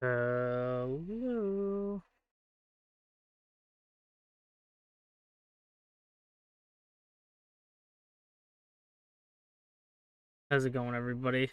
Hello. How's it going, everybody?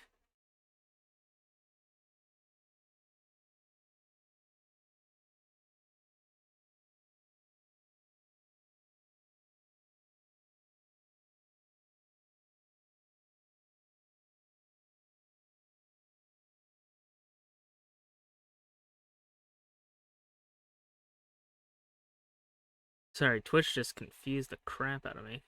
Sorry, Twitch just confused the crap out of me.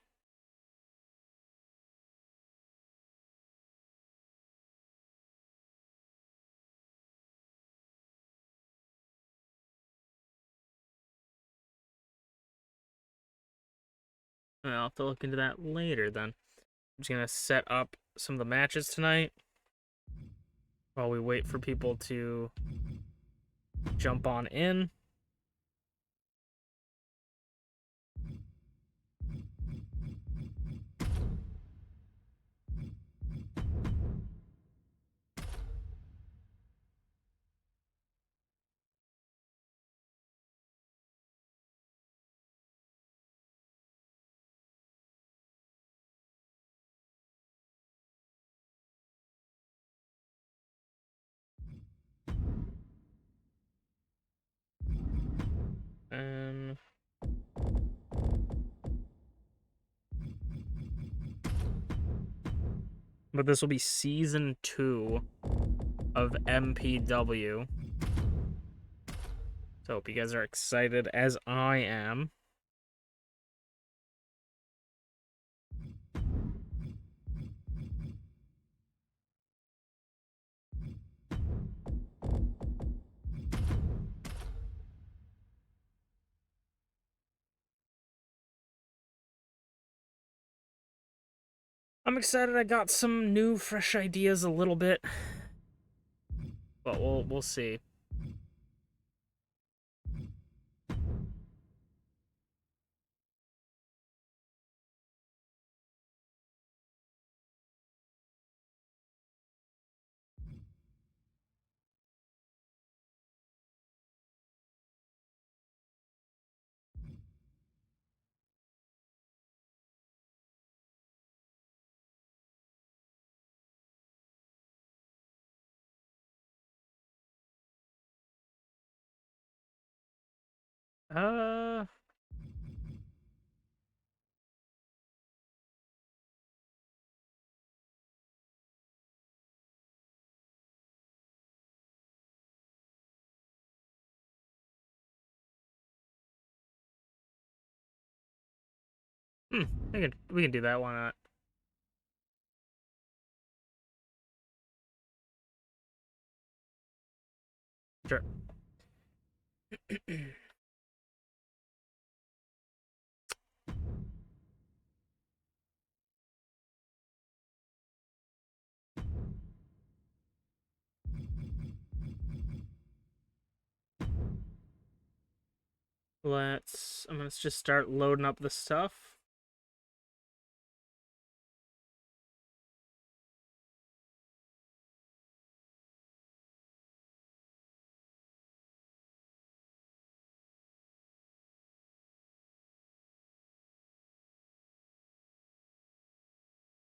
I'll have to look into that later then. I'm just gonna set up some of the matches tonight while we wait for people to jump on in. But this will be season 2 of MPW. So hope you guys are excited as I am. I'm excited. I got some new, fresh ideas a little bit, but we'll see. We can do that. Why not? Sure. I'm gonna just start loading up the stuff.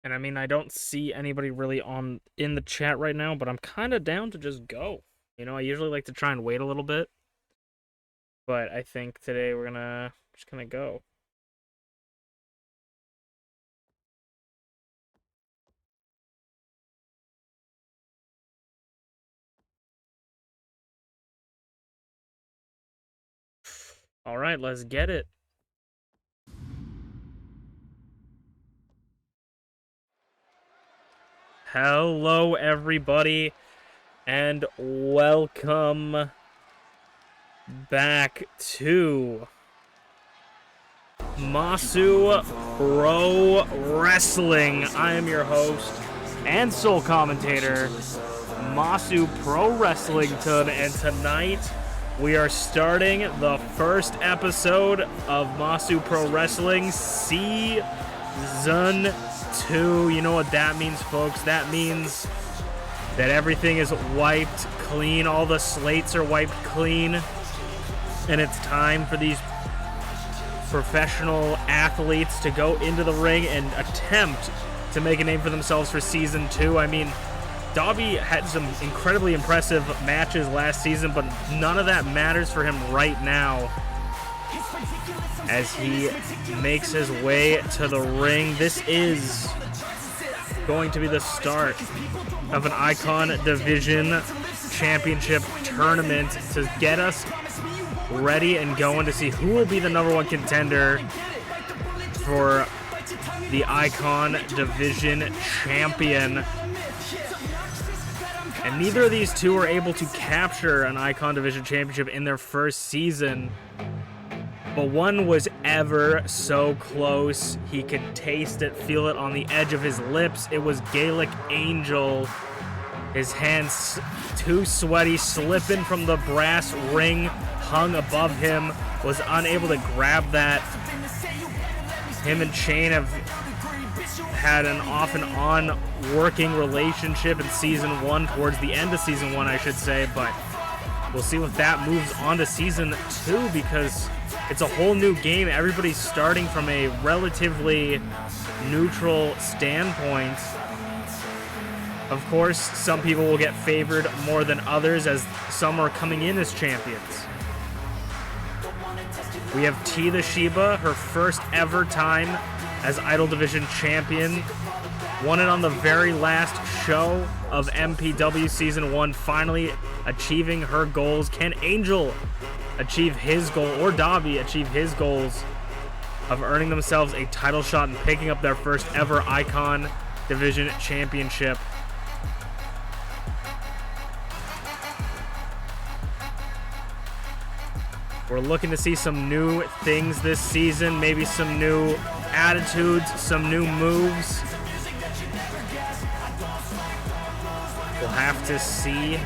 And I mean, I don't see anybody really in the chat right now, but I'm kind of down to just go. You know, I usually like to try and wait a little bit, but I think today we're just gonna go. All right, let's get it. Hello, everybody, and welcome back to Masu Pro Wrestling. I am your host and sole commentator, Masu Pro Wrestlington, and tonight we are starting the first episode of Masu Pro Wrestling Season 2. You know what that means, folks? That means that everything is wiped clean, all the slates are wiped clean, and it's time for these professional athletes to go into the ring and attempt to make a name for themselves for Season 2. I mean, Dobby had some incredibly impressive matches last season, but none of that matters for him right now as he makes his way to the ring. This is going to be the start of an Icon Division Championship tournament to get us ready and going to see who will be the #1 contender for the Icon Division Champion. And neither of these two were able to capture an Icon Division Championship in their first season. But one was ever so close. He could taste it, feel it on the edge of his lips. It was Gaelic Angel. His hands too sweaty, slipping from the brass ring hung above him. Was unable to grab that. Him and Shane have had an off and on working relationship in Season 1, towards the end of Season 1, I should say, but we'll see if that moves on to Season 2, because it's a whole new game. Everybody's starting from a relatively neutral standpoint. Of course, some people will get favored more than others, as some are coming in as champions. We have TeaTheShiba, her first ever time as Idol Division champion. Won it on the very last show of MPW Season 1, finally achieving her goals. Can Angel achieve his goal, or Dobby achieve his goals of earning themselves a title shot and picking up their first ever Icon Division Championship? We're looking to see some new things this season, maybe some new attitudes, some new moves. We'll have to see.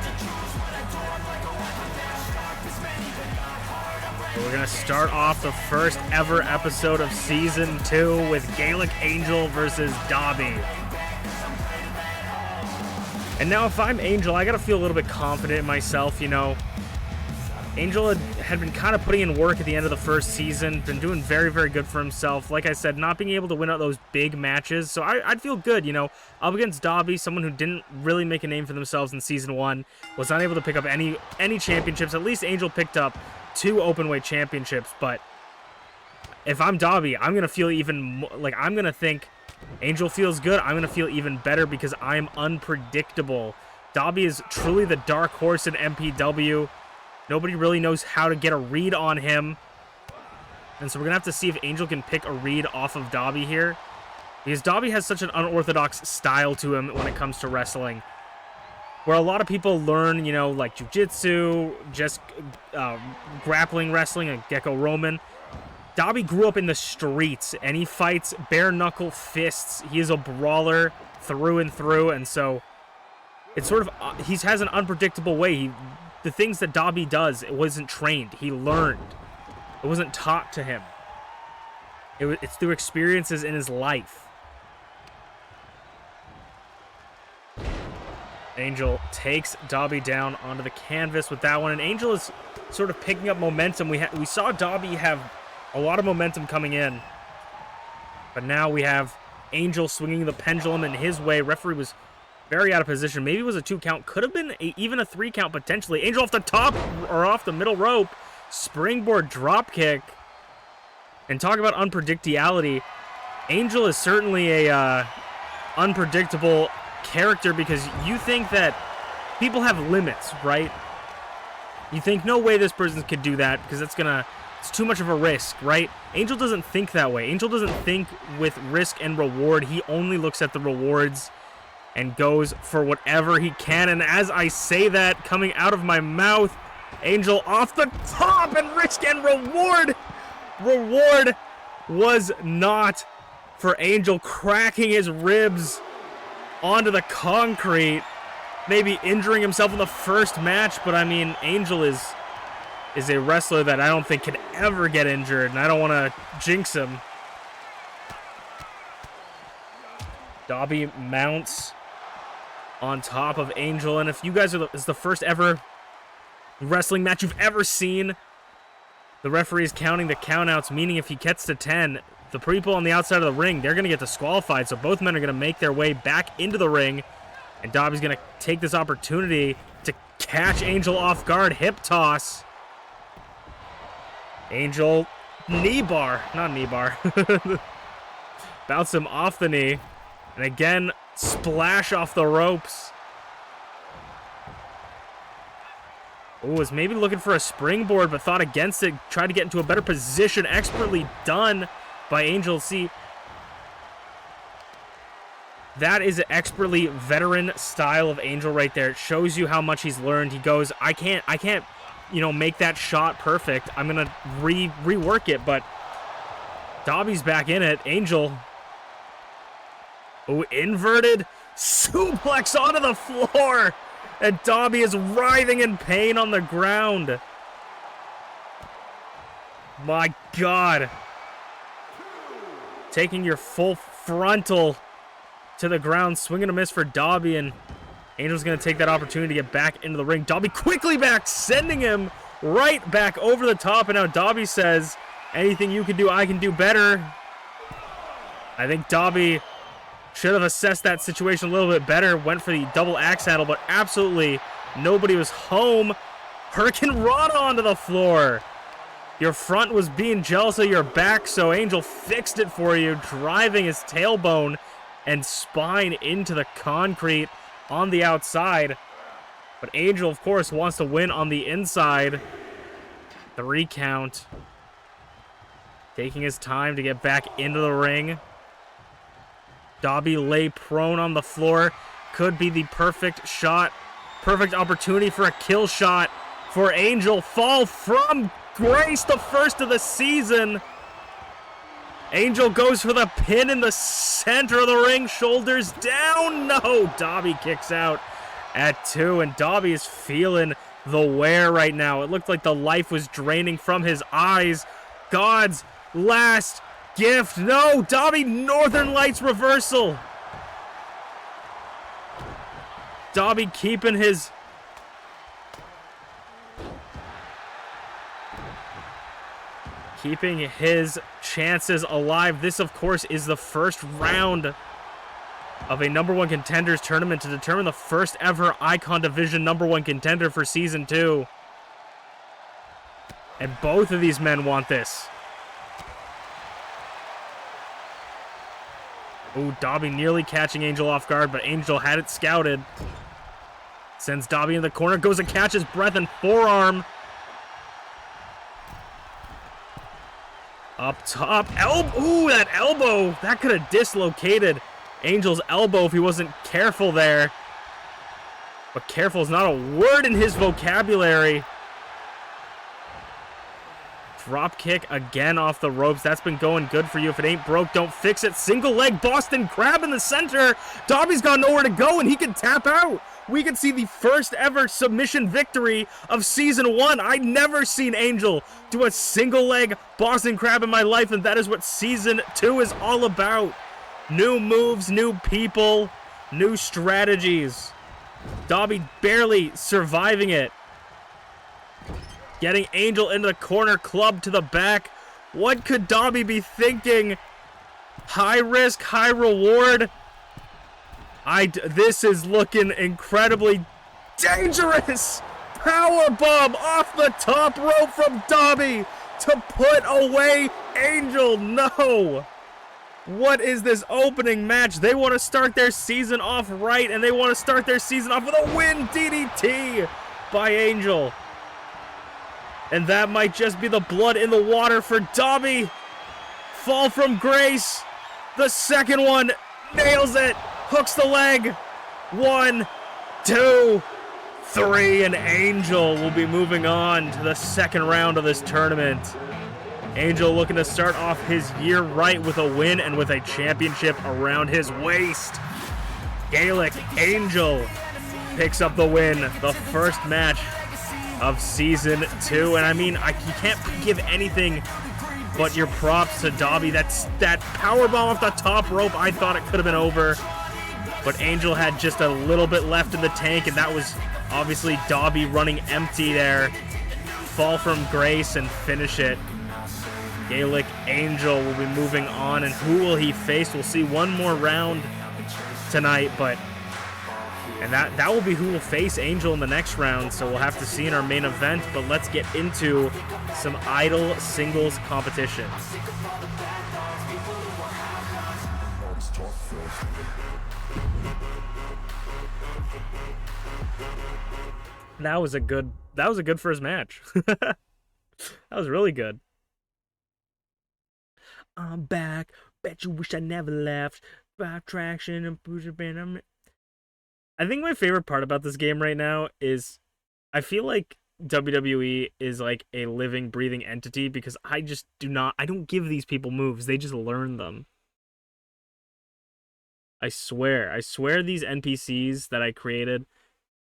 We're going to start off the first ever episode of Season 2 with Gaelic Angel versus Dobby. And now if I'm Angel, I got to feel a little bit confident in myself, you know. Angel had been kind of putting in work at the end of the first season, been doing very, very good for himself. Like I said, not being able to win out those big matches, so I'd feel good, you know. Up against Dobby, someone who didn't really make a name for themselves in Season 1, was not able to pick up any championships. At least Angel picked up 2 openweight championships, but if I'm Dobby, I'm going to feel even more, like, I'm going to think Angel feels good. I'm going to feel even better because I'm unpredictable. Dobby is truly the dark horse in MPW. Nobody really knows how to get a read on him. And so we're going to have to see if Angel can pick a read off of Dobby here, because Dobby has such an unorthodox style to him when it comes to wrestling, where a lot of people learn, you know, like jiu-jitsu, just grappling wrestling, like Greco-Roman. Dobby grew up in the streets, and he fights bare-knuckle fists. He is a brawler through and through, and so it's sort of, he has an unpredictable way. The things that Dobby does, it wasn't trained. He learned. It wasn't taught to him. It's through experiences in his life. Angel takes Dobby down onto the canvas with that one, and Angel is sort of picking up momentum. We saw Dobby have a lot of momentum coming in, but now we have Angel swinging the pendulum in his way. Referee was very out of position. Maybe it was a 2 count. Could have been even a 3 count potentially. Angel off the top, or off the middle rope. Springboard drop kick. And talk about unpredictability. Angel is certainly a unpredictable character, because you think that people have limits, right? You think, no way this person could do that, because it's too much of a risk, right? Angel doesn't think that way. Angel doesn't think with risk and reward. He only looks at the rewards and goes for whatever he can. And as I say that, coming out of my mouth, Angel off the top, and risk and reward. Reward was not for Angel, cracking his ribs onto the concrete, maybe injuring himself in the first match. But I mean, Angel is a wrestler that I don't think can ever get injured, and I don't want to jinx him. Dobby mounts on top of Angel. And if you guys are is the first ever wrestling match you've ever seen, the referee is counting the countouts, meaning if he gets to 10, the people on the outside of the ring, they're going to get disqualified. So both men are going to make their way back into the ring. And Dobby's going to take this opportunity to catch Angel off guard. Hip toss. Angel, knee bar. Not knee bar. Bounce him off the knee. And again, splash off the ropes. Oh, was maybe looking for a springboard, but thought against it. Tried to get into a better position. Expertly done by Angel. See, that is an expertly veteran style of Angel right there. It shows you how much he's learned. He goes, I can't, you know, make that shot perfect. I'm gonna rework it, but Dobby's back in it. Angel. Oh, inverted suplex onto the floor. And Dobby is writhing in pain on the ground. My God. Taking your full frontal to the ground. Swing and a miss for Dobby. And Angel's going to take that opportunity to get back into the ring. Dobby quickly back, sending him right back over the top. And now Dobby says, anything you can do, I can do better. I think Dobby should have assessed that situation a little bit better. Went for the double axe handle, but absolutely nobody was home. Hurricane Rana onto the floor. Your front was being jealous of your back, so Angel fixed it for you, driving his tailbone and spine into the concrete on the outside. But Angel, of course, wants to win on the inside. 3 count. Taking his time to get back into the ring. Dobby lay prone on the floor. Could be the perfect shot. Perfect opportunity for a kill shot for Angel. Fall from Grace, the first of the season. Angel goes for the pin in the center of the ring. Shoulders down. No, Dobby kicks out at 2. And Dobby is feeling the wear right now. It looked like the life was draining from his eyes. God's last gift. No, Dobby, Northern Lights reversal. Dobby keeping his chances alive. This, of course, is the first round of a #1 contenders tournament to determine the first ever Icon Division #1 contender for Season 2. And both of these men want this. Ooh, Dobby nearly catching Angel off guard, but Angel had it scouted. Sends Dobby in the corner, goes to catch his breath and forearm. Up top, ooh, that elbow, that could have dislocated Angel's elbow if he wasn't careful there. But careful is not a word in his vocabulary. Drop kick again off the ropes. That's been going good for you. If it ain't broke, don't fix it. Single leg Boston Crab in the center. Dobby's got nowhere to go, and he can tap out. We can see the first ever submission victory of Season 1. I'd never seen Angel do a single leg Boston Crab in my life, and that is what Season 2 is all about. New moves, new people, new strategies. Dobby barely surviving it. Getting Angel into the corner, club to the back. What could Dobby be thinking? High risk, high reward. This is looking incredibly dangerous. Powerbomb off the top rope from Dobby to put away Angel. No. What is this opening match? They want to start their season off right, and they want to start their season off with a win DDT by Angel. And that might just be the blood in the water for Dobby. Fall from grace. The second one nails it. Hooks the leg. 1, 2, 3. And Angel will be moving on to the second round of this tournament. Angel looking to start off his year right with a win and with a championship around his waist. Gaelic Angel picks up the win. The first match of Season 2, and I mean, you can't give anything but your props to Dobby. That powerbomb off the top rope, I thought it could have been over. but Angel had just a little bit left in the tank, and that was obviously Dobby running empty there. Fall from grace and finish it. Gaelic Angel will be moving on, and who will he face? We'll see one more round tonight, and that will be who will face Angel in the next round, so we'll have to see in our main event. But let's get into some idol singles competitions. That was a good first match. That was really good. I'm back. Bet you wish I never left. By traction and push band. I think my favorite part about this game right now is I feel like WWE is like a living, breathing entity, because I don't give these people moves. They just learn them. I swear these NPCs that I created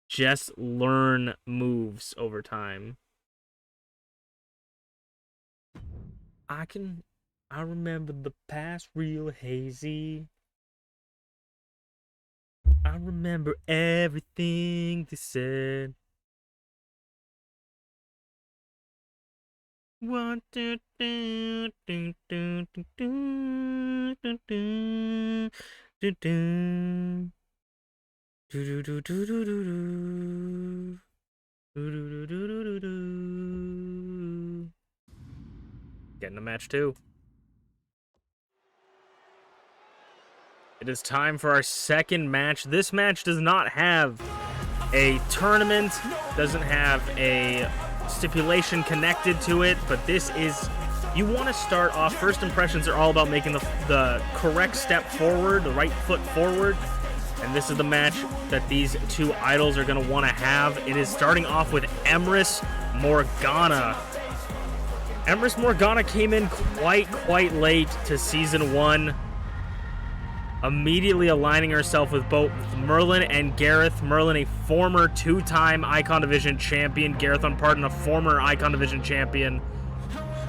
just learn moves over time. I remember the past real hazy. I remember everything they said. One, two, do, do, do, do, do, do, do, do, do. Do do do do do do do do do do. Getting a match 2. It is time for our second match. This match does not have a tournament, doesn't have a stipulation connected to it, but this is, you want to start off, first impressions are all about making the correct step forward, the right foot forward, and this is the match that these two idols are going to want to have. It is starting off with Emrys Morgana. Emrys Morgana came in quite late to Season 1, immediately aligning herself with both Merlin and Garreth. Merlin, a former 2-time Icon Division champion. Garreth, Unported, a former Icon Division champion.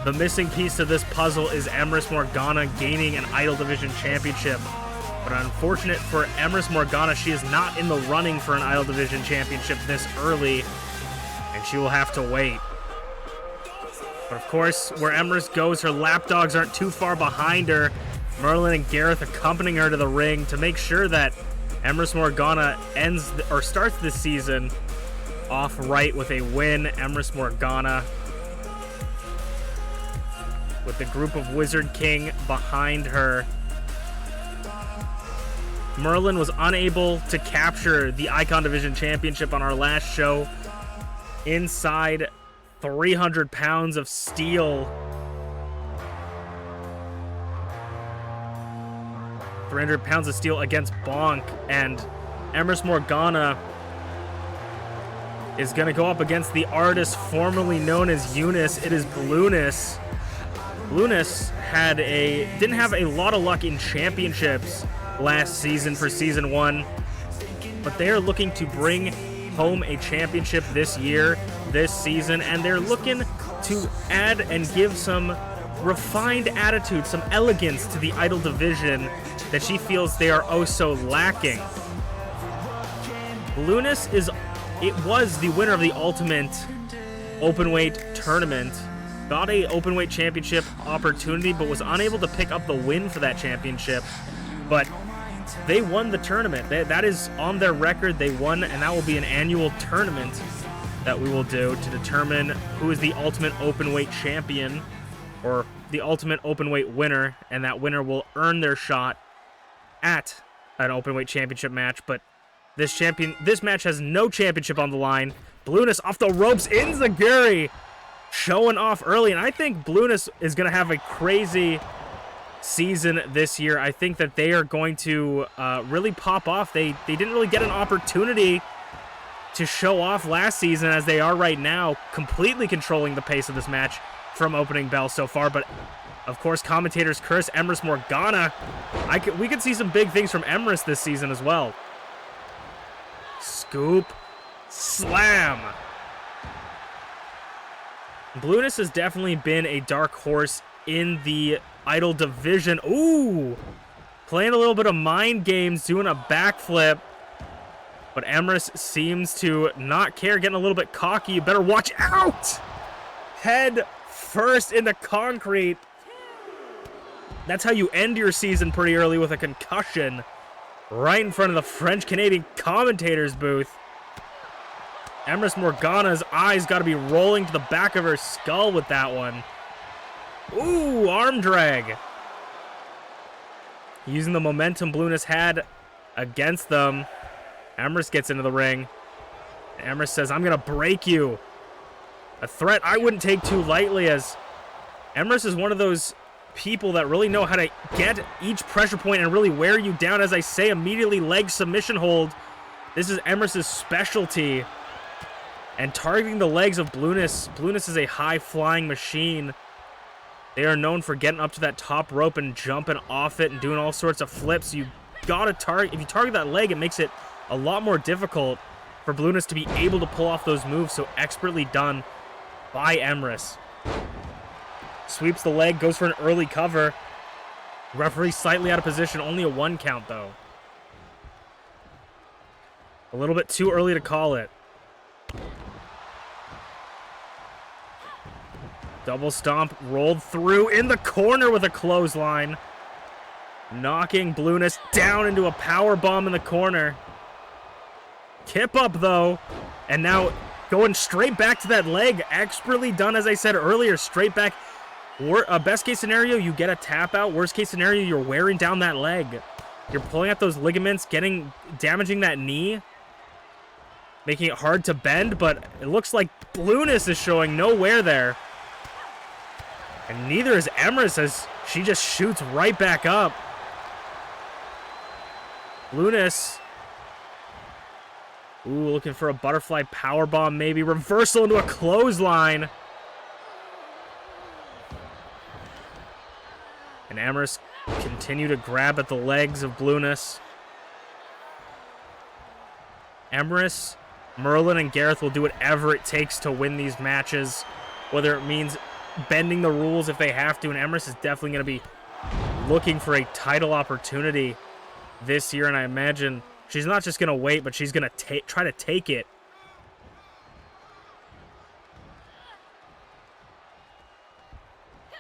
The missing piece to this puzzle is Emrys Morgana gaining an Idol Division championship. But unfortunate for Emrys Morgana, she is not in the running for an Idol Division championship this early, and she will have to wait. But of course, where Emrys goes, her lapdogs aren't too far behind her. Merlin and Garreth accompanying her to the ring to make sure that Emrys Morgana starts this season off right with a win. Emrys Morgana with the group of Wizard King behind her. Merlin was unable to capture the Icon Division Championship on our last show. Inside 300 pounds of steel. 300 pounds of steel against Bonk, and Emrys Morgana is going to go up against the artist formerly known as Eunice. It is Blueness. Blueness didn't have a lot of luck in championships last season for Season 1, but they are looking to bring home a championship this season, and they're looking to add and give some refined attitude, some elegance to the Idol Division that she feels they are oh so lacking. Blueness was the winner of the Ultimate Openweight Tournament, got a Openweight Championship opportunity, but was unable to pick up the win for that championship. But they won the tournament. That is on their record. They won, and that will be an annual tournament that we will do to determine who is the Ultimate Openweight Champion, or the Ultimate Openweight winner, and that winner will earn their shot at an Openweight Championship match. But this match has no championship on the line. Blueness off the ropes, Enziguri showing off early, and I think Blueness is going to have a crazy season this year. I think that they are going to really pop off. They didn't really get an opportunity to show off last season as they are right now, completely controlling the pace of this match from opening bell so far. But of course, commentators curse Emrys Morgana. We could see some big things from Emrys this season as well. Scoop, slam. Blueness has definitely been a dark horse in the Idol Division. Ooh, playing a little bit of mind games, doing a backflip. But Emrys seems to not care, getting a little bit cocky. You better watch out! Head first in the concrete. That's how you end your season pretty early, with a concussion right in front of the French-Canadian commentator's booth. Emrys Morgana's eyes got to be rolling to the back of her skull with that one. Ooh, arm drag. Using the momentum Blueness had against them. Emrys gets into the ring. Emrys says, I'm going to break you. A threat I wouldn't take too lightly, as Emrys is one of those people that really know how to get each pressure point and really wear you down. As I say, immediately leg submission hold. This is Emrys' specialty. And targeting the legs of Blueness. Blueness is a high-flying machine. They are known for getting up to that top rope and jumping off it and doing all sorts of flips. You gotta target. If you target that leg, it makes it a lot more difficult for Blueness to be able to pull off those moves, so expertly done by Emrys. Sweeps the leg, goes for an early cover. Referee slightly out of position, only a 1 count though. A little bit too early to call it. Double stomp rolled through in the corner with a clothesline. Knocking Blueness down into a power bomb in the corner. Kip up though, and now going straight back to that leg. Expertly done, as I said earlier, straight back. Best case scenario, you get a tap out. Worst case scenario, you're wearing down that leg. You're pulling out those ligaments, damaging that knee, making it hard to bend, but it looks like Blueness is showing no wear there. And neither is Emrys, as she just shoots right back up. Blueness. Ooh, looking for a butterfly powerbomb, maybe. Reversal into a clothesline. And Emrys continue to grab at the legs of Blueness. Emrys, Merlin, and Garreth will do whatever it takes to win these matches, whether it means bending the rules if they have to. And Emrys is definitely going to be looking for a title opportunity this year, and I imagine she's not just going to wait, but she's going to try to take it.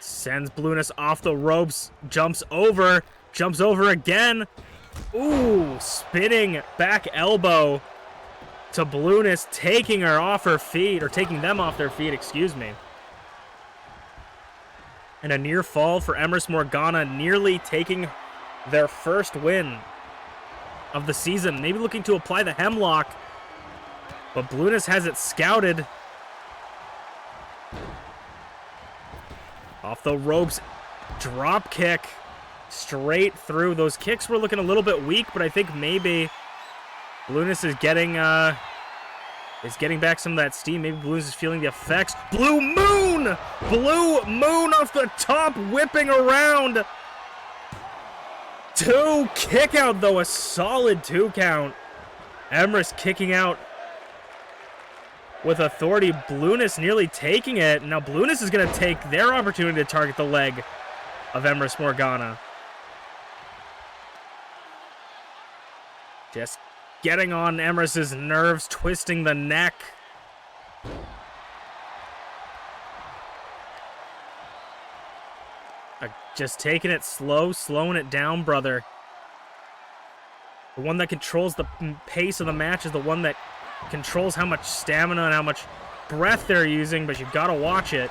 Sends Blueness off the ropes, jumps over again. Ooh, spinning back elbow to Blueness, taking her off her feet, or taking them off their feet, excuse me. And a near fall for Emrys Morgana, nearly taking their first win of the season. Maybe looking to apply the hemlock, but Blueness has it scouted. Off the ropes, drop kick straight through. Those kicks were looking a little bit weak, but I think maybe Blueness is getting back some of that steam. Maybe Blueness is feeling the effects. Blue Moon! Blue Moon off the top, whipping around. 2 kick out though, a solid 2 count. Emrys kicking out with authority. Blueness nearly taking it. Now Blueness is going to take their opportunity to target the leg of Emrys Morgana. Just getting on Emrys's nerves, twisting the neck. Just taking it slow, slowing it down, brother. The one that controls the pace of the match is the one that controls how much stamina and how much breath they're using, but you've got to watch it.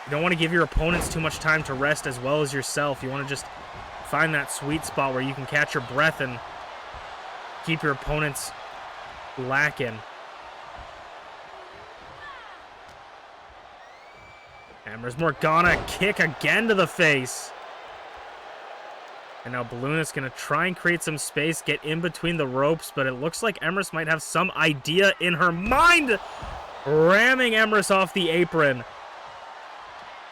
You don't want to give your opponents too much time to rest as well as yourself. You want to just find that sweet spot where you can catch your breath and keep your opponents lacking. Emrys Morgana, kick again to the face. And now Blueness going to try and create some space, get in between the ropes, but it looks like Emrys might have some idea in her mind. Ramming Emrys off the apron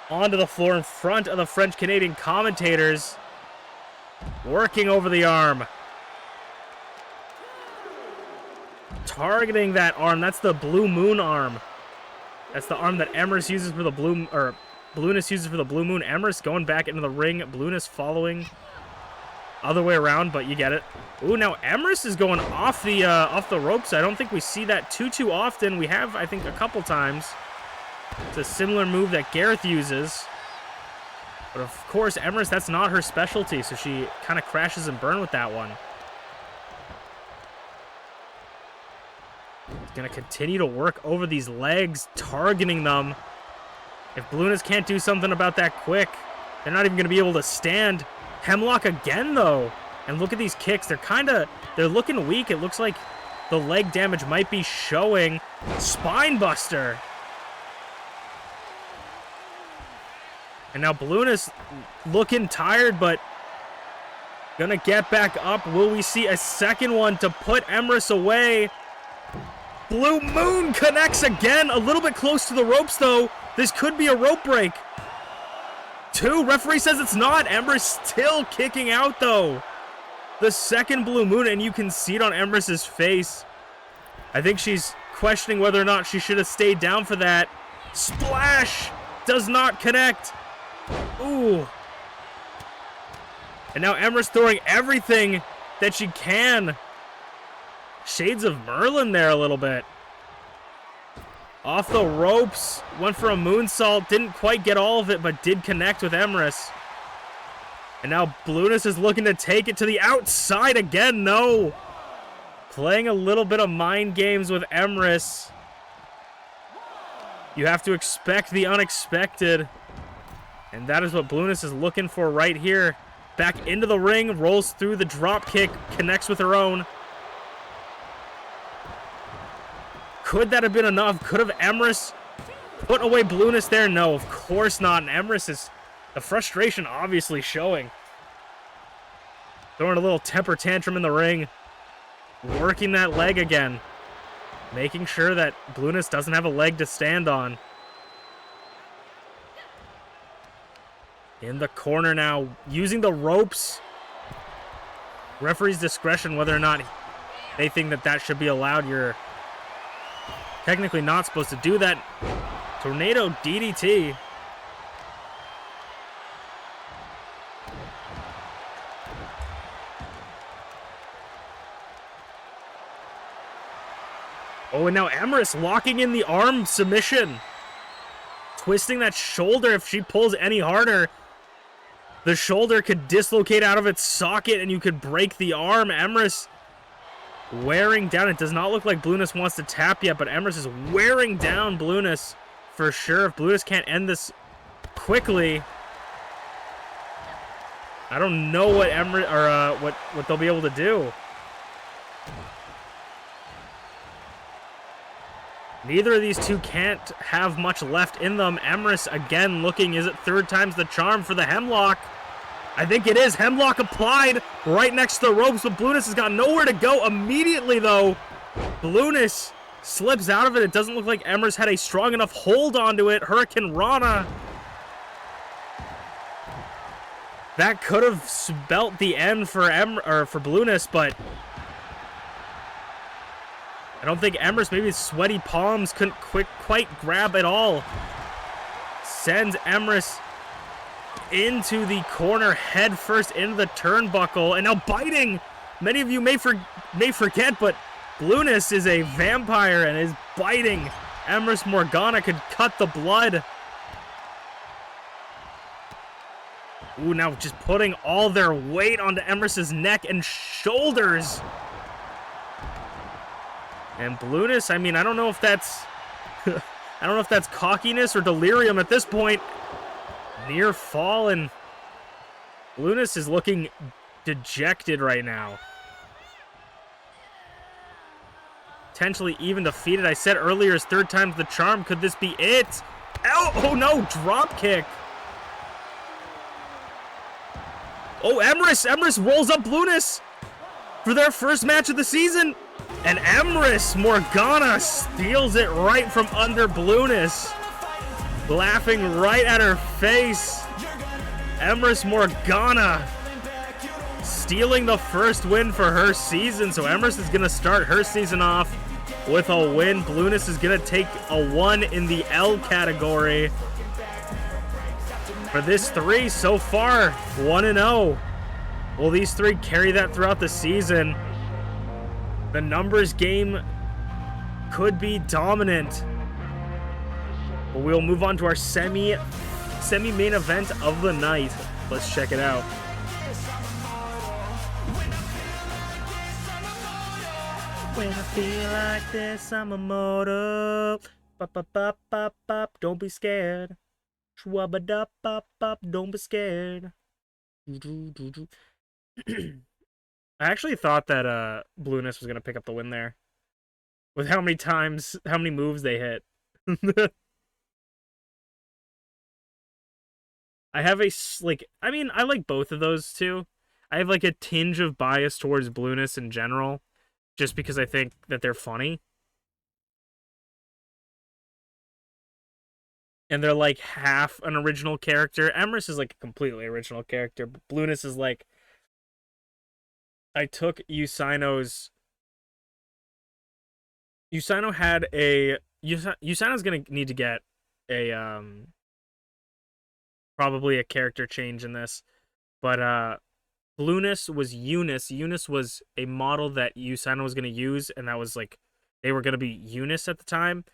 onto the floor in front of the French-Canadian commentators. Working over the arm. Targeting that arm. That's the Blue Moon arm. That's the arm that Emrys uses for the Blueness uses for the Blue Moon. Emrys going back into the ring. Blueness following other way around, but you get it. Ooh, now Emrys is going off the ropes. I don't think we see that too often. We have, I think, a couple times. It's a similar move that Garreth uses. But of course, Emrys, that's not her specialty, so she kind of crashes and burn with that one. Gonna continue to work over these legs, targeting them. If Blueness can't do something about that quick, they're not even gonna be able to stand. Hemlock again, though. And look at these kicks. They're looking weak. It looks like the leg damage might be showing. Spine buster. And now Blueness looking tired, but gonna get back up. Will we see a second one to put Emrys away? Blue Moon connects again. A little bit close to the ropes, though. This could be a rope break. 2. Referee says it's not. Emrys still kicking out, though. The second Blue Moon, and you can see it on Emrys's face. I think she's questioning whether or not she should have stayed down for that. Splash! Does not connect. Ooh. And now Emrys throwing everything that she can. Shades of Merlin there a little bit. Off the ropes. Went for a moonsault. Didn't quite get all of it, but did connect with Emrys. And now Blueness is looking to take it to the outside again. No. Playing a little bit of mind games with Emrys. You have to expect the unexpected. And that is what Blueness is looking for right here. Back into the ring. Rolls through the drop kick. Connects with her own. Could that have been enough? Could have Emrys put away Blueness there? No, of course not. And Emrys is the frustration obviously showing. Throwing a little temper tantrum in the ring. Working that leg again. Making sure that Blueness doesn't have a leg to stand on. In the corner now. Using the ropes. Referee's discretion whether or not they think that that should be allowed. You're technically not supposed to do that. Tornado DDT. Oh, and now Emrys locking in the arm submission. Twisting that shoulder. If she pulls any harder, the shoulder could dislocate out of its socket and you could break the arm. Emrys wearing down. It does not look like Blueness wants to tap yet, but Emrys is wearing down Blueness for sure. If Blueness can't end this quickly, I don't know what Emrys or what they'll be able to do. Neither of these two can't have much left in them. Emrys again looking. Is it third time's the charm for the hemlock? I think it is. Hemlock applied right next to the ropes, but Blueness has got nowhere to go immediately, though. Blueness slips out of it. It doesn't look like Emrys had a strong enough hold onto it. Hurricane Rana. That could have spelt the end for Blueness, but I don't think Emrys, maybe his sweaty palms couldn't quite grab it all. Sends Emrys into the corner, head first into the turnbuckle, and now biting. Many of you may forget, but Blueness is a vampire and is biting. Emrys Morgana could cut the blood. Ooh, now just putting all their weight onto Emrys's neck and shoulders. And Blueness, I mean, I don't know if that's I don't know if that's cockiness or delirium at this point. Near fall, and Blueness is looking dejected right now. Potentially even defeated. I said earlier, his third time's the charm. Could this be it? Oh no, drop kick. Oh, Emrys rolls up Blueness for their first match of the season. And Emrys Morgana steals it right from under Blueness. Laughing right at her face. Emrys Morgana stealing the first win for her season. So Emrys is going to start her season off with a win. Blueness is going to take a 1 in the L category. For this 3 so far, 1-0. Will these three carry that throughout the season? The numbers game could be dominant. But we'll move on to our semi-main event of the night. Let's check it out. When I feel like this, I'm immortal. Bop, bop, bop, bop, bop. Don't be scared. Shwabba, bop, bop. Don't be scared. I actually thought that Blueness was gonna pick up the win there, with how many moves they hit. I have I mean, I like both of those two. I have like a tinge of bias towards Blueness in general, just because I think that they're funny. And they're like half an original character. Emrys is like a completely original character, but Blueness is like, I took Usaino's... Usaino's gonna need to get a, probably a character change in this. But, Blueness was Eunice. Eunice was a model that Usaino was gonna use, and that was like, they were gonna be Eunice at the time.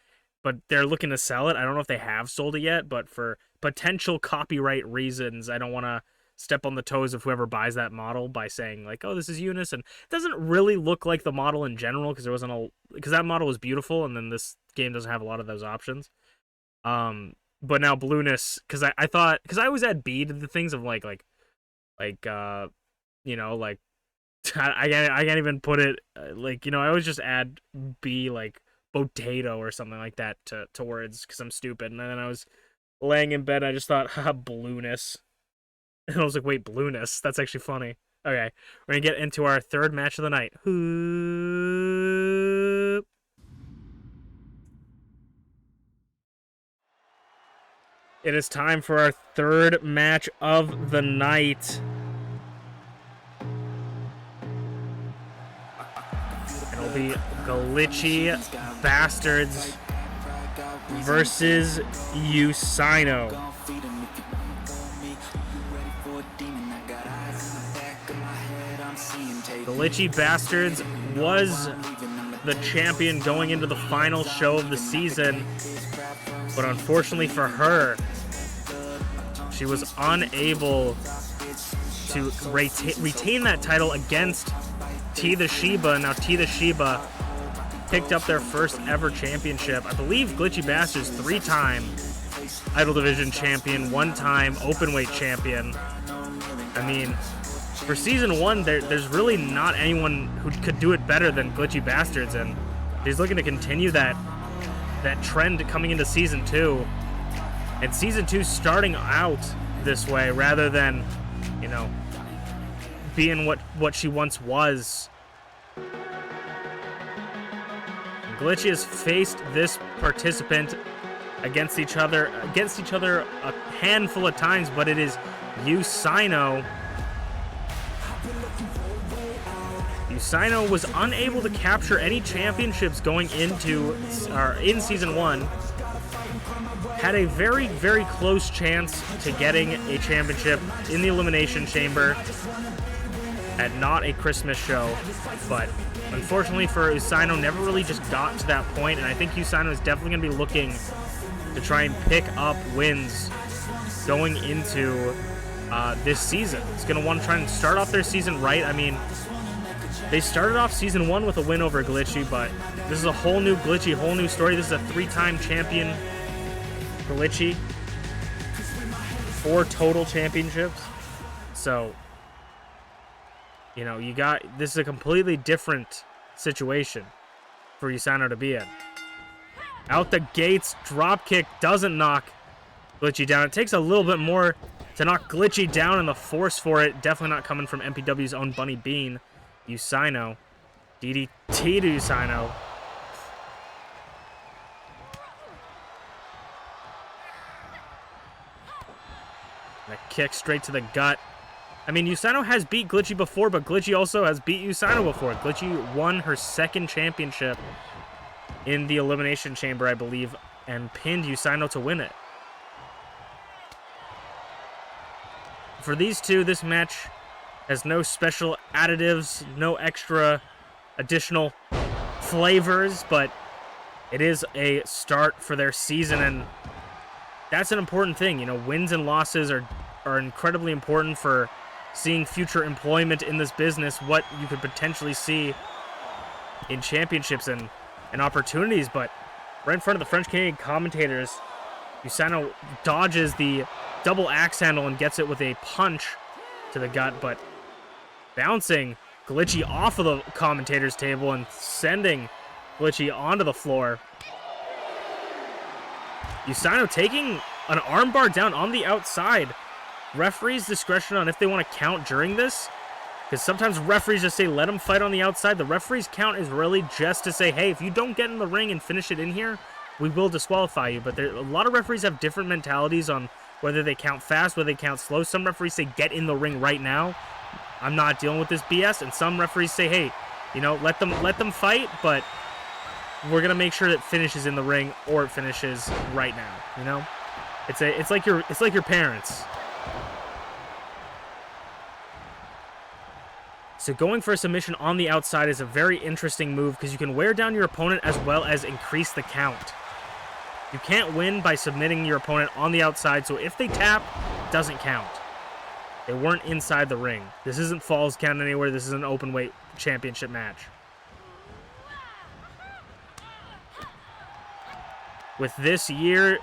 But they're looking to sell it. I don't know if they have sold it yet, but for potential copyright reasons, I don't want to step on the toes of whoever buys that model by saying like, "Oh, this is Eunice," and it doesn't really look like the model in general because that model was beautiful, and then this game doesn't have a lot of those options. But now Blueness, because I thought, because I always add B to the things of like you know, like I can't even put it like, you know, I always just add B like potato or something like that to words because I'm stupid. And then I was laying in bed and I just thought, haha, Blueness. And I was like, wait, Blueness? That's actually funny. Okay, we're gonna get into our third match of the night. Hoop. It is time for our third match of the night. It'll be GlitchyBasturds versus Usaino. GlitchyBasturds was the champion going into the final show of the season, but unfortunately for her, she was unable to retain that title against TeaTheShiba. Now TeaTheShiba picked up their first ever championship. I believe GlitchyBasturds 3-time Idol Division champion, 1-time openweight champion. I mean, for season 1, there's really not anyone who could do it better than GlitchyBasturds, and he's looking to continue that trend coming into season 2. And season 2 starting out this way rather than, you know, being what she once was. Glitchy has faced this participant against each other a handful of times, but it is Usaino. Usaino was unable to capture any championships going into in season 1. Had a very, very close chance to getting a championship in the Elimination Chamber at not a Christmas show, but unfortunately for Usaino, never really just got to that point, and I think Usaino is definitely going to be looking to try and pick up wins going into this season. It's going to want to try and start off their season right. I mean, they started off season 1 with a win over Glitchy, but this is a whole new Glitchy, whole new story. This is a 3-time champion Glitchy, 4 total championships. So, you know, this is a completely different situation for Usaino to be in. Out the gates, dropkick doesn't knock Glitchy down. It takes a little bit more to knock Glitchy down, and the force for it definitely not coming from MPW's own Bunny Bean. Usaino, DDT to Usaino. And a kick straight to the gut. I mean, Usaino has beat Glitchy before, but Glitchy also has beat Usaino before. Glitchy won her 2nd championship in the Elimination Chamber, I believe, and pinned Usaino to win it. For these two, this match Has no special additives, no extra additional flavors, but it is a start for their season, and that's an important thing. You know, wins and losses are incredibly important for seeing future employment in this business, what you could potentially see in championships and opportunities. But right in front of the French-Canadian commentators, Usano dodges the double axe handle and gets it with a punch to the gut, but bouncing Glitchy off of the commentator's table and sending Glitchy onto the floor. Usano taking an armbar down on the outside. Referee's discretion on if they want to count during this, because sometimes referees just say let them fight on the outside. The referee's count is really just to say, hey, if you don't get in the ring and finish it in here, we will disqualify you. But a lot of referees have different mentalities on whether they count fast, whether they count slow. Some referees say get in the ring right now. I'm not dealing with this BS. And some referees say, hey, you know, let them fight, but we're gonna make sure that it finishes in the ring or it finishes right now. You know, it's like your parents. So going for a submission on the outside is a very interesting move because you can wear down your opponent as well as increase the count. You can't win by submitting your opponent on the outside, so if they tap, it doesn't count. They weren't inside the ring. This isn't Falls Count Anywhere. This is an open weight championship match. With this year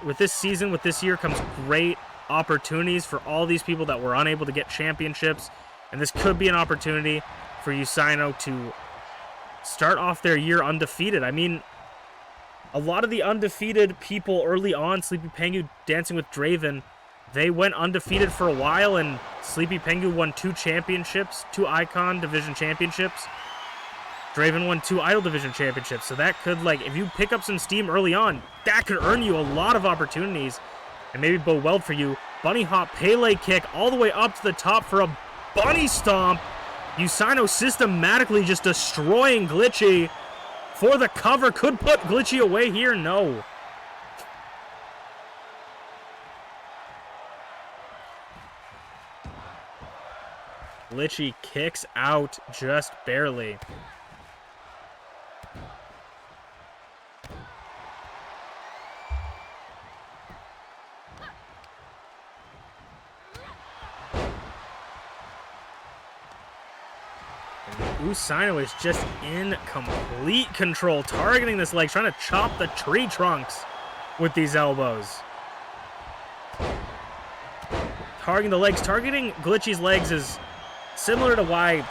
comes great opportunities for all these people that were unable to get championships. And this could be an opportunity for Usano to start off their year undefeated. I mean, a lot of the undefeated people early on, SleepyPengu, Dancing with Draven, they went undefeated for a while, and SleepyPengu won 2 championships, 2 Icon Division championships. Draven won 2 Idol Division championships. So that could, like, if you pick up some steam early on, that could earn you a lot of opportunities and maybe bode well for you. Bunny hop, Pele kick, all the way up to the top for a bunny stomp. Usano systematically just destroying Glitchy for the cover. Could put Glitchy away here. No. Glitchy kicks out just barely. Usano is just in complete control, targeting this leg, trying to chop the tree trunks with these elbows. Targeting the legs, targeting Glitchy's legs is similar to why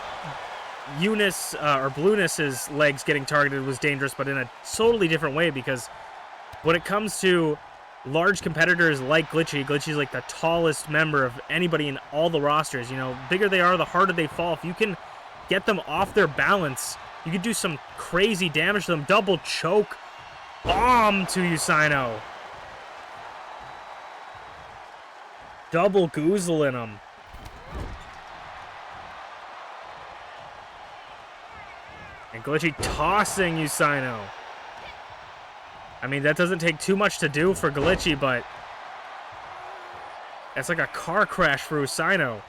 Eunice or Blueness's legs getting targeted was dangerous, but in a totally different way, because when it comes to large competitors like Glitchy's like the tallest member of anybody in all the rosters. You know, bigger they are, the harder they fall. If you can get them off their balance, you could do some crazy damage to them. Double choke bomb to Usano. Double goozle in them. And Glitchy tossing Usano. I mean, that doesn't take too much to do for Glitchy, but that's like a car crash for Usano.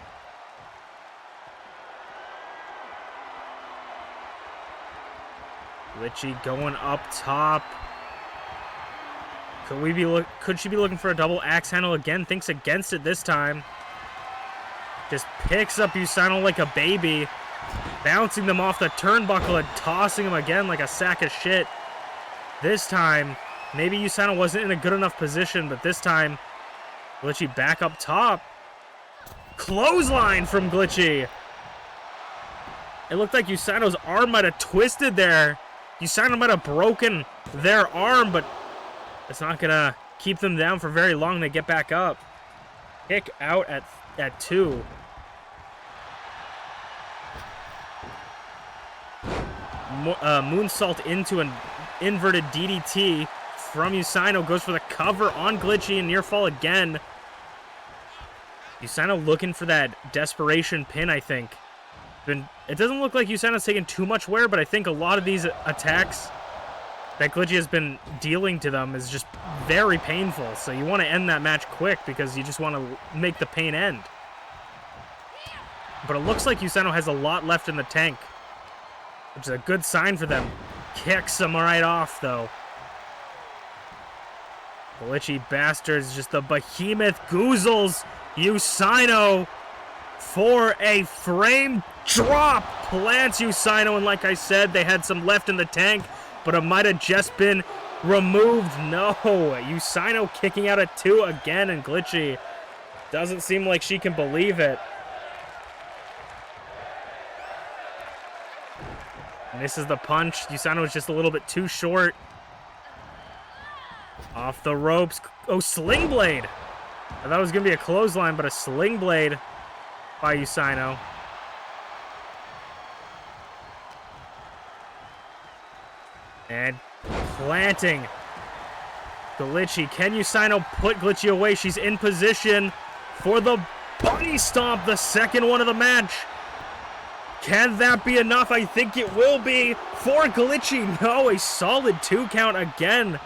Glitchy going up top. Could she be looking for a double axe handle again? Thinks against it this time. Just picks up Usano like a baby, bouncing them off the turnbuckle and tossing them again like a sack of shit. This time, maybe Usano wasn't in a good enough position, but this time, Glitchy back up top. Clothesline from Glitchy. It looked like Usano's arm might have twisted there. Usano might have broken their arm, but it's not going to keep them down for very long. They get back up. Kick out at 2. Moonsault into an inverted DDT from Usano. Goes for the cover on Glitchy and near fall again. Usano looking for that desperation pin, I think. It doesn't look like Usano's taking too much wear, but I think a lot of these attacks that Glitchy has been dealing to them is just very painful. So you want to end that match quick because you just want to make the pain end. But it looks like Usano has a lot left in the tank, which is a good sign for them. Kicks him right off, though. GlitchyBasturds, just the behemoth goozles Usano for a frame drop. Plants Usano, and like I said, they had some left in the tank, but it might have just been removed. No, Usano kicking out at 2 again, and Glitchy doesn't seem like she can believe it. Misses the punch. Usano was just a little bit too short. Off the ropes. Oh, sling blade. I thought it was going to be a clothesline, but a sling blade by Usano. And planting Glitchy. Can Usano put Glitchy away? She's in position for the bunny stomp, the second one of the match. Can that be enough? I think it will be for Glitchy. No, a solid 2 count again.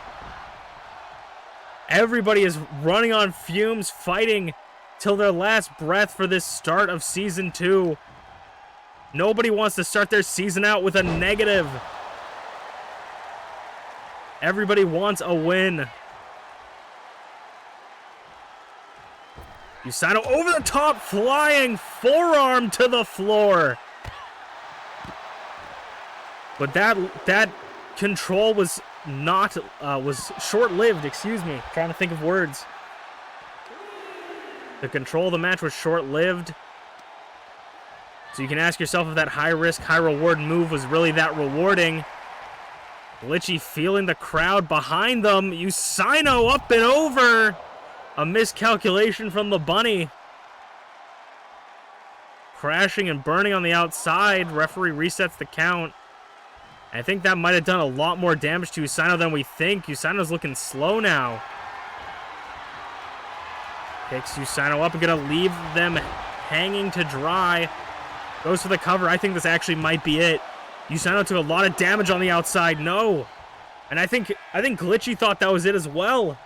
Everybody is running on fumes, fighting till their last breath for this start of Season 2. Nobody wants to start their season out with a negative. Everybody wants a win. Usano over the top, flying forearm to the floor. But that control was not was short-lived, excuse me. Trying to think of words. The control of the match was short-lived. So you can ask yourself if that high-risk, high-reward move was really that rewarding. Glitchy feeling the crowd behind them. Usano up and over. A miscalculation from the bunny. Crashing and burning on the outside. Referee resets the count. I think that might have done a lot more damage to Usano than we think. Usano's looking slow now. Picks Usano up and gonna leave them hanging to dry. Goes for the cover. I think this actually might be it. Usano took a lot of damage on the outside. No. And I think Glitchy thought that was it as well.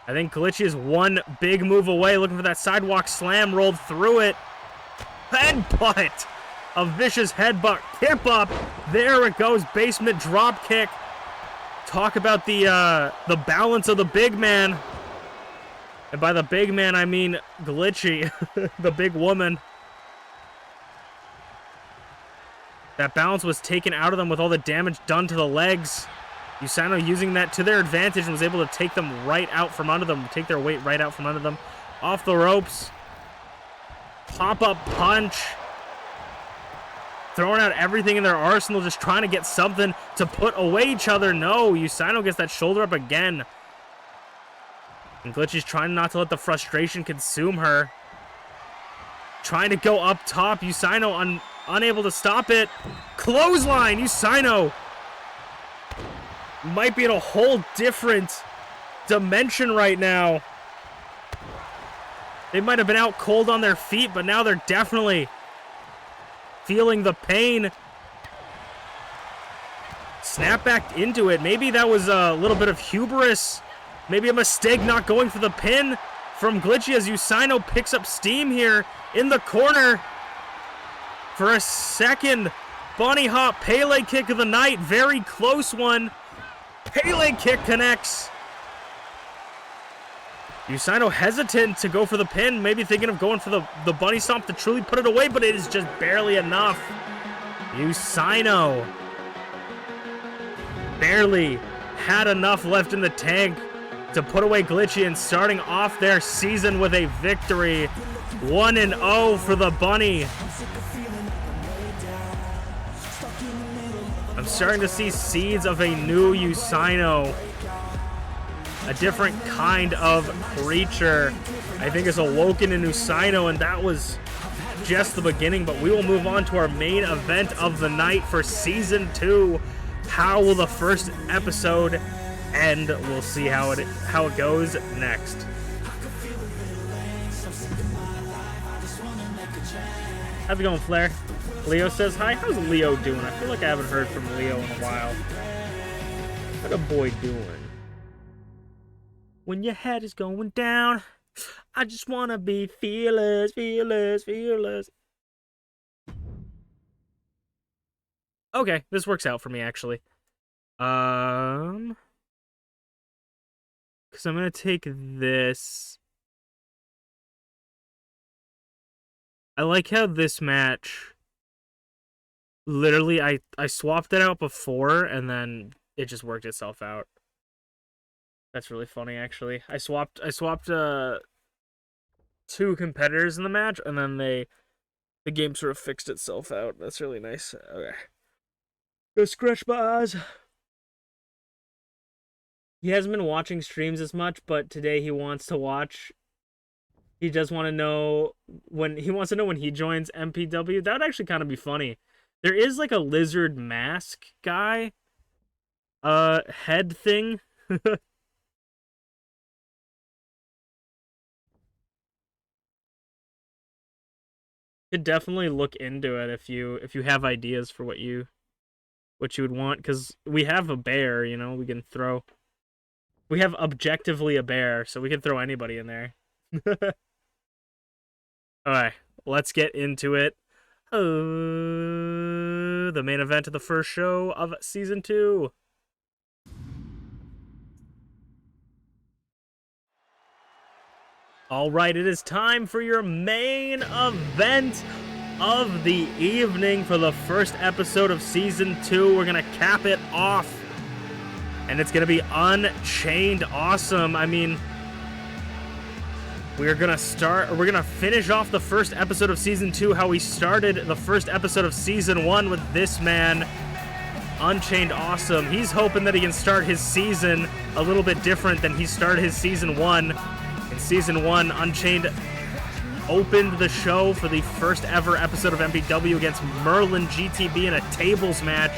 I think Glitchy is one big move away, looking for that sidewalk slam, rolled through it. Headbutt! A vicious headbutt, tip up. There it goes, basement drop kick. Talk about the balance of the big man. And by the big man, I mean Glitchy, the big woman. That balance was taken out of them with all the damage done to the legs. Usano using that to their advantage and was able to take them right out from under them, take their weight right out from under them. Off the ropes. Pop-up punch. Throwing out everything in their arsenal, just trying to get something to put away each other. No, Usano gets that shoulder up again. And Glitchy's trying not to let the frustration consume her. Trying to go up top. Usano unable to stop it. Clothesline, Usano might be in a whole different dimension right now. They might have been out cold on their feet, but now they're definitely feeling the pain. Snap back into it. Maybe that was a little bit of hubris. Maybe a mistake not going for the pin from Glitchy as Usano picks up steam here in the corner for a second bunny hop Pele kick of the night. Very close one. Pele kick connects. Usano hesitant to go for the pin, maybe thinking of going for the bunny stomp to truly put it away, but it is just barely enough. Usano barely had enough left in the tank to put away Glitchy, and starting off their season with a victory. 1-0 for the bunny. I'm starting to see seeds of a new Usano. A different kind of creature, I think, is awoken in Usano, and that was just the beginning. But we will move on to our main event of the night for Season 2. How will the first episode end? We'll see how it goes next. How's it going, Flair? Leo says hi. How's Leo doing? I feel like I haven't heard from Leo in a while. How's a boy doing? When your head is going down, I just wanna be fearless, fearless, fearless. Okay, this works out for me, actually. Because I'm gonna take this. I like how this match, literally, I swapped it out before, and then it just worked itself out. That's really funny, actually. I swapped two competitors in the match, and then the game sort of fixed itself out. That's really nice. Okay. Go scratch my eyes. He hasn't been watching streams as much, but today he wants to watch. He just want to know when he joins MPW. That would actually kind of be funny. There is like a lizard mask guy, head thing. Could definitely look into it if you have ideas for what you would want, because we have a bear, you know, we can throw. We have objectively a bear, so we can throw anybody in there. Alright, let's get into it. The main event of the first show of Season 2. Alright, it is time for your main event of the evening for the first episode of Season 2. We're gonna cap it off, and it's gonna be Unchained Awesome. I mean, we're gonna finish off the first episode of Season 2 how we started the first episode of Season 1 with this man, Unchained Awesome. He's hoping that he can start his season a little bit different than he started his Season 1. In Season 1, Unchained opened the show for the first ever episode of MPW against MerlinGTB in a tables match.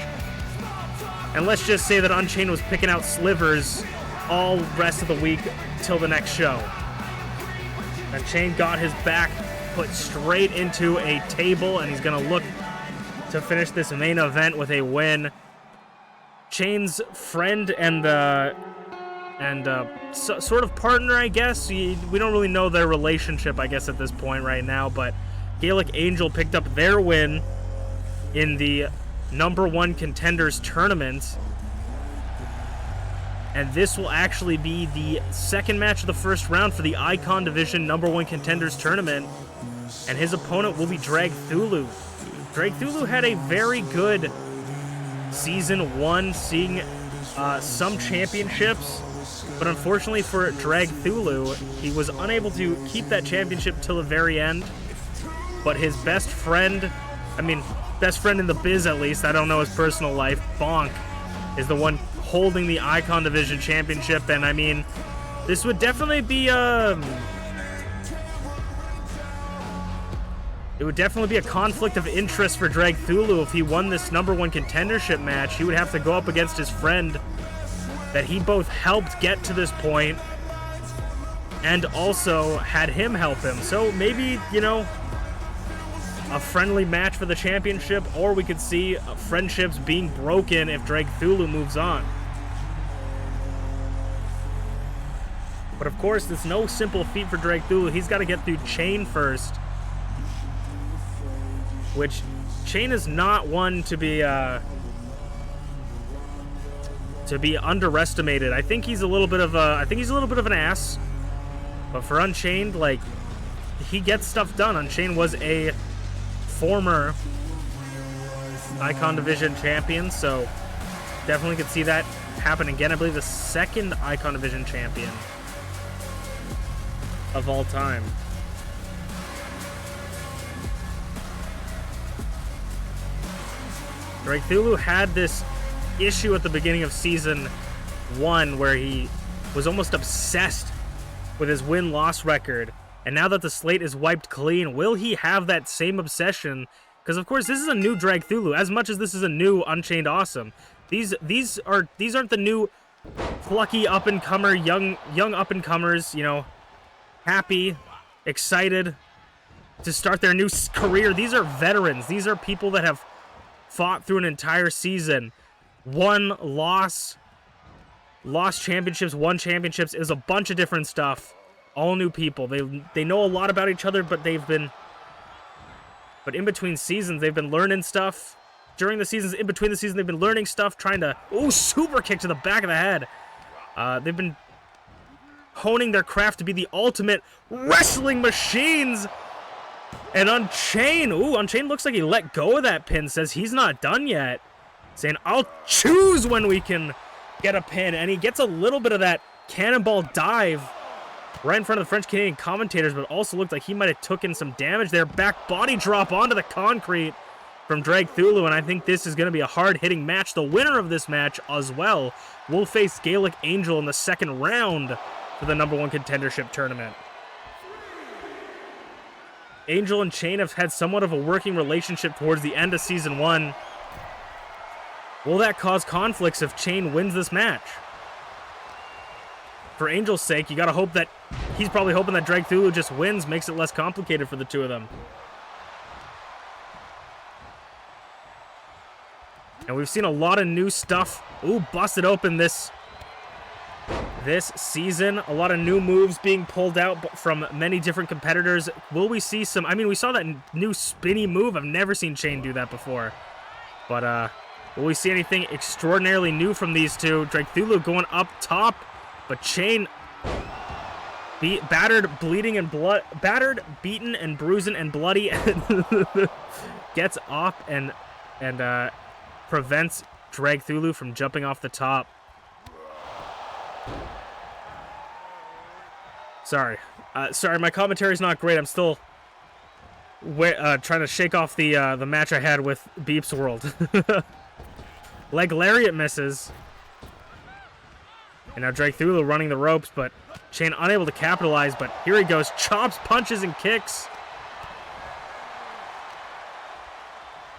And let's just say that Unchained was picking out slivers all rest of the week till the next show. Unchained got his back put straight into a table, and he's going to look to finish this main event with a win. Chain's friend and sort of partner, I guess. We don't really know their relationship, I guess, at this point right now, but Gaelic Angel picked up their win in the #1 contenders tournament. And this will actually be the second match of the first round for the Icon Division #1 contenders tournament. And his opponent will be Dragthulu. Dragthulu had a very good Season 1, seeing some championships. But unfortunately for Dragthulu, he was unable to keep that championship till the very end. But his best friend in the biz at least, I don't know his personal life, Bonk, is the one holding the Icon Division Championship. And I mean, this would definitely be a conflict of interest for Dragthulu if he won this #1 contendership match. He would have to go up against his friend that he both helped get to this point and also had him help him. So maybe, you know, a friendly match for the championship, or we could see friendships being broken if Dragthulu moves on. But of course, it's no simple feat for Dragthulu. He's got to get through Chain first, which Chain is not one to be underestimated. I think he's a little bit of an ass, but for Unchained, like, he gets stuff done. Unchained was a former Icon Division champion, so definitely could see that happen again. I believe the second Icon Division champion of all time. Dragthulu had this issue at the beginning of Season 1 where he was almost obsessed with his win-loss record. And now that the slate is wiped clean, will he have that same obsession? Because of course this is a new Dragthulu, as much as this is a new Unchained Awesome. These aren't the new plucky up-and-comer, young up-and-comers, you know, happy, excited to start their new career. These are veterans. These are people that have fought through an entire season, lost championships, won championships. It was a bunch of different stuff. All new people. They know a lot about each other, but in between seasons, they've been learning stuff. During the seasons, in between the seasons, they've been learning stuff, trying to... Oh, super kick to the back of the head. They've been honing their craft to be the ultimate wrestling machines. And Unchained, Unchained looks like he let go of that pin, says he's not done yet. Saying, I'll choose when we can get a pin. And he gets a little bit of that cannonball dive right in front of the French-Canadian commentators, but also looked like he might have taken some damage there. Back body drop onto the concrete from Dragthulu, and I think this is going to be a hard-hitting match. The winner of this match as well will face Gaelic Angel in the second round for the #1 contendership tournament. Angel and Chain have had somewhat of a working relationship towards the end of Season 1. Will that cause conflicts if Chain wins this match? For Angel's sake, you gotta hope that... He's probably hoping that Dragthulu just wins, makes it less complicated for the two of them. And we've seen a lot of new stuff. Ooh, busted open this season. A lot of new moves being pulled out from many different competitors. Will we see some... I mean, we saw that new spinny move. I've never seen Chain do that before. But, will we see anything extraordinarily new from these two? Dragthulu going up top, but Chain battered, bleeding, and battered, beaten, and bruising, and bloody, gets off and prevents Dragthulu from jumping off the top. Sorry, my commentary's not great. I'm still trying to shake off the match I had with ShmeepsWorld. Leg lariat misses. And now Dragthulu running the ropes, but Chain unable to capitalize, but here he goes. Chops, punches, and kicks.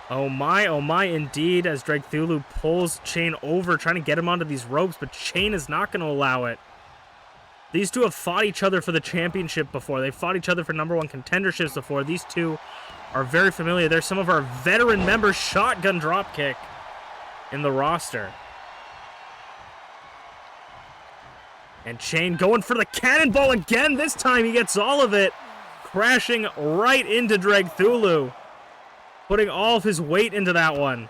Oh my, indeed, as Dragthulu pulls Chain over, trying to get him onto these ropes, but Chain is not going to allow it. These two have fought each other for the championship before. They've fought each other for #1 contenderships before. These two are very familiar. They're some of our veteran members. Shotgun dropkick in the roster. And Chain going for the cannonball again. This time he gets all of it. Crashing right into Dragthulu. Putting all of his weight into that one.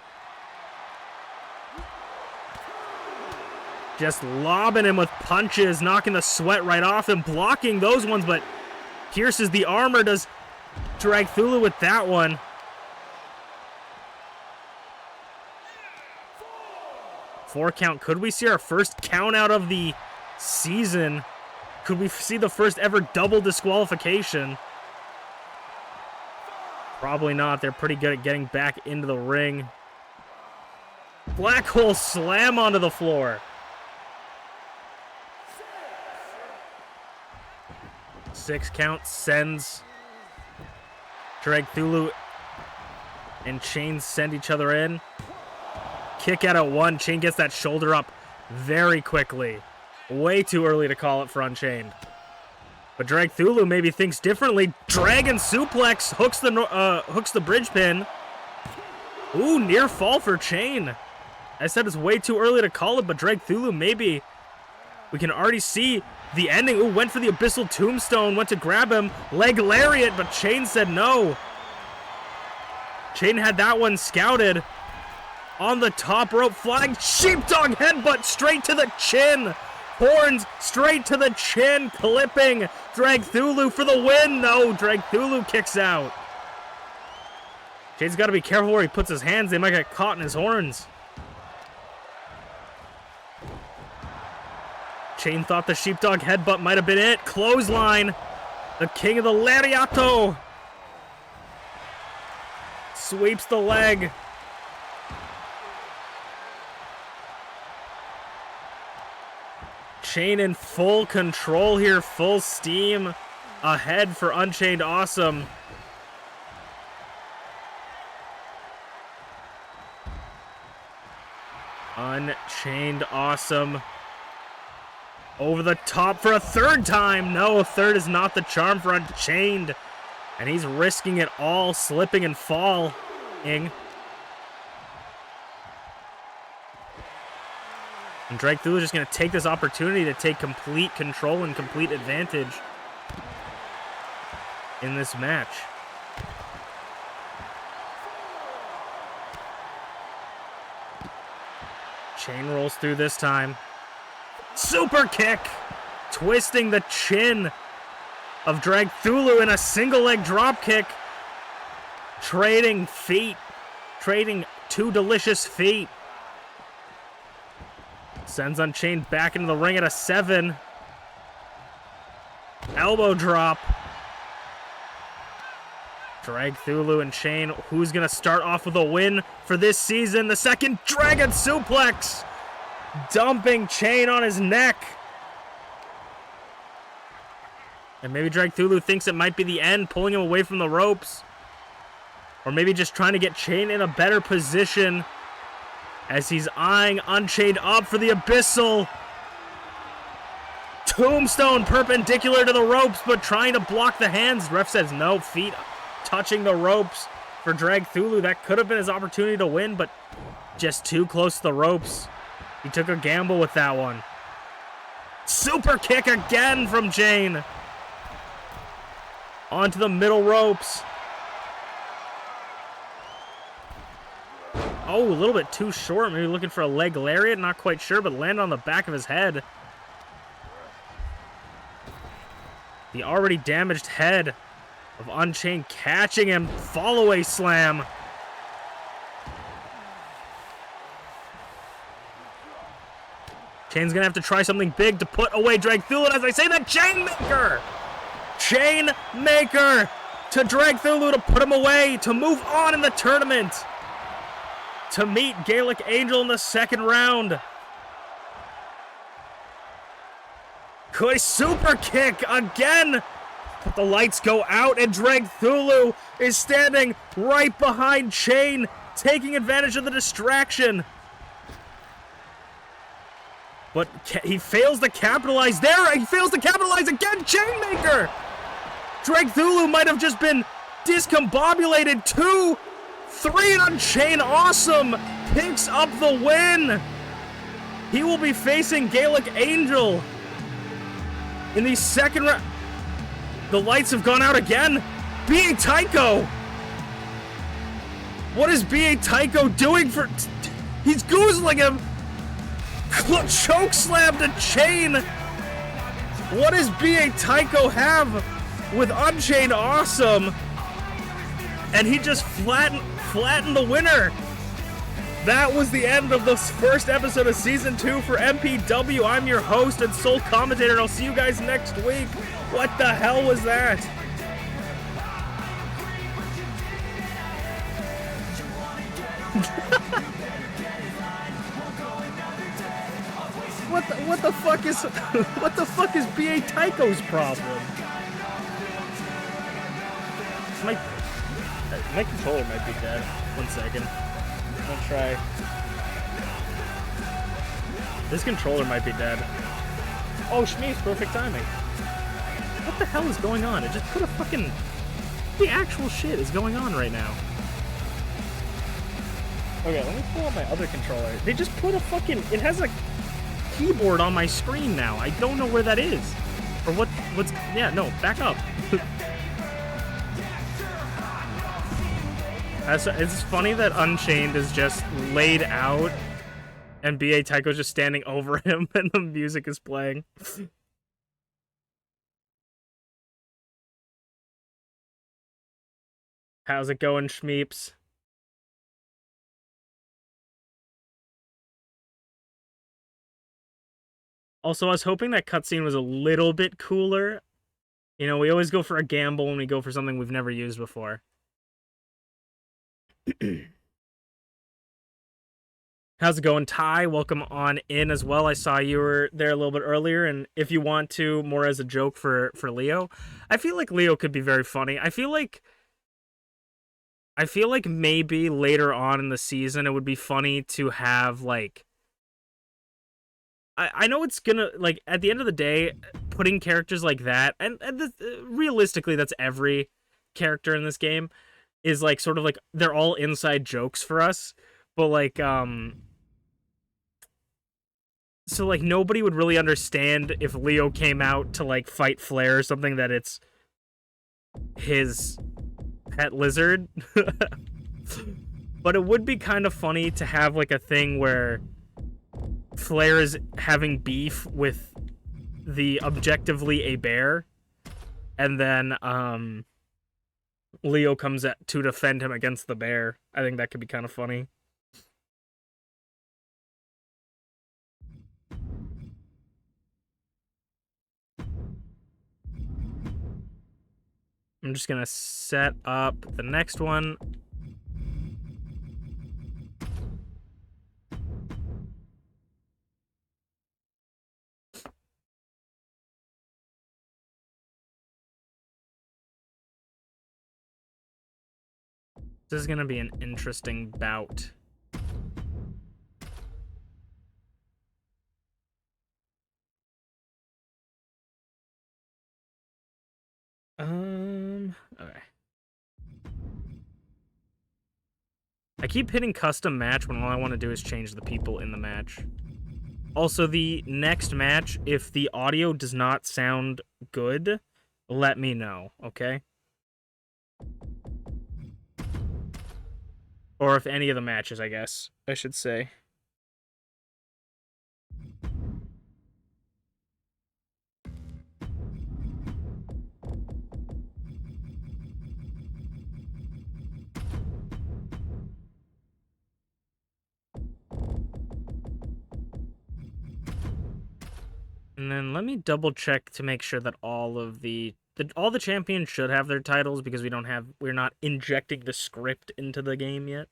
Just lobbing him with punches. Knocking the sweat right off him. Blocking those ones, but pierces the armor. Does Dragthulu with that one. Four count. Could we see our first count out of the season? Could we see the first ever double disqualification? Probably not. They're pretty good at getting back into the ring. Black hole slam onto the floor. 6 count sends Dragthulu and Chain send each other in. Kick out at 1. Chain gets that shoulder up very quickly. Way too early to call it for Unchained. But Dragthulu maybe thinks differently. Dragon suplex hooks the bridge pin. Ooh, near fall for Chain. I said it's way too early to call it, but Dragthulu maybe. We can already see the ending. Ooh, went for the abyssal tombstone, went to grab him. Leg lariat, but Chain said no. Chain had that one scouted. On the top rope, flying sheepdog headbutt straight to the chin. Horns straight to the chin, clipping Dragthulu for the win. No, Dragthulu kicks out. Chain's got to be careful where he puts his hands. They might get caught in his horns. Chain thought the sheepdog headbutt might have been it. Clothesline. The king of the lariato. Sweeps the leg. Chain in full control here, full steam ahead for UnchainedAwesome. UnchainedAwesome over the top for a third time. No, a third is not the charm for Unchained. And he's risking it all, slipping and falling. And Dragthulu is just going to take this opportunity to take complete control and complete advantage in this match. Chain rolls through this time. Super kick! Twisting the chin of Dragthulu in a single leg drop kick. Trading feet. Trading two delicious feet. Sends Unchained back into the ring at a 7. Elbow drop. Dragthulu and Chain. Who's going to start off with a win for this season? The second Dragon Suplex. Dumping Chain on his neck. And maybe Dragthulu thinks it might be the end, pulling him away from the ropes. Or maybe just trying to get Chain in a better position as he's eyeing Unchained up for the Abyssal. Tombstone perpendicular to the ropes, but trying to block the hands. Ref says no, feet touching the ropes for Dragthulu. That could have been his opportunity to win, but just too close to the ropes. He took a gamble with that one. Super kick again from Chain. Onto the middle ropes. Oh, a little bit too short. Maybe looking for a leg lariat. Not quite sure, but landed on the back of his head. The already damaged head of Unchained catching him. Fall-away slam. Chain's going to have to try something big to put away Dragthulu. As I say that, Chainmaker! Chainmaker to Dragthulu to put him away, to move on in the tournament. To meet Gaelic Angel in the second round. Could super kick again. But the lights go out and Dragthulu is standing right behind Chain, taking advantage of the distraction. But he fails to capitalize there. He fails to capitalize again. Chainmaker. Dragthulu might have just been discombobulated. 2, 3, and UnchainedAwesome picks up the win. He will be facing Gaelic Angel in the second round. The lights have gone out again. B.A. Tycho. What is B.A. Tycho doing for... He's goozling him. Choke slam to Chain. What does B.A. Tycho have with UnchainedAwesome? And he just flattened the winner. That was the end of the first episode of Season 2 for MPW. I'm your host and sole commentator, and I'll see you guys next week. What the hell was that? What the fuck is B.A. Tycho's problem? My controller might be dead. 1 second. I'll try. This controller might be dead. Oh, Shmeeps, perfect timing. What the hell is going on? It just put a fucking... The actual shit is going on right now. Okay, let me pull up my other controller. They just put a fucking... It has a keyboard on my screen now. I don't know where that is. Or what's... Yeah, no, back up. It's funny that Unchained is just laid out and B.A. Tycho's just standing over him and the music is playing. How's it going, Shmeeps? Also, I was hoping that cutscene was a little bit cooler. You know, we always go for a gamble when we go for something we've never used before. How's it going, Ty? Welcome on in as well. I saw you were there a little bit earlier, and if you want to, more as a joke for Leo, I feel like Leo could be very funny. I feel like maybe later on in the season it would be funny to have, like... I know it's gonna, like, at the end of the day, putting characters like that, and realistically, that's every character in this game, is, like, sort of, like, they're all inside jokes for us, but, like, so, like, nobody would really understand if Leo came out to, like, fight Flair or something, that it's his pet lizard. But it would be kind of funny to have like a thing where Flair is having beef with the objectively a bear, and then Leo comes to defend him against the bear. I think that could be kind of funny. I'm just gonna set up the next one. This is gonna be an interesting bout. Okay. I keep hitting custom match when all I want to do is change the people in the match. Also, the next match, if the audio does not sound good, let me know, okay? Or if any of the matches, I guess, I should say. And then let me double check to make sure that all the champions should have their titles, because we're not injecting the script into the game yet.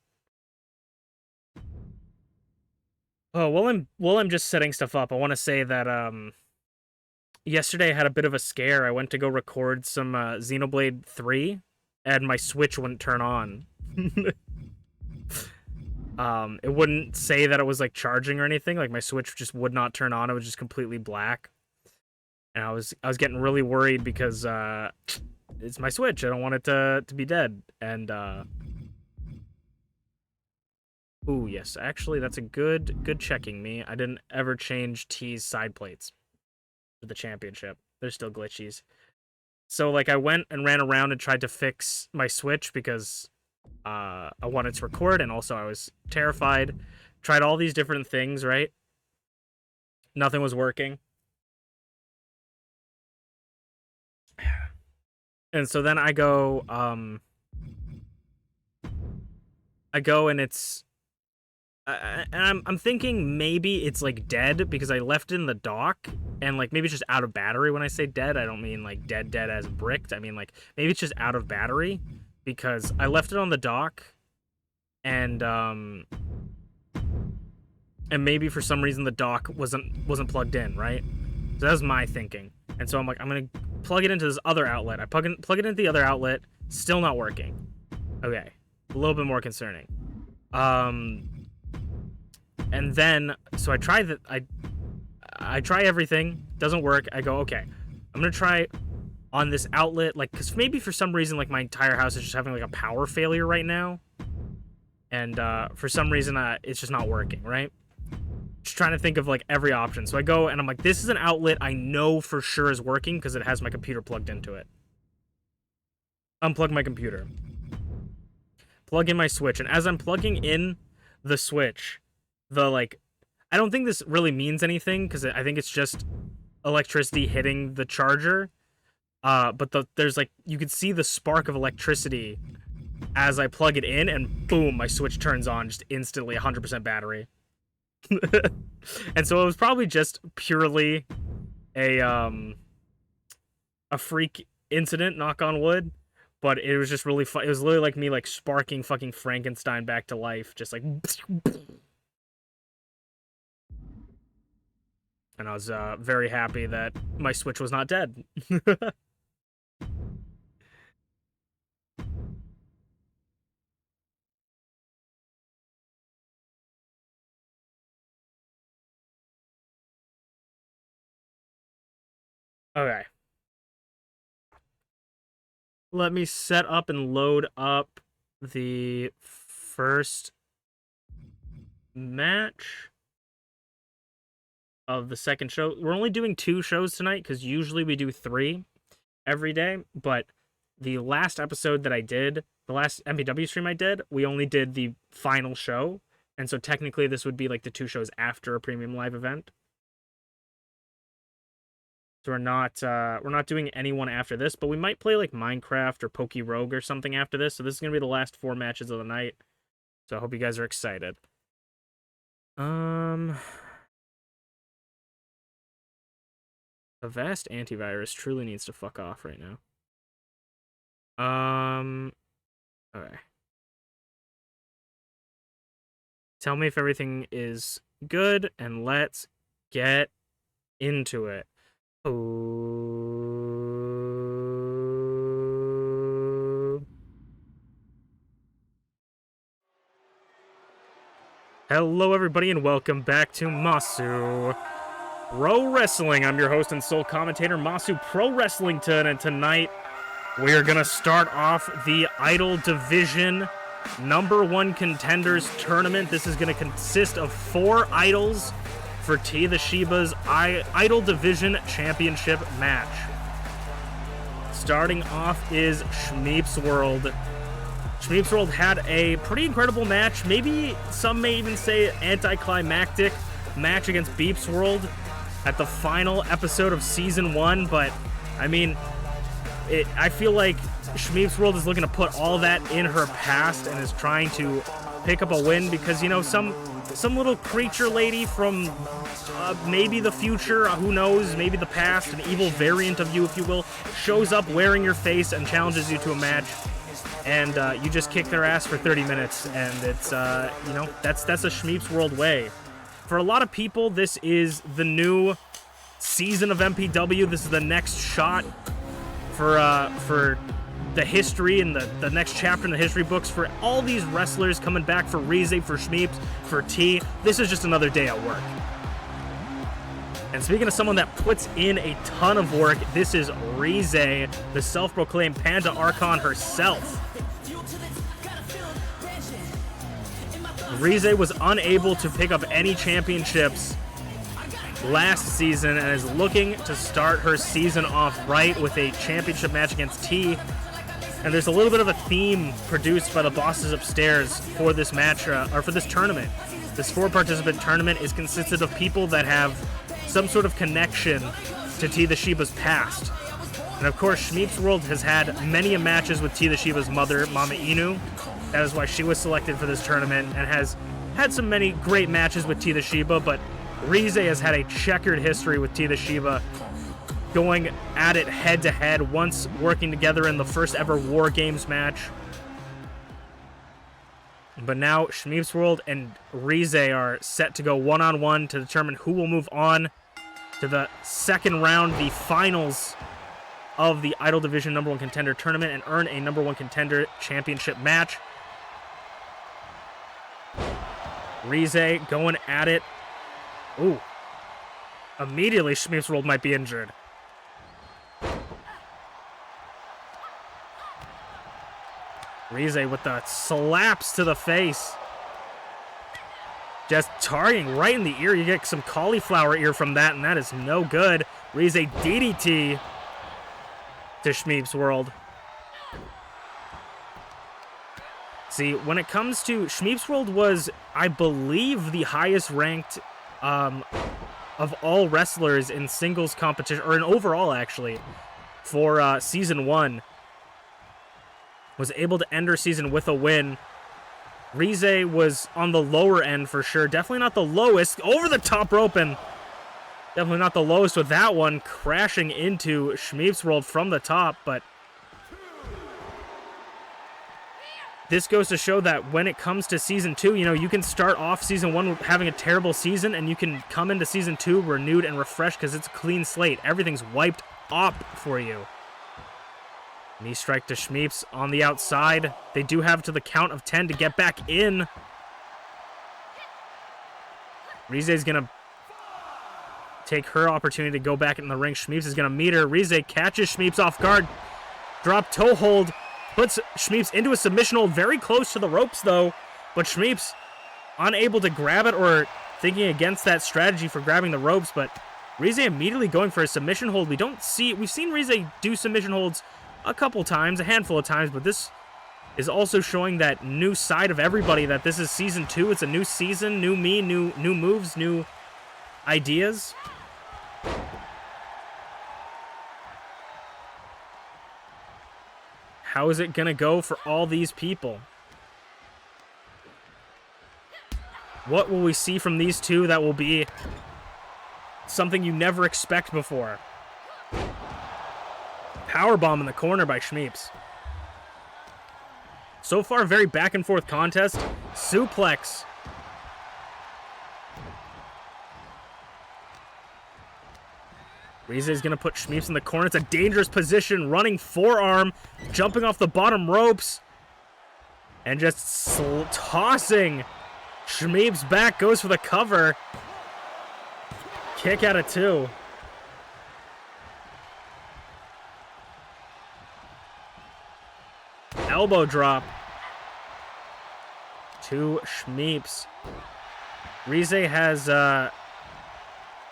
Oh, while I'm just setting stuff up, I want to say that yesterday I had a bit of a scare. I went to go record some Xenoblade 3, and my Switch wouldn't turn on. It wouldn't say that it was like charging or anything. Like my Switch just would not turn on. It was just completely black. And I was getting really worried because it's my Switch. I don't want it to be dead. And ooh, yes, actually that's a good checking me. I didn't ever change T's side plates for the championship. They're still glitchies. So like I went and ran around and tried to fix my Switch because I wanted to record, and also I was terrified. Tried all these different things, right? Nothing was working. And so then I go and it's and I'm thinking maybe it's like dead because I left it in the dock, and like maybe it's just out of battery. When I say dead, I don't mean like dead as bricked. I mean like maybe it's just out of battery because I left it on the dock, and maybe for some reason the dock wasn't plugged in, right? So that was my thinking. And so I'm like, I'm gonna plug it into this other outlet. I plug it into the other outlet, still not working. Okay, a little bit more concerning. And then so I try that. I try everything, doesn't work. I go, okay, I'm gonna try on this outlet, like, because maybe for some reason, like, my entire house is just having like a power failure right now, and for some reason it's just not working, right? Just trying to think of like every option. So I go and I'm like, this is an outlet I know for sure is working because it has my computer plugged into it. Unplug my computer, plug in my Switch, and as I'm plugging in the Switch, I don't think this really means anything because I think it's just electricity hitting the charger. But there's like, you can see the spark of electricity as I plug it in, and boom, my Switch turns on just instantly, 100% battery. And so it was probably just purely a freak incident, knock on wood, but it was just really fun. It was literally like me like sparking fucking Frankenstein back to life, just like. And I was very happy that my Switch was not dead. Okay. Let me set up and load up the first match of the second show. We're only doing 2 shows tonight because usually we do 3 every day, but the last episode that I did, the last MPW stream I did, we only did the final show. And so technically this would be like the 2 shows after a premium live event. So we're not doing anyone after this, but we might play like Minecraft or Poke Rogue or something after this. So this is going to be the last 4 matches of the night. So I hope you guys are excited. The vast antivirus truly needs to fuck off right now. Okay. Tell me if everything is good, and let's get into it. Hello everybody and welcome back to Masu Pro Wrestling. I'm your host and sole commentator, Masu Pro Wrestlington, and tonight we are going to start off the Idol Division #1 Contenders Tournament. This is going to consist of 4 idols for TeaTheShiba's Idol Division Championship match. Starting off is ShmeepsWorld. ShmeepsWorld had a pretty incredible match, maybe some may even say anticlimactic match against BeepsWorld at the final episode of Season 1, but I mean, I feel like ShmeepsWorld is looking to put all that in her past and is trying to pick up a win because, you know, some little creature lady from maybe the future, who knows, maybe the past, an evil variant of you, if you will, shows up wearing your face and challenges you to a match, and you just kick their ass for 30 minutes, and it's, you know, that's a ShmeepsWorld way. For a lot of people, this is the new season of MPW. This is the next shot for the history and the next chapter in the history books for all these wrestlers coming back, for Rize, for Shmeeps, for T. This is just another day at work. And speaking of someone that puts in a ton of work, this is Rize, the self-proclaimed Panda Archon herself. Rize was unable to pick up any championships last season and is looking to start her season off right with a championship match against T. And there's a little bit of a theme produced by the bosses upstairs for this match, or for this tournament. This 4-participant tournament is consisted of people that have some sort of connection to TeaTheShiba's past. And of course, ShmeepsWorld has had many matches with TeaTheShiba's mother, MamaInu. That is why she was selected for this tournament, and has had many great matches with TeaTheShiba, but Rize has had a checkered history with TeaTheShiba, going at it head-to-head, once working together in the first ever War Games match. But now ShmeepsWorld and Rize are set to go one-on-one to determine who will move on to the second round, the finals of the Idol Division #1 Contender Tournament, and earn a #1 Contender Championship match. Rize going at it. Ooh. Immediately, ShmeepsWorld might be injured. Rize with the slaps to the face. Just targeting right in the ear. You get some cauliflower ear from that, and that is no good. Rize DDT to ShmeepsWorld. See, when it comes to ShmeepsWorld was, I believe, the highest ranked of all wrestlers in singles competition, or in overall, actually, for Season 1. Was able to end her season with a win. Rize was on the lower end for sure. Definitely not the lowest. Over the top rope, and definitely not the lowest with that one. Crashing into ShmeepsWorld from the top, but this goes to show that when it comes to Season 2, you know, you can start off Season 1 having a terrible season, and you can come into Season 2 renewed and refreshed because it's a clean slate. Everything's wiped up for you. Knee strike to Shmeeps on the outside. They do have to the count of 10 to get back in. Rize's going to take her opportunity to go back in the ring. Shmeeps is going to meet her. Rize catches Shmeeps off guard. Drop toe hold. Puts Shmeeps into a submission hold. Very close to the ropes, though. But Shmeeps unable to grab it, or thinking against that strategy for grabbing the ropes. But Rize immediately going for a submission hold. We've seen Rize do submission holds a couple times, a handful of times, but this is also showing that new side of everybody, that this is season 2. It's a new season, new me, new moves, new ideas. How is it gonna go for all these people? What will we see from these two that will be something you never expect before? Powerbomb in the corner by Shmeeps. So far, very back and forth contest. Suplex. Rize is going to put Shmeeps in the corner. It's a dangerous position. Running forearm. Jumping off the bottom ropes. And just tossing Shmeeps back. Goes for the cover. Kick out of 2. Elbow drop to Shmeeps. Rize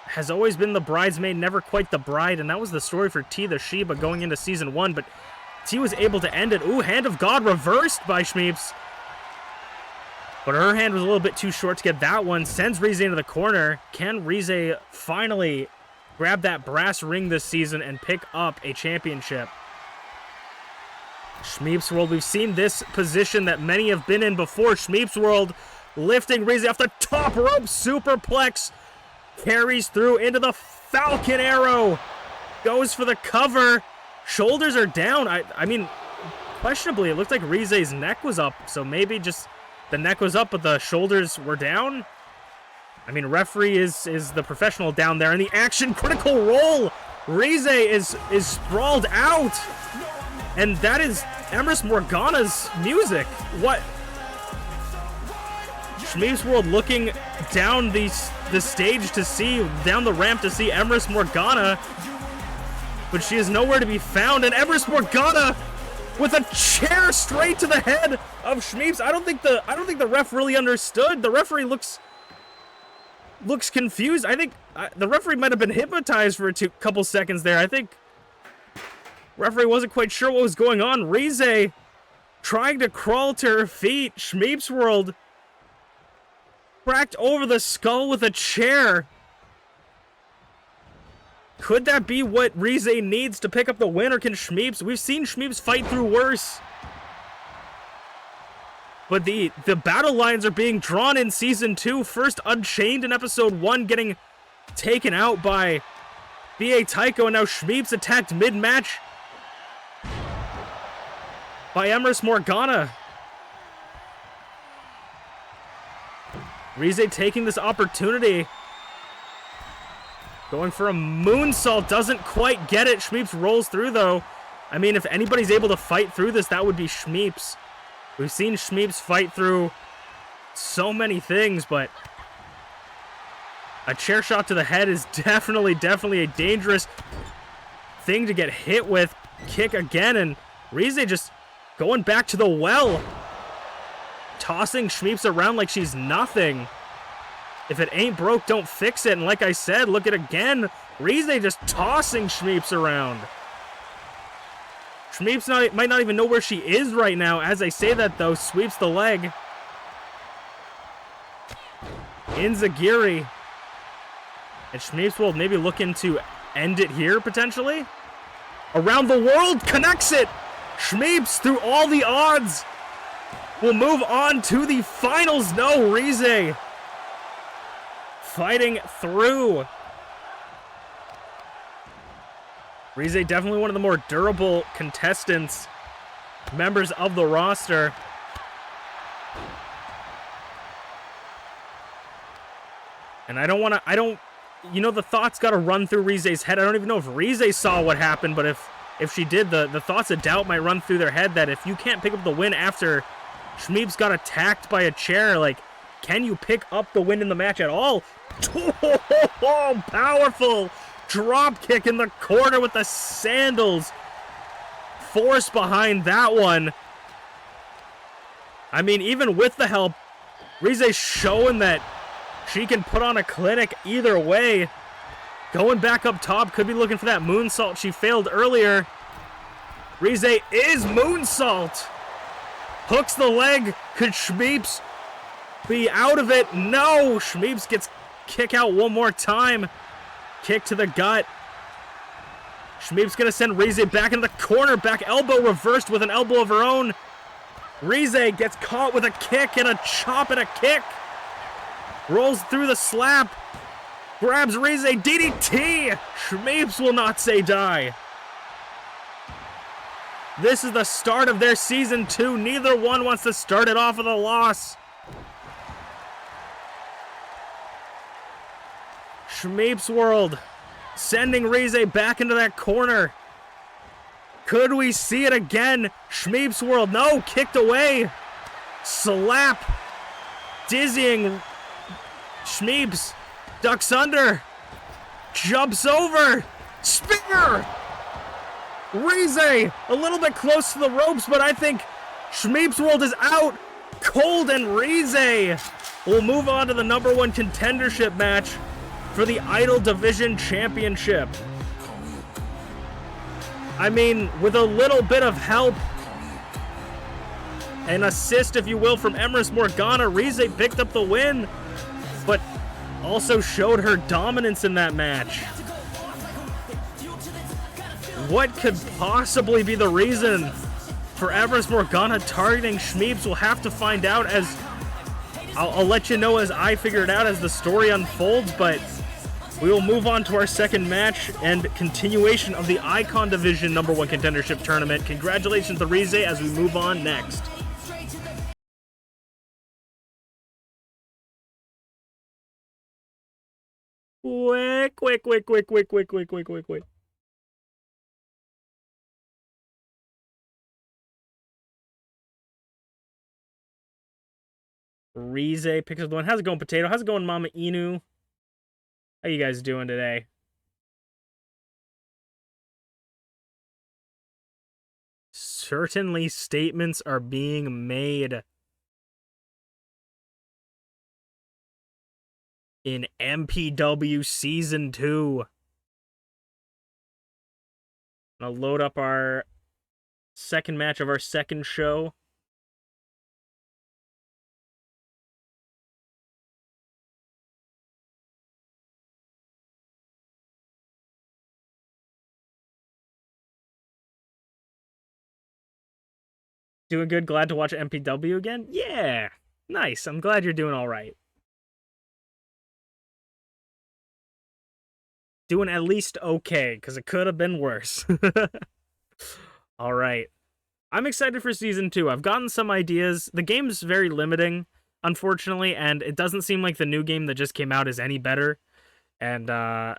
has always been the bridesmaid, never quite the bride, and that was the story for TeaTheShiba going into season 1, but T was able to end it. Ooh, Hand of God reversed by Shmeeps. But her hand was a little bit too short to get that one. Sends Rize into the corner. Can Rize finally grab that brass ring this season and pick up a championship? ShmeepsWorld, we've seen this position that many have been in before. ShmeepsWorld lifting Rize off the top rope. Superplex. Carries through into the Falcon Arrow. Goes for the cover. Shoulders are down. I mean, questionably, it looked like Rize's neck was up. So maybe just the neck was up, but the shoulders were down. I mean, referee is the professional down there. And the action critical roll. Rize is sprawled out. And that is Emrys Morgana's music. What? ShmeepsWorld looking down the stage to see, down the ramp to see Emrys Morgana. But she is nowhere to be found. And Emrys Morgana with a chair straight to the head of Shmeeps. I don't think the ref really understood. The referee looks confused. I think the referee might have been hypnotized for a couple seconds there. I think referee wasn't quite sure what was going on. Rize trying to crawl to her feet. ShmeepsWorld cracked over the skull with a chair. Could that be what Rize needs to pick up the win, or can Shmeeps? We've seen Shmeeps fight through worse. But the battle lines are being drawn in Season 2. First Unchained in Episode 1 getting taken out by B.A. Tycho, and now Shmeeps attacked mid-match by Emrys Morgana. Rize taking this opportunity. Going for a moonsault. Doesn't quite get it. Shmeeps rolls through, though. I mean, if anybody's able to fight through this, that would be Shmeeps. We've seen Shmeeps fight through so many things, but a chair shot to the head is definitely a dangerous thing to get hit with. Kick again, and Rize just going back to the well. Tossing Shmeeps around like she's nothing. If it ain't broke, don't fix it. And like I said, look at again. Rize just tossing Shmeeps around. Shmeeps might not even know where she is right now. As I say that, though, sweeps the leg. Inzagiri. And ShmeepsWorld maybe looking to end it here, potentially. Around the world, connects it. Shmeeps, through all the odds, will move on to the finals. No, Rize fighting through. Rize definitely one of the more durable contestants, members of the roster. And you know, the thoughts got to run through Rize's head. I don't even know if Rize saw what happened, but if she did, the thoughts of doubt might run through their head that if you can't pick up the win after Shmeeps got attacked by a chair, like, can you pick up the win in the match at all? Oh, powerful drop kick in the corner with the sandals. Force behind that one. I mean, even with the help, Rize's showing that she can put on a clinic either way. Going back up top, could be looking for that moonsault she failed earlier. Rize is moonsault. Hooks the leg. Could Shmeeps be out of it? No! Shmeeps gets kick out one more time. Kick to the gut. Shmeeps gonna send Rize back into the corner. Back elbow reversed with an elbow of her own. Rize gets caught with a kick and a chop and a kick. Rolls through the slap. Grabs Rize. DDT! Shmeeps will not say die. This is the start of their Season 2. Neither one wants to start it off with a loss. ShmeepsWorld sending Rize back into that corner. Could we see it again? ShmeepsWorld, no, kicked away. Slap. Dizzying. Shmeeps ducks under. Jumps over. Spear. Rize a little bit close to the ropes, but I think ShmeepsWorld is out cold, and Rize will move on to the #1 contendership match for the Idol Division Championship. I mean, with a little bit of help, an assist, if you will, from Empress Morgana, Rize picked up the win, but also showed her dominance in that match. What could possibly be the reason for Empress Morgana targeting Shmeeps? We'll have to find out as I'll let you know as I figure it out as the story unfolds, but we will move on to our second match and continuation of the Icon Division #1 contendership tournament. Congratulations to Rize as we move on next. Quick. Rize picks up the one. How's it going, Potato? How's it going, MamaInu? How you guys doing today? Certainly statements are being made in MPW Season 2. I'm gonna load up our second match of our second show. Doing good. Glad to watch MPW again. Yeah, nice. I'm glad you're doing all right. Doing at least okay, because it could have been worse. All right. I'm excited for Season 2. I've gotten some ideas. The game's very limiting, unfortunately, and it doesn't seem like the new game that just came out is any better. And so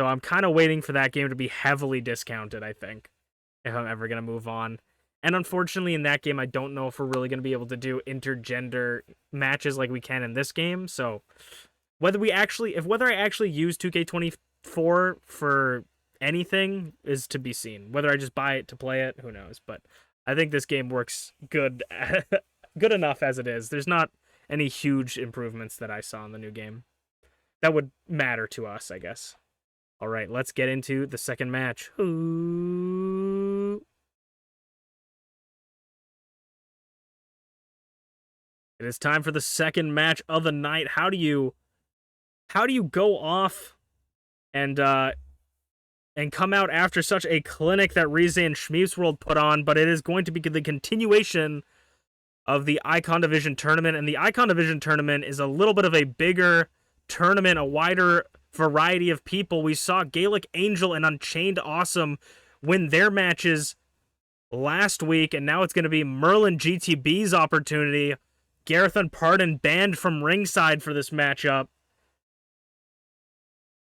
I'm kind of waiting for that game to be heavily discounted, I think, if I'm ever going to move on. And unfortunately, in that game, I don't know if we're really going to be able to do intergender matches like we can in this game. So whether I actually use 2K24 for anything is to be seen. Whether I just buy it to play it, who knows. But I think this game works good enough as it is. There's not any huge improvements that I saw in the new game that would matter to us, I guess. All right, let's get into the second match. Ooh. It is time for the second match of the night. How do you go off and come out after such a clinic that Rize and ShmeepsWorld put on? But it is going to be the continuation of the Icon Division tournament, and the Icon Division tournament is a little bit of a bigger tournament, a wider variety of people. We saw Gaelic Angel and UnchainedAwesome win their matches last week, and now it's going to be MerlinGTB's opportunity. Garreth Unported banned from ringside for this matchup.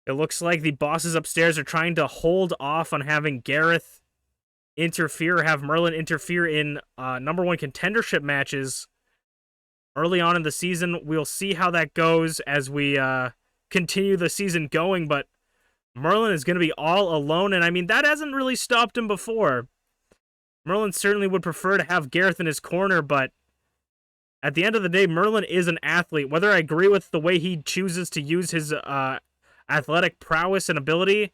It looks like the bosses upstairs are trying to hold off on having Garreth interfere or have Merlin interfere in #1 contendership matches early on in the season. We'll see how that goes as we continue the season going, but Merlin is going to be all alone, and I mean, that hasn't really stopped him before. Merlin certainly would prefer to have Garreth in his corner, but at the end of the day, Merlin is an athlete. Whether I agree with the way he chooses to use his athletic prowess and ability,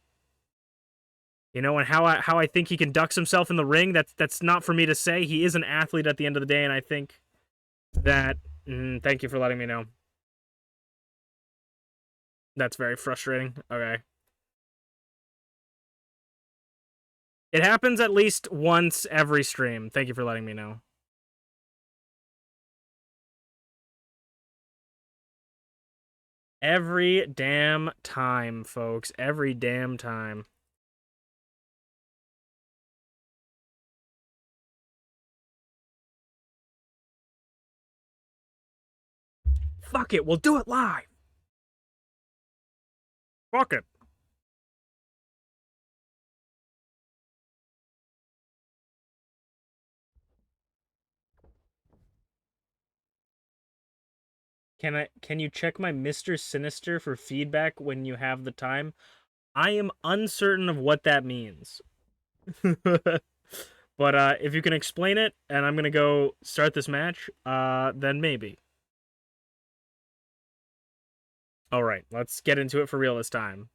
You know, and how I think he conducts himself in the ring, that's not for me to say. He is an athlete at the end of the day, and I think that... thank you for letting me know. That's very frustrating. Okay. It happens at least once every stream. Thank you for letting me know. Every damn time, folks. Every damn time. Fuck it, we'll do it live. Fuck it. Can you check my Mr. Sinister for feedback when you have the time? I am uncertain of what that means. But if you can explain it, and I'm gonna go start this match, then maybe. Alright, let's get into it for real this time.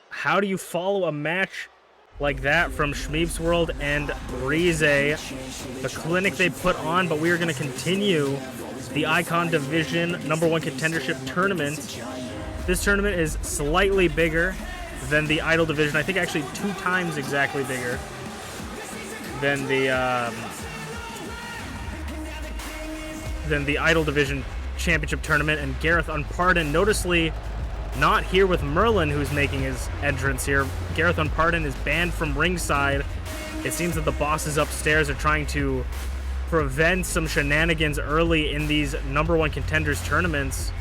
How do you follow a match like that from ShmeepsWorld and Breeze, the clinic they put on? But we are going to continue the Icon Division #1 Contendership Tournament. This tournament is slightly bigger than the Idol Division. I think actually 2 times exactly bigger than the Idol Division Championship Tournament. And Garreth Unported, noticeably not here with Merlin, who's making his entrance here. Garreth Unported is banned from ringside. It seems that the bosses upstairs are trying to prevent some shenanigans early in these #1 contenders tournaments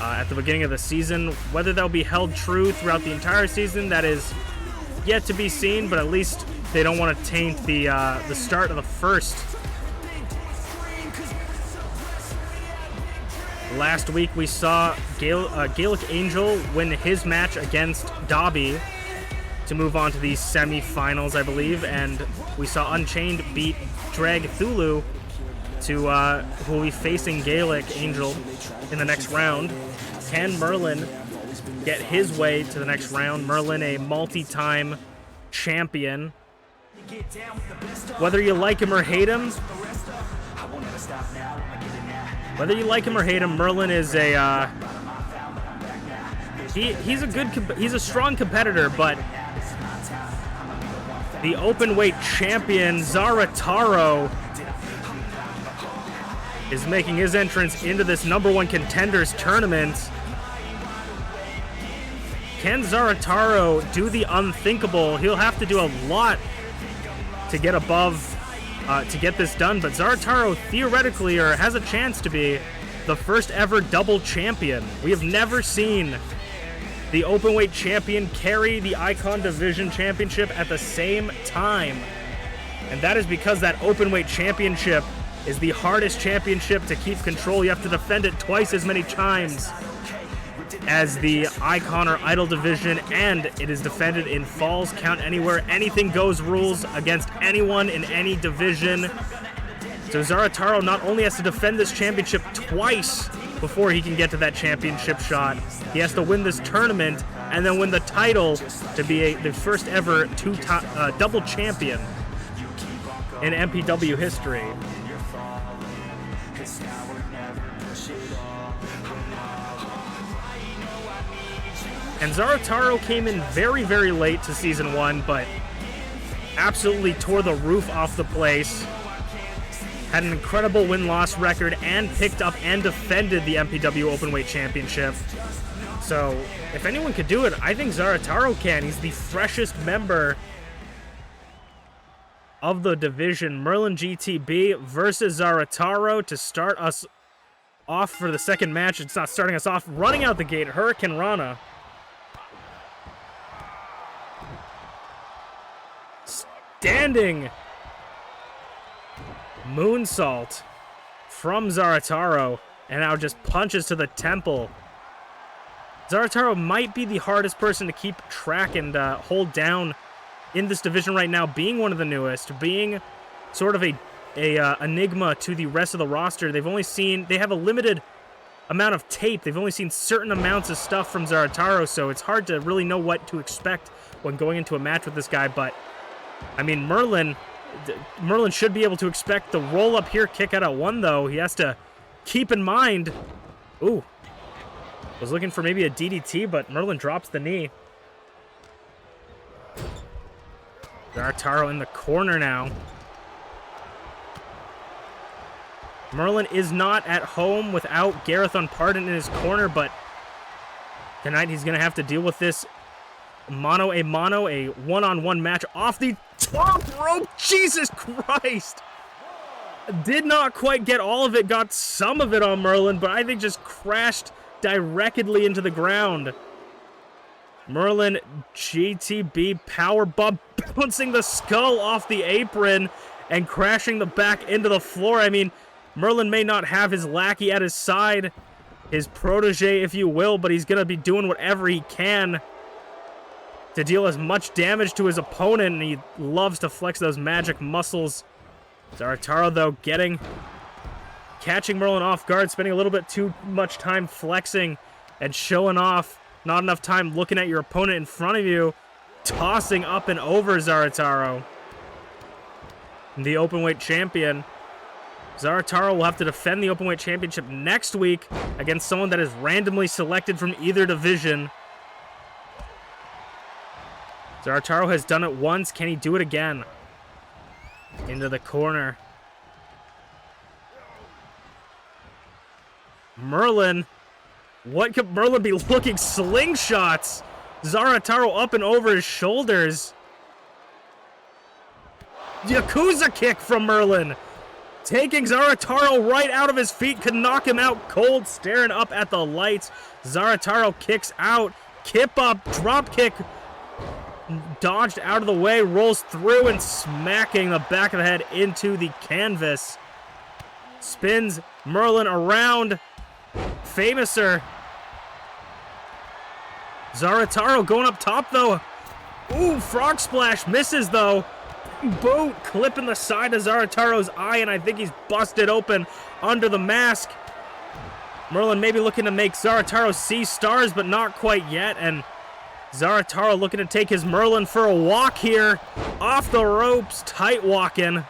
at the beginning of the season. Whether they'll be held true throughout the entire season, that is yet to be seen, but at least they don't want to taint the start of the first. Last week we saw Gaelic Angel win his match against Dobby to move on to the semi-finals, I believe, and we saw Unchained beat Dragthulu to who will be facing Gaelic Angel in the next round. Can Merlin get his way to the next round? Merlin, a multi-time champion. Whether you like him or hate him, Merlin is a he's a strong competitor, but the open weight champion Zarataro is making his entrance into this #1 contenders tournament. Can Zarataro do the unthinkable? He'll have to do a lot to get above to get this done, but Zarataro theoretically has a chance to be the first ever double champion. We have never seen the openweight champion carry the Icon Division Championship at the same time. And that is because that openweight championship is the hardest championship to keep control. You have to defend it twice as many times as the Icon or Idol Division, and it is defended in Falls Count Anywhere, anything goes rules against anyone in any division. So Zarataro not only has to defend this championship twice before he can get to that championship shot, he has to win this tournament and then win the title to be the first ever double champion in MPW history. And Zarataro came in very, very late to Season 1, but absolutely tore the roof off the place. Had an incredible win-loss record and picked up and defended the MPW Openweight Championship. So, if anyone could do it, I think Zarataro can. He's the freshest member of the division. MerlinGTB versus Zarataro to start us off for the second match. It's not starting us off. Running out the gate, Hurricane Rana. Standing moonsault from Zarataro, and now just punches to the temple. Zarataro might be the hardest person to keep track and hold down in this division right now, being one of the newest, being sort of a enigma to the rest of the roster. They have a limited amount of tape. They've only seen certain amounts of stuff from Zarataro, so it's hard to really know what to expect when going into a match with this guy. But, I mean, Merlin should be able to expect the roll-up here, kick out at 1, though. He has to keep in mind... Ooh. Was looking for maybe a DDT, but Merlin drops the knee. Zarataro in the corner now. Merlin is not at home without Garreth Unported in his corner, but tonight he's going to have to deal with this mano a one-on-one match off the top rope. Jesus Christ! Did not quite get all of it, got some of it on Merlin, but I think just crashed directly into the ground. Merlin GTB power bomb, bouncing the skull off the apron and crashing the back into the floor. I mean, Merlin may not have his lackey at his side, his protege, if you will, but he's going to be doing whatever he can to deal as much damage to his opponent, and he loves to flex those magic muscles. Zarataro, though, catching Merlin off guard, spending a little bit too much time flexing and showing off. Not enough time looking at your opponent in front of you, tossing up and over Zarataro. The openweight champion. Zarataro will have to defend the openweight championship next week against someone that is randomly selected from either division. Zarataro has done it once. Can he do it again? Into the corner. Merlin. What could Merlin be looking? Slingshots. Zarataro up and over his shoulders. Yakuza kick from Merlin. Taking Zarataro right out of his feet, could knock him out cold, staring up at the lights. Zarataro kicks out. Kip up, drop kick. Dodged out of the way, rolls through and smacking the back of the head into the canvas. Spins Merlin around. Famouser. Zarataro going up top, though. Ooh, frog splash. Misses, though. Boot clipping the side of Zarataro's eye, and I think he's busted open under the mask. Merlin maybe looking to make Zarataro see stars, but not quite yet. And Zarataro looking to take his Merlin for a walk here. Off the ropes, tight walking.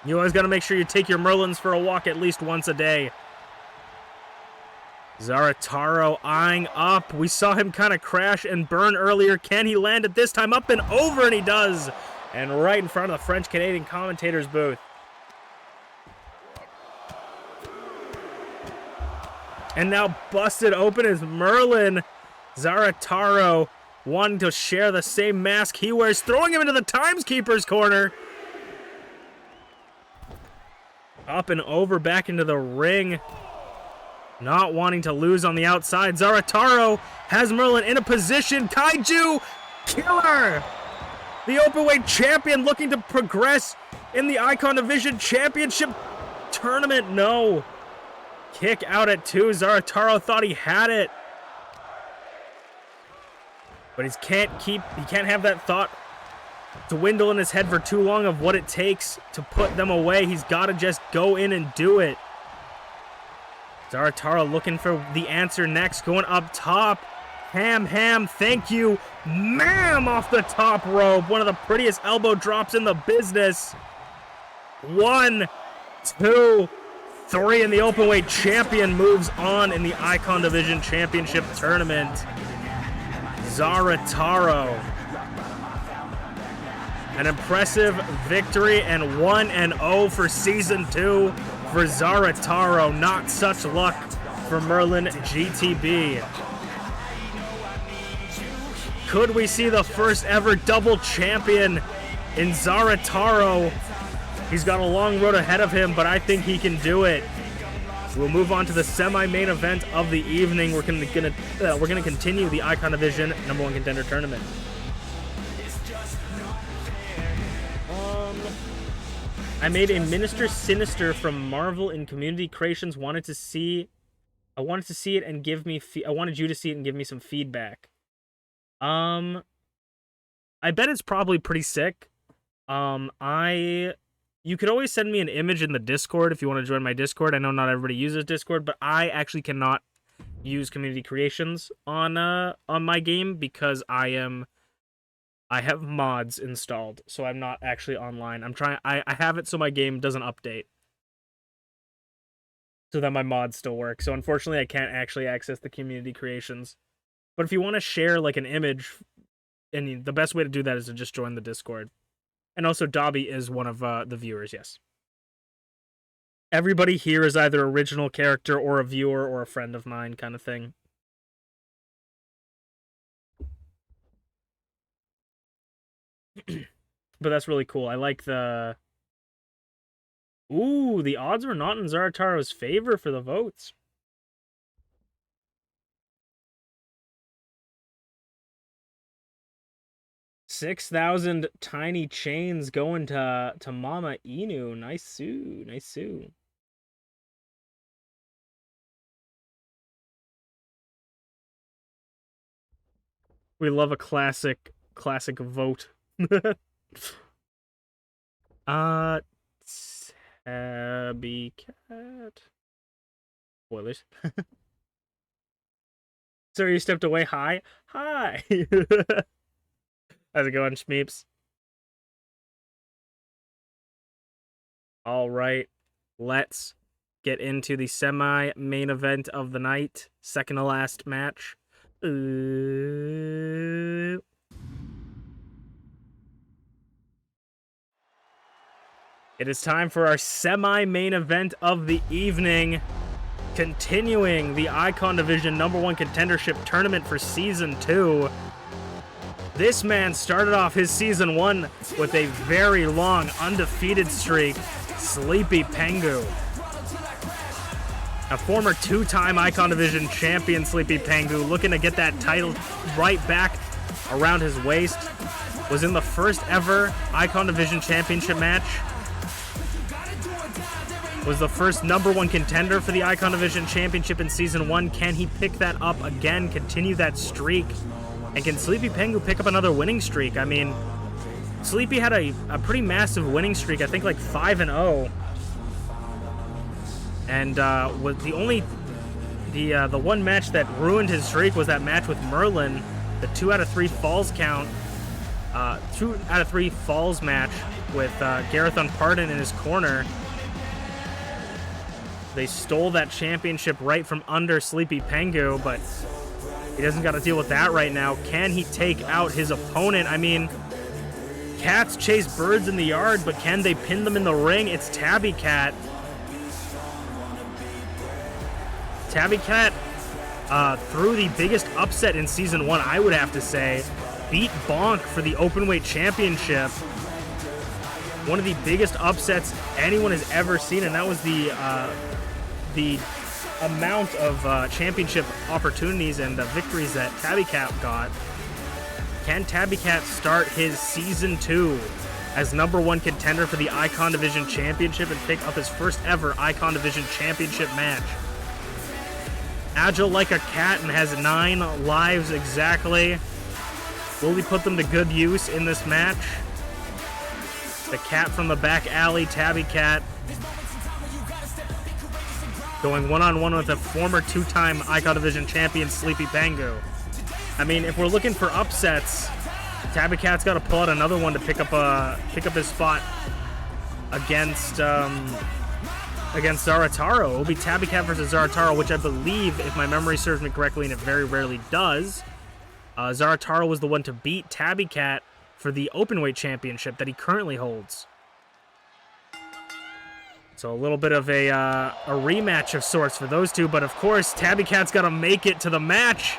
You always got to make sure you take your Merlins for a walk at least once a day. Zarataro eyeing up. We saw him kind of crash and burn earlier. Can he land it this time? Up and over, and he does. And right in front of the French-Canadian commentator's booth. And now busted open is Merlin. Zarataro wanting to share the same mask he wears, throwing him into the Timeskeeper's corner. Up and over, back into the ring. Not wanting to lose on the outside. Zarataro has Merlin in a position. Kaiju killer! The openweight champion looking to progress in the Icon Division Championship tournament. No. Kick out at 2. Zarataro thought he had it. But he can't have that thought dwindle in his head for too long of what it takes to put them away. He's got to just go in and do it. Zarataro looking for the answer next, going up top. Ham, thank you. Ma'am off the top rope. One of the prettiest elbow drops in the business. 1, 2, 3, and the openweight champion moves on in the Icon Division Championship Tournament. Zarataro. An impressive victory and 1-0 for Season 2 for Zarataro. Not such luck for MerlinGTB. Could we see the first ever double champion in Zarataro? He's got a long road ahead of him, but I think he can do it. We'll move on to the semi-main event of the evening. We're gonna continue the Icon Division #1 Contender Tournament. I made a Minister Sinister from Marvel in Community Creations. I wanted you to see it and give me some feedback. I bet it's probably pretty sick. I You could always send me an image in the Discord if you want to join my Discord. I know not everybody uses Discord, but I actually cannot use community creations on my game because I have mods installed, so I'm not actually online. I have it so my game doesn't update, so that my mods still work. So unfortunately, I can't actually access the community creations. But if you want to share like an image, and the best way to do that is to just join the Discord. And also, Dobby is one of the viewers, yes. Everybody here is either original character or a viewer or a friend of mine kind of thing. But that's really cool. I like the... Ooh, the odds were not in Zarataro's favor for the votes. $6,000 tiny chains going to MamaInu. Nice Sue. Nice Sue. We love a classic vote. Tabby Cat. Spoilers. Sir, you stepped away. Hi. Hi. How's it going, Shmeeps? All right. Let's get into the semi-main event of the night. Second to last match. It is time for our semi-main event of the evening. Continuing the Icon Division #1 contendership tournament for Season 2. This man started off his Season 1 with a very long undefeated streak. TheSleepyPengu. A former 2-time Icon Division champion, TheSleepyPengu, looking to get that title right back around his waist. Was in the first ever Icon Division championship match. Was the first #1 contender for the Icon Division championship in Season 1. Can he pick that up again, continue that streak? And can TheSleepyPengu pick up another winning streak? I mean, Sleepy had a pretty massive winning streak, I think like 5-0. And was the one match that ruined his streak was that match with Merlin, the 2 out of 3 falls count, 2 out of 3 falls match with Garreth Unported in his corner. They stole that championship right from under TheSleepyPengu, but he doesn't got to deal with that right now. Can he take out his opponent? I mean, cats chase birds in the yard, but can they pin them in the ring? It's Tabby Cat. Tabby Cat, through the biggest upset in Season 1, I would have to say, beat Bonk for the Openweight Championship. One of the biggest upsets anyone has ever seen, and that was the amount of championship opportunities and victories that Tabby Cat got. Can Tabby Cat start his Season 2 as #1 contender for the Icon Division Championship and pick up his first ever Icon Division Championship match? Agile like a cat and has 9 lives exactly. Will he put them to good use in this match? The cat from the back alley, Tabby Cat, going one-on-one with a former 2-time Icon Division champion, TheSleepyPengu. I mean, if we're looking for upsets, Tabby Cat's got to pull out another one to pick up his spot against Zarataro. It'll be Tabby Cat versus Zarataro, which I believe, if my memory serves me correctly, and it very rarely does, Zarataro was the one to beat Tabby Cat for the Openweight Championship that he currently holds. So a little bit of a rematch of sorts for those two, but of course, Tabby Cat's got to make it to the match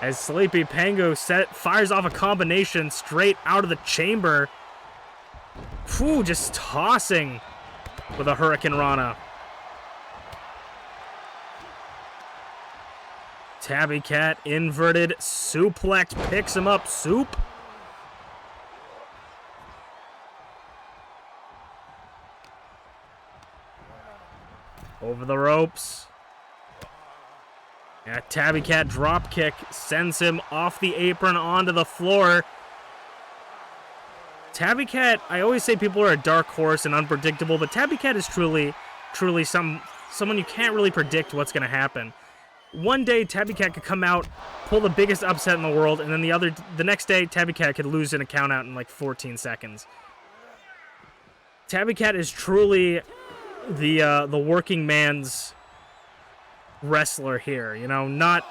as TheSleepyPengu fires off a combination straight out of the chamber. Whew, just tossing with a Hurricane Rana. Tabby Cat inverted suplex, picks him up, soup. Over the ropes. Yeah, Tabby Cat drop kick sends him off the apron onto the floor. Tabby Cat, I always say people are a dark horse and unpredictable, but Tabby Cat is truly someone you can't really predict what's going to happen. One day, Tabby Cat could come out, pull the biggest upset in the world, and then the next day, Tabby Cat could lose an account out in like 14 seconds. Tabby Cat is truly the working man's wrestler here. You know, not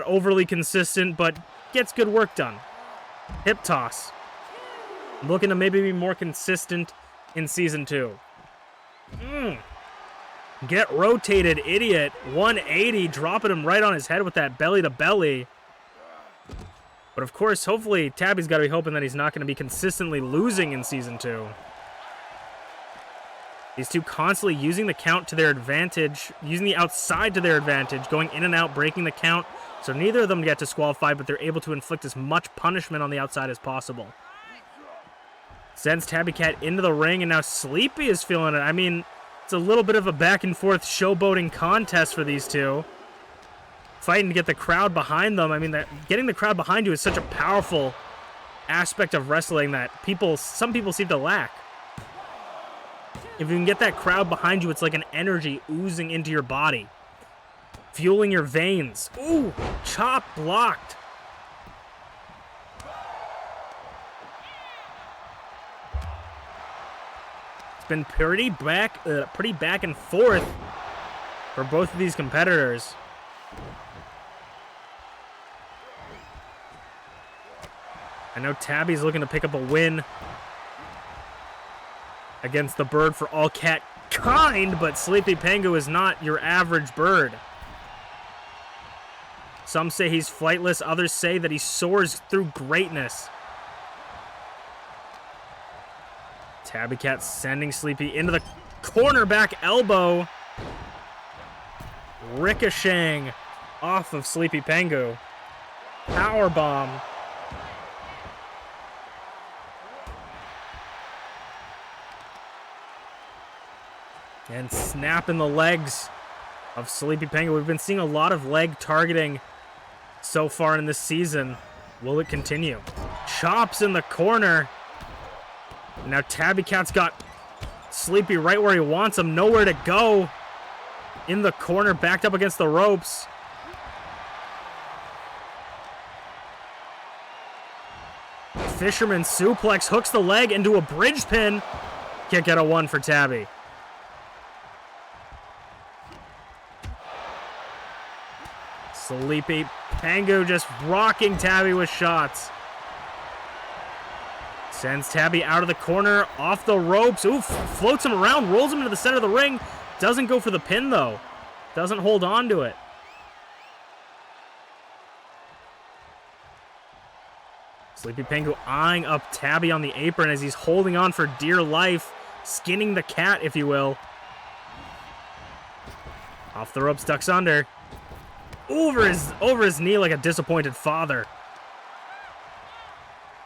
overly consistent, but gets good work done. Hip toss. Looking to maybe be more consistent in Season 2. Get rotated, idiot. 180, dropping him right on his head with that belly-to-belly. But of course, hopefully, Tabby's got to be hoping that he's not going to be consistently losing in Season 2. These two constantly using the count to their advantage, using the outside to their advantage, going in and out, breaking the count. So neither of them get disqualified, but they're able to inflict as much punishment on the outside as possible. Sends Tabby Cat into the ring, and now Sleepy is feeling it. I mean, it's a little bit of a back-and-forth showboating contest for these two. Fighting to get the crowd behind them. I mean, getting the crowd behind you is such a powerful aspect of wrestling that some people seem to lack. If you can get that crowd behind you, it's like an energy oozing into your body. Fueling your veins. Ooh, chop blocked. It's been pretty back and forth for both of these competitors. I know Tabby's looking to pick up a win against the bird for all cat kind, but SleepyPengu is not your average bird. Some say he's flightless, others say that he soars through greatness. Tabby Cat sending Sleepy into the cornerback elbow. Ricocheting off of SleepyPengu. Powerbomb. And snapping the legs of SleepyPengu. We've been seeing a lot of leg targeting so far in this season. Will it continue? Chops in the corner. Now Tabby Cat's got Sleepy right where he wants him. Nowhere to go. In the corner, backed up against the ropes. Fisherman suplex hooks the leg into a bridge pin. Can't get a one for Tabby. SleepyPengu just rocking Tabby with shots. Sends Tabby out of the corner, off the ropes. Oof, floats him around, rolls him into the center of the ring. Doesn't go for the pin, though. Doesn't hold on to it. SleepyPengu eyeing up Tabby on the apron as he's holding on for dear life. Skinning the cat, if you will. Off the ropes, ducks under. Over his knee like a disappointed father.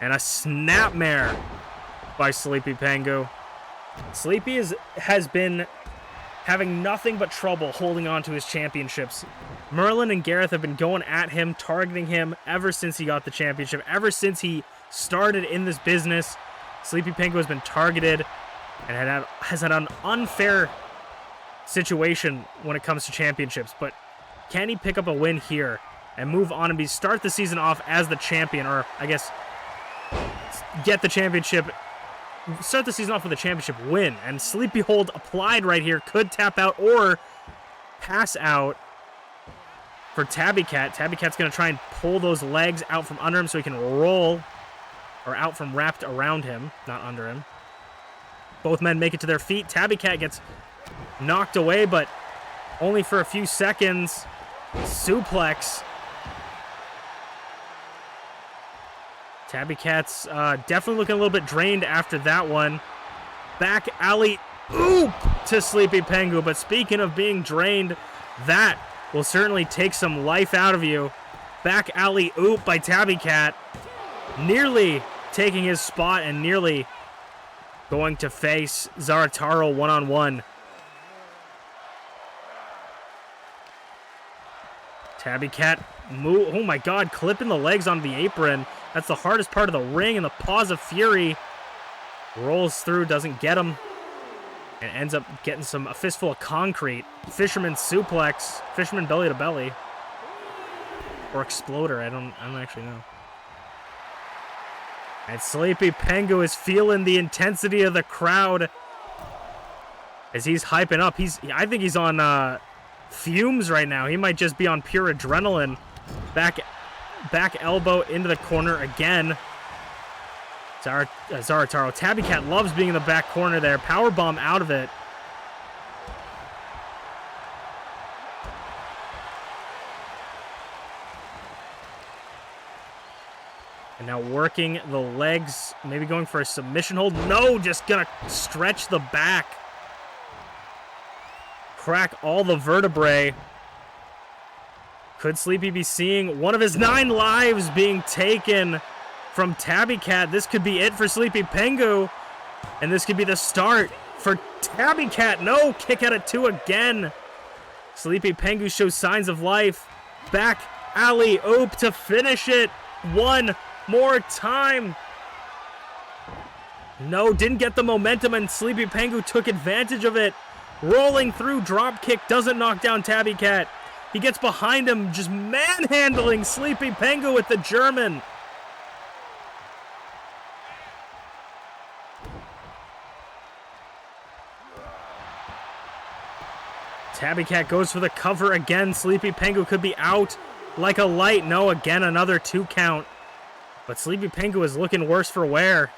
And a snapmare by SleepyPengu. Sleepy has been having nothing but trouble holding on to his championships. Merlin and Garreth have been going at him, targeting him ever since he got the championship. Ever since he started in this business, SleepyPengu has been targeted and has had an unfair situation when it comes to championships. But can he pick up a win here and move on and start the season off as the champion, or I guess get the championship, start the season off with a championship win? And Sleepy Hold applied right here could tap out or pass out for Tabby Cat. Tabby Cat's going to try and pull those legs out from under him so he can roll, or out from wrapped around him, not under him. Both men make it to their feet. Tabby Cat gets knocked away, but only for a few seconds. Suplex. Tabby Cat's definitely looking a little bit drained after that one. Back alley oop to SleepyPengu. But speaking of being drained, that will certainly take some life out of you. Back alley oop by Tabby Cat. Nearly taking his spot and nearly going to face Zarataro one-on-one. Tabby Cat, move. Oh my god, clipping the legs onto the apron. That's the hardest part of the ring, and the Paws of Fury rolls through, doesn't get him, and ends up getting a fistful of concrete. Fisherman suplex, fisherman belly to belly, or exploder. I don't actually know. And TheSleepyPengu is feeling the intensity of the crowd as he's hyping up. I think he's on fumes right now. He might just be on pure adrenaline. Back elbow into the corner again. Zarataro. Tabby Cat loves being in the back corner there. Powerbomb out of it. And now working the legs. Maybe going for a submission hold. No, just gonna stretch the back. Crack all the vertebrae. Could Sleepy be seeing one of his 9 lives being taken from Tabby Cat? This could be it for TheSleepyPengu. And this could be the start for Tabby Cat. No, kick out at 2 again. TheSleepyPengu shows signs of life. Back alley oop to finish it. 1 more time. No, didn't get the momentum, and TheSleepyPengu took advantage of it. Rolling through, drop kick, doesn't knock down Tabby Cat. He gets behind him, just manhandling TheSleepyPengu with the German. Tabby Cat goes for the cover again. TheSleepyPengu could be out like a light. No, again, another 2 count. But TheSleepyPengu is looking worse for wear.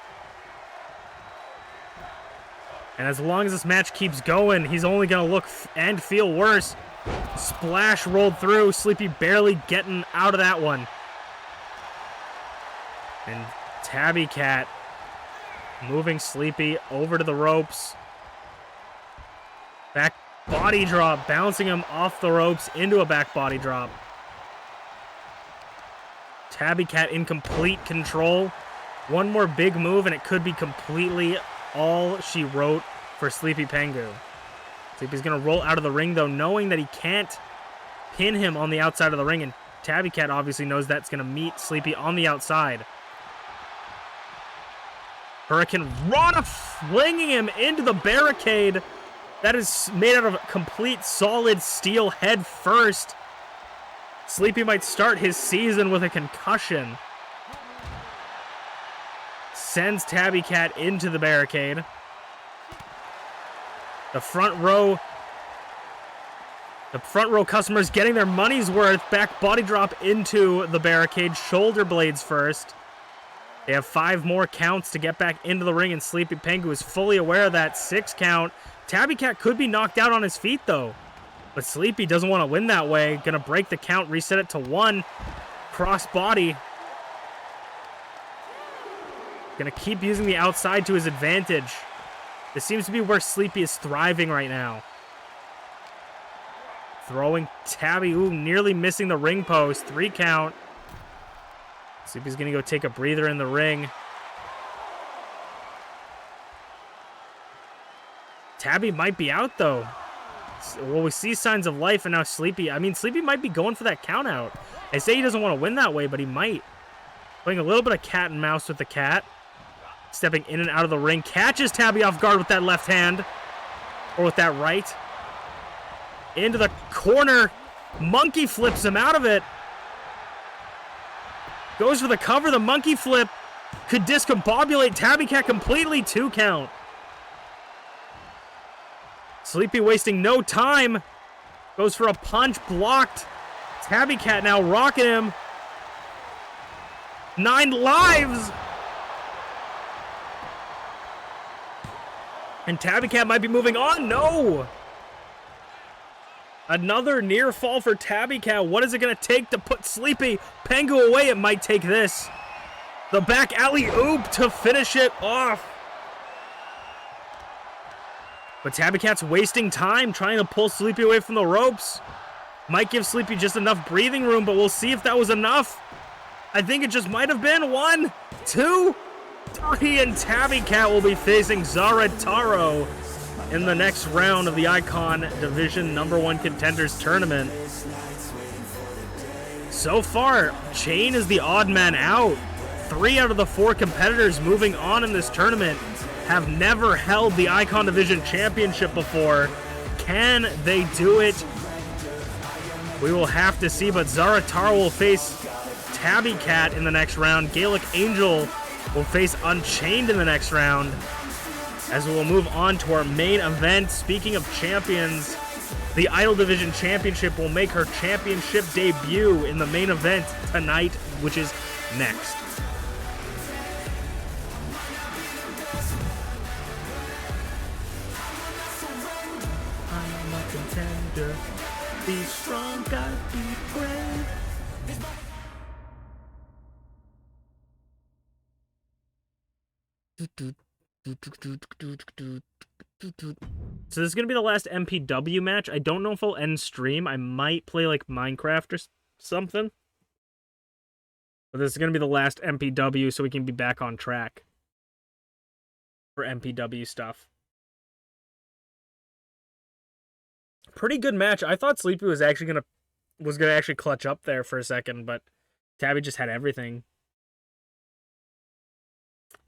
And as long as this match keeps going, he's only going to look and feel worse. Splash rolled through. Sleepy barely getting out of that one. And Tabby Cat moving Sleepy over to the ropes. Back body drop, bouncing him off the ropes into a back body drop. Tabby Cat in complete control. One more big move and it could be completely all she wrote for TheSleepyPengu. Sleepy's going to roll out of the ring, though, knowing that he can't pin him on the outside of the ring, and Tabby Cat obviously knows that's going to meet Sleepy on the outside. Hurricane Rana flinging him into the barricade. That is made out of complete solid steel head first. Sleepy might start his season with a concussion. Sends Tabby Cat into the barricade. The front row customers getting their money's worth. Back body drop into the barricade. Shoulder blades first. They have 5 more counts to get back into the ring, and TheSleepyPengu is fully aware of that 6 count. Tabby Cat could be knocked out on his feet, though. But Sleepy doesn't want to win that way. Gonna break the count, reset it to 1. Cross body. Gonna keep using the outside to his advantage. This seems to be where Sleepy is thriving right now. Throwing Tabby, nearly missing the ring post. 3 count. Sleepy's gonna go take a breather in the ring. Tabby might be out, though. Well, we see signs of life, and now Sleepy might be going for that count out. I say he doesn't want to win that way, but he might. Playing a little bit of cat and mouse with the cat. Stepping in and out of the ring. Catches Tabby off guard with that left hand. Or with that right. Into the corner. Monkey flips him out of it. Goes for the cover. The monkey flip could discombobulate Tabby Cat completely. 2 count. Sleepy wasting no time. Goes for a punch. Blocked. Tabby Cat now rocking him. 9 lives. And Tabby Cat might be moving on. No! Another near fall for Tabby Cat. What is it going to take to put TheSleepyPengu away? It might take this. The back alley oop to finish it off. But Tabby Cat's wasting time trying to pull Sleepy away from the ropes. Might give Sleepy just enough breathing room, but we'll see if that was enough. I think it just might have been. 1, 2, 3, and Tabby Cat will be facing Zarataro in the next round of the Icon Division #1 Contenders Tournament. So far, Chain is the odd man out. 3 out of the 4 competitors moving on in this tournament have never held the Icon Division Championship before. Can they do it? We will have to see, but Zaratar will face Tabby Cat in the next round. Gaelic Angel will face Unchained in the next round. As we will move on to our main event. Speaking of champions, the Idol Division Championship will make her championship debut in the main event tonight, which is next. I'm a contender. Be strong, gotta be brave. So this is going to be the last MPW match. I don't know if I'll end stream. I might play like Minecraft or something. But this is going to be the last MPW so we can be back on track for MPW stuff. Pretty good match. I thought Sleepy was actually going to actually clutch up there for a second, but Tabby just had everything.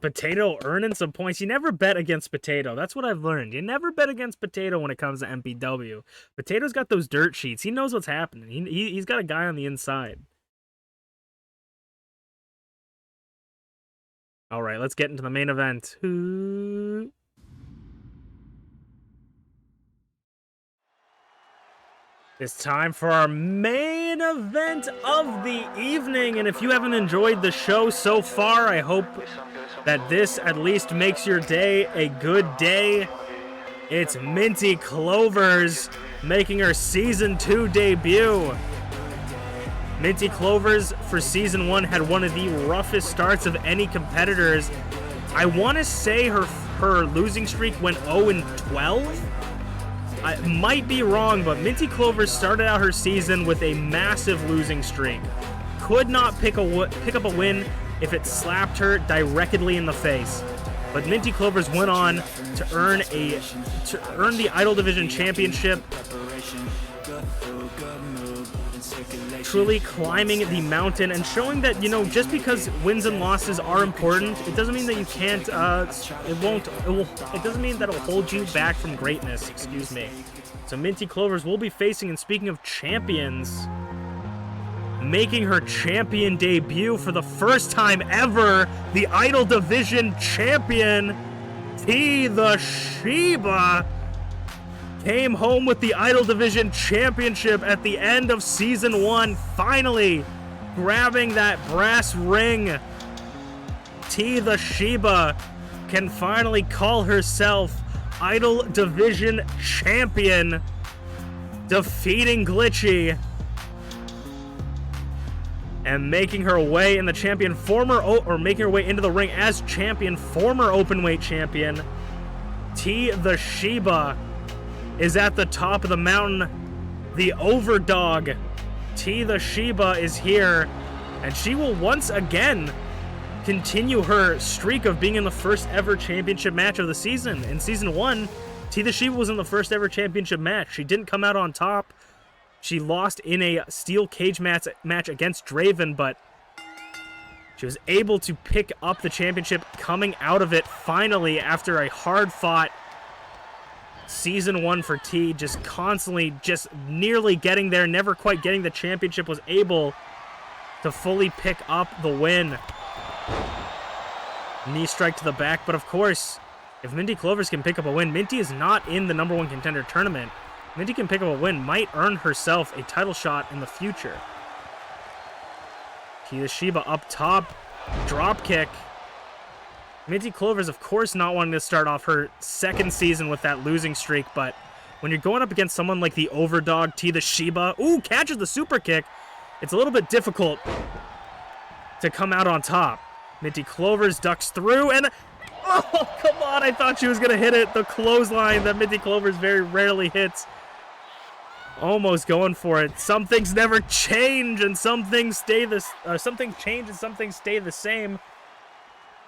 Potato earning some points. You never bet against Potato. That's what I've learned. You never bet against Potato when it comes to MPW. Potato's got those dirt sheets. He knows what's happening. He's got a guy on the inside. All right, let's get into the main event. It's time for our main event of the evening. And if you haven't enjoyed the show so far, I hope that this at least makes your day a good day. It's MintyClovers making her Season 2 debut. MintyClovers for Season 1 had one of the roughest starts of any competitors. I want to say her losing streak went 0-12. I might be wrong, but MintyClovers started out her season with a massive losing streak. Could not pick up a win if it slapped her directly in the face. But MintyClovers went on to earn the Idol Division Championship, truly climbing the mountain and showing that, you know, just because wins and losses are important, it doesn't mean that you can't, it doesn't mean that it'll hold you back from greatness, excuse me. So MintyClovers will be facing, and speaking of champions, making her champion debut for the first time ever, the Idol Division champion, TeaTheShiba, came home with the Idol Division Championship at the end of Season 1, finally grabbing that brass ring. TeaTheShiba can finally call herself Idol Division Champion, defeating Glitchy and making her way in the champion, making her way into the ring as champion, former openweight champion. TeaTheShiba is at the top of the mountain. The overdog, TeaTheShiba, is here, and she will once again continue her streak of being in the first ever championship match of the season. In Season 1, TeaTheShiba was in the first ever championship match. She didn't come out on top. She lost in a steel cage match against Draven, but she was able to pick up the championship coming out of it finally after a hard-fought Season 1 for T, just constantly, just nearly getting there, never quite getting the championship, was able to fully pick up the win. Knee strike to the back, but of course, if MintyClovers can pick up a win, Minty is not in the #1 contender tournament. Minty can pick up a win, might earn herself a title shot in the future. TeaTheShiba up top, drop kick. MintyClovers, of course, not wanting to start off her second season with that losing streak, but when you're going up against someone like the overdog TeaTheShiba, ooh, catches the super kick, it's a little bit difficult to come out on top. MintyClovers ducks through, and oh, come on, I thought she was going to hit it. The clothesline that MintyClovers very rarely hits. Almost going for it. Some things never change, and some things stay something change and some things stay the same.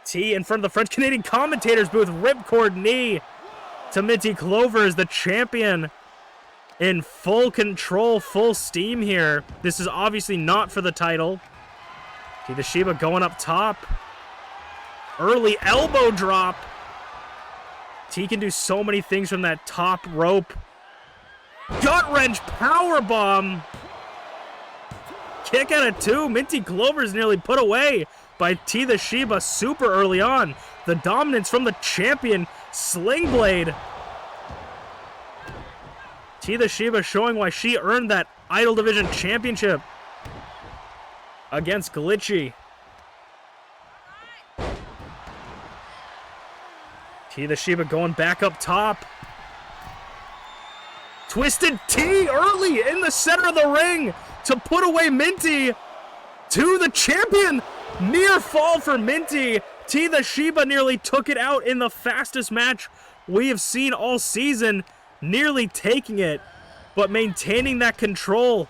T in front of the French-Canadian commentators booth, ripcord knee to MintyClovers. The champion in full control, full steam here. This is obviously not for the title. TeaTheShiba going up top. Early elbow drop. T can do so many things from that top rope. Gut wrench powerbomb. Kick out of 2. MintyClovers nearly put away by TeaTheShiba super early on. The dominance from the champion. Sling blade. TeaTheShiba showing why she earned that Idol Division Championship against Glitchy. TeaTheShiba going back up top. Twisted T early in the center of the ring to put away Minty. To the champion. Near fall for Minty. TeaTheShiba nearly took it out in the fastest match we have seen all season. Nearly taking it, but maintaining that control.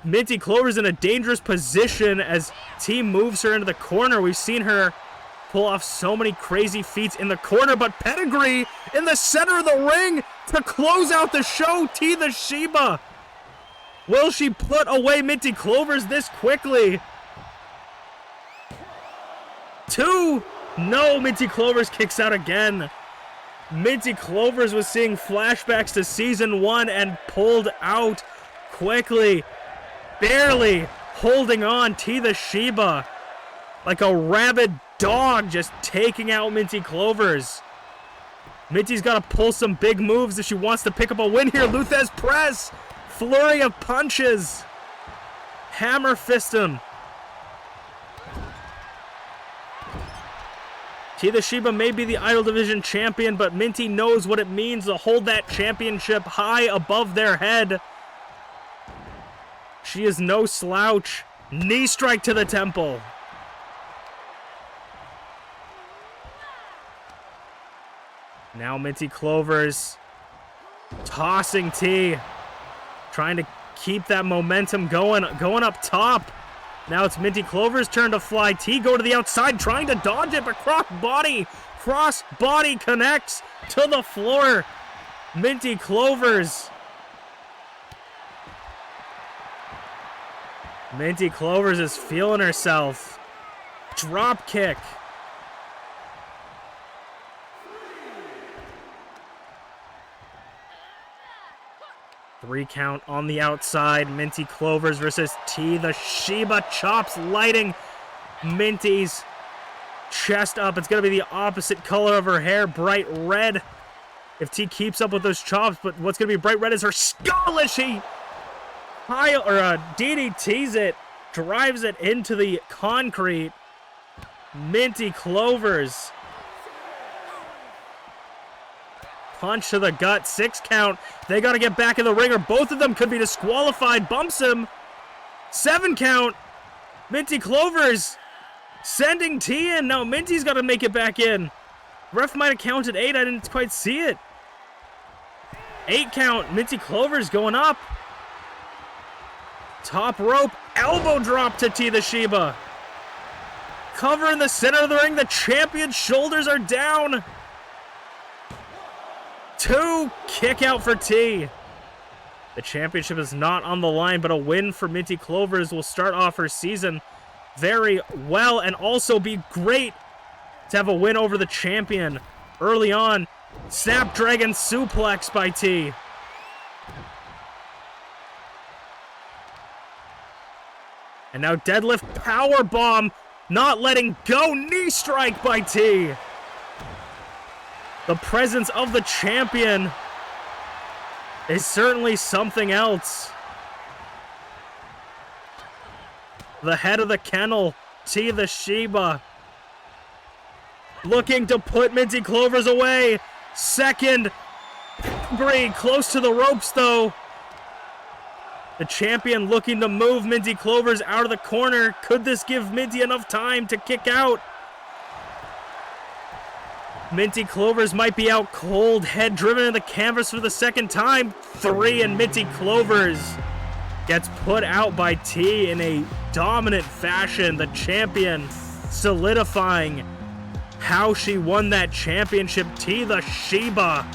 MintyClovers in a dangerous position as T moves her into the corner. We've seen her pull off so many crazy feats in the corner, but pedigree in the center of the ring to close out the show. TeaTheShiba. Will she put away MintyClovers this quickly? 2. No, MintyClovers kicks out again. MintyClovers was seeing flashbacks to Season 1 and pulled out quickly. Barely holding on. TeaTheShiba like a rabid dog just taking out MintyClovers. Minty's got to pull some big moves if she wants to pick up a win here. Luthez press. Flurry of punches. Hammer fist him. TeaTheShiba may be the Idol Division champion, but Minty knows what it means to hold that championship high above their head. She is no slouch. Knee strike to the temple. Now MintyClovers tossing T. Trying to keep that momentum going up top. Now it's MintyClovers' turn to fly. T go to the outside, trying to dodge it, but cross body connects to the floor. MintyClovers. MintyClovers is feeling herself. Drop kick. Three count on the outside. MintyClovers versus TeaTheShiba. Chops lighting Minty's chest up. It's going to be the opposite color of her hair, bright red. If T keeps up with those chops, but what's going to be bright red is her skull as she DDTs it, drives it into the concrete. MintyClovers. Punch to the gut, 6 count. They got to get back in the ring or both of them could be disqualified. Bumps him. 7 count. MintyClovers sending T in. Now Minty's got to make it back in. Ref might have counted 8. I didn't quite see it. 8 count. MintyClovers going up. Top rope. Elbow drop to TeaTheShiba. Cover in the center of the ring. The champion's shoulders are down. 2 kick out for T. The championship is not on the line, but a win for MintyClovers will start off her season very well and also be great to have a win over the champion early on. Snapdragon suplex by T. And now deadlift power bomb, not letting go. Knee strike by T. The presence of the champion is certainly something else. The head of the kennel, TeaTheShiba, looking to put MintyClovers away. Second, Bree close to the ropes though. The champion looking to move MintyClovers out of the corner. Could this give Minty enough time to kick out? MintyClovers might be out cold. Head driven in the canvas for the second time. 3 and MintyClovers gets put out by T in a dominant fashion. The champion solidifying how she won that championship. TeaTheShiba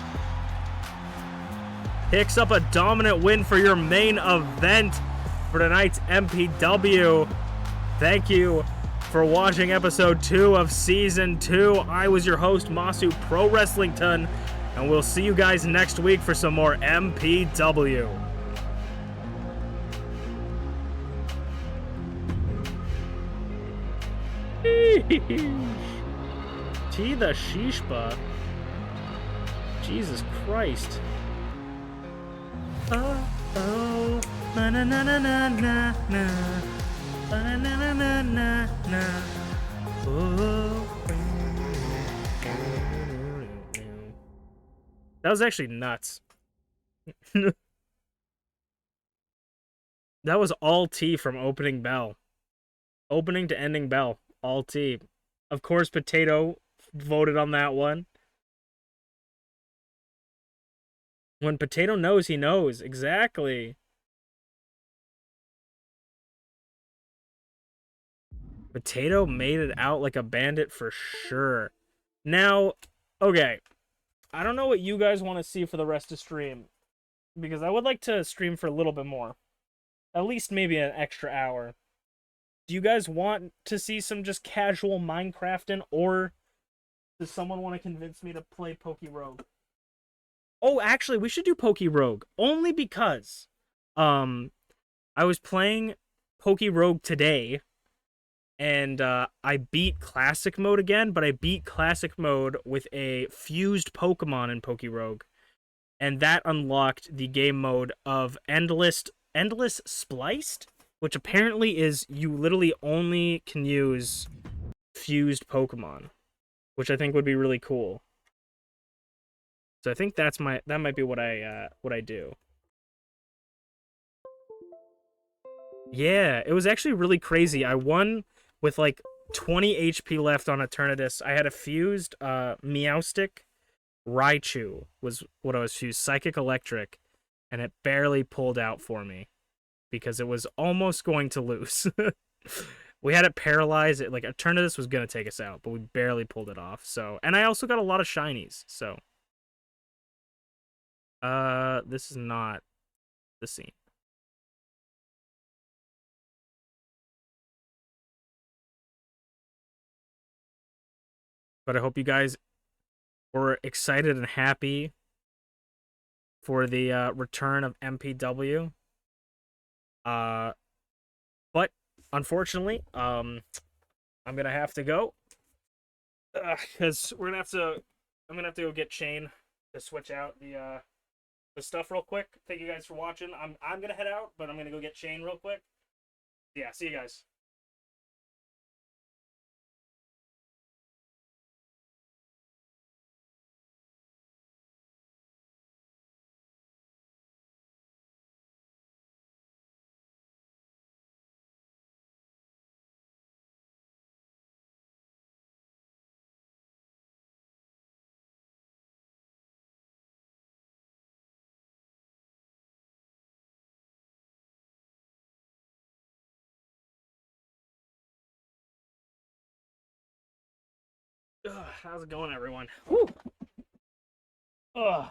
picks up a dominant win for your main event for tonight's MPW. Thank you for watching episode 2 of season 2. I was your host, Masu Pro Wrestlington, and we'll see you guys next week for some more MPW. TeaTheShiba. Jesus Christ. Oh, na na na na na na na. Na na na na na na. Oh. That was actually nuts. That was all T from opening bell. Opening to ending bell. All T. Of course, Potato voted on that one. When Potato knows, he knows. Exactly. Potato made it out like a bandit for sure. Now, okay. I don't know what you guys want to see for the rest of stream, because I would like to stream for a little bit more. At least maybe an extra hour. Do you guys want to see some just casual Minecrafting, or does someone want to convince me to play Poke Rogue? Oh, actually, we should do Poke Rogue. Only because I was playing Poke Rogue today, and I beat Classic Mode again, but I beat Classic Mode with a fused Pokemon in Poke Rogue. And that unlocked the game mode of Endless Spliced, which apparently is you literally only can use fused Pokemon, which I think would be really cool. So I think that might be what I do. Yeah, it was actually really crazy. I won with like 20 HP left on Eternatus. I had a fused Meowstic. Raichu was what I was fused. Psychic Electric. And it barely pulled out for me, because it was almost going to lose. We had it paralyzed. Like, Eternatus was going to take us out, but we barely pulled it off. So, and I also got a lot of shinies, so. This is not the scene. But I hope you guys were excited and happy for the return of MPW. But unfortunately, I'm gonna have to go, because I'm gonna have to go get Shane to switch out the stuff real quick. Thank you guys for watching. I'm gonna head out, but I'm gonna go get Shane real quick. Yeah, see you guys. Ugh, how's it going, everyone? Whew. Ugh.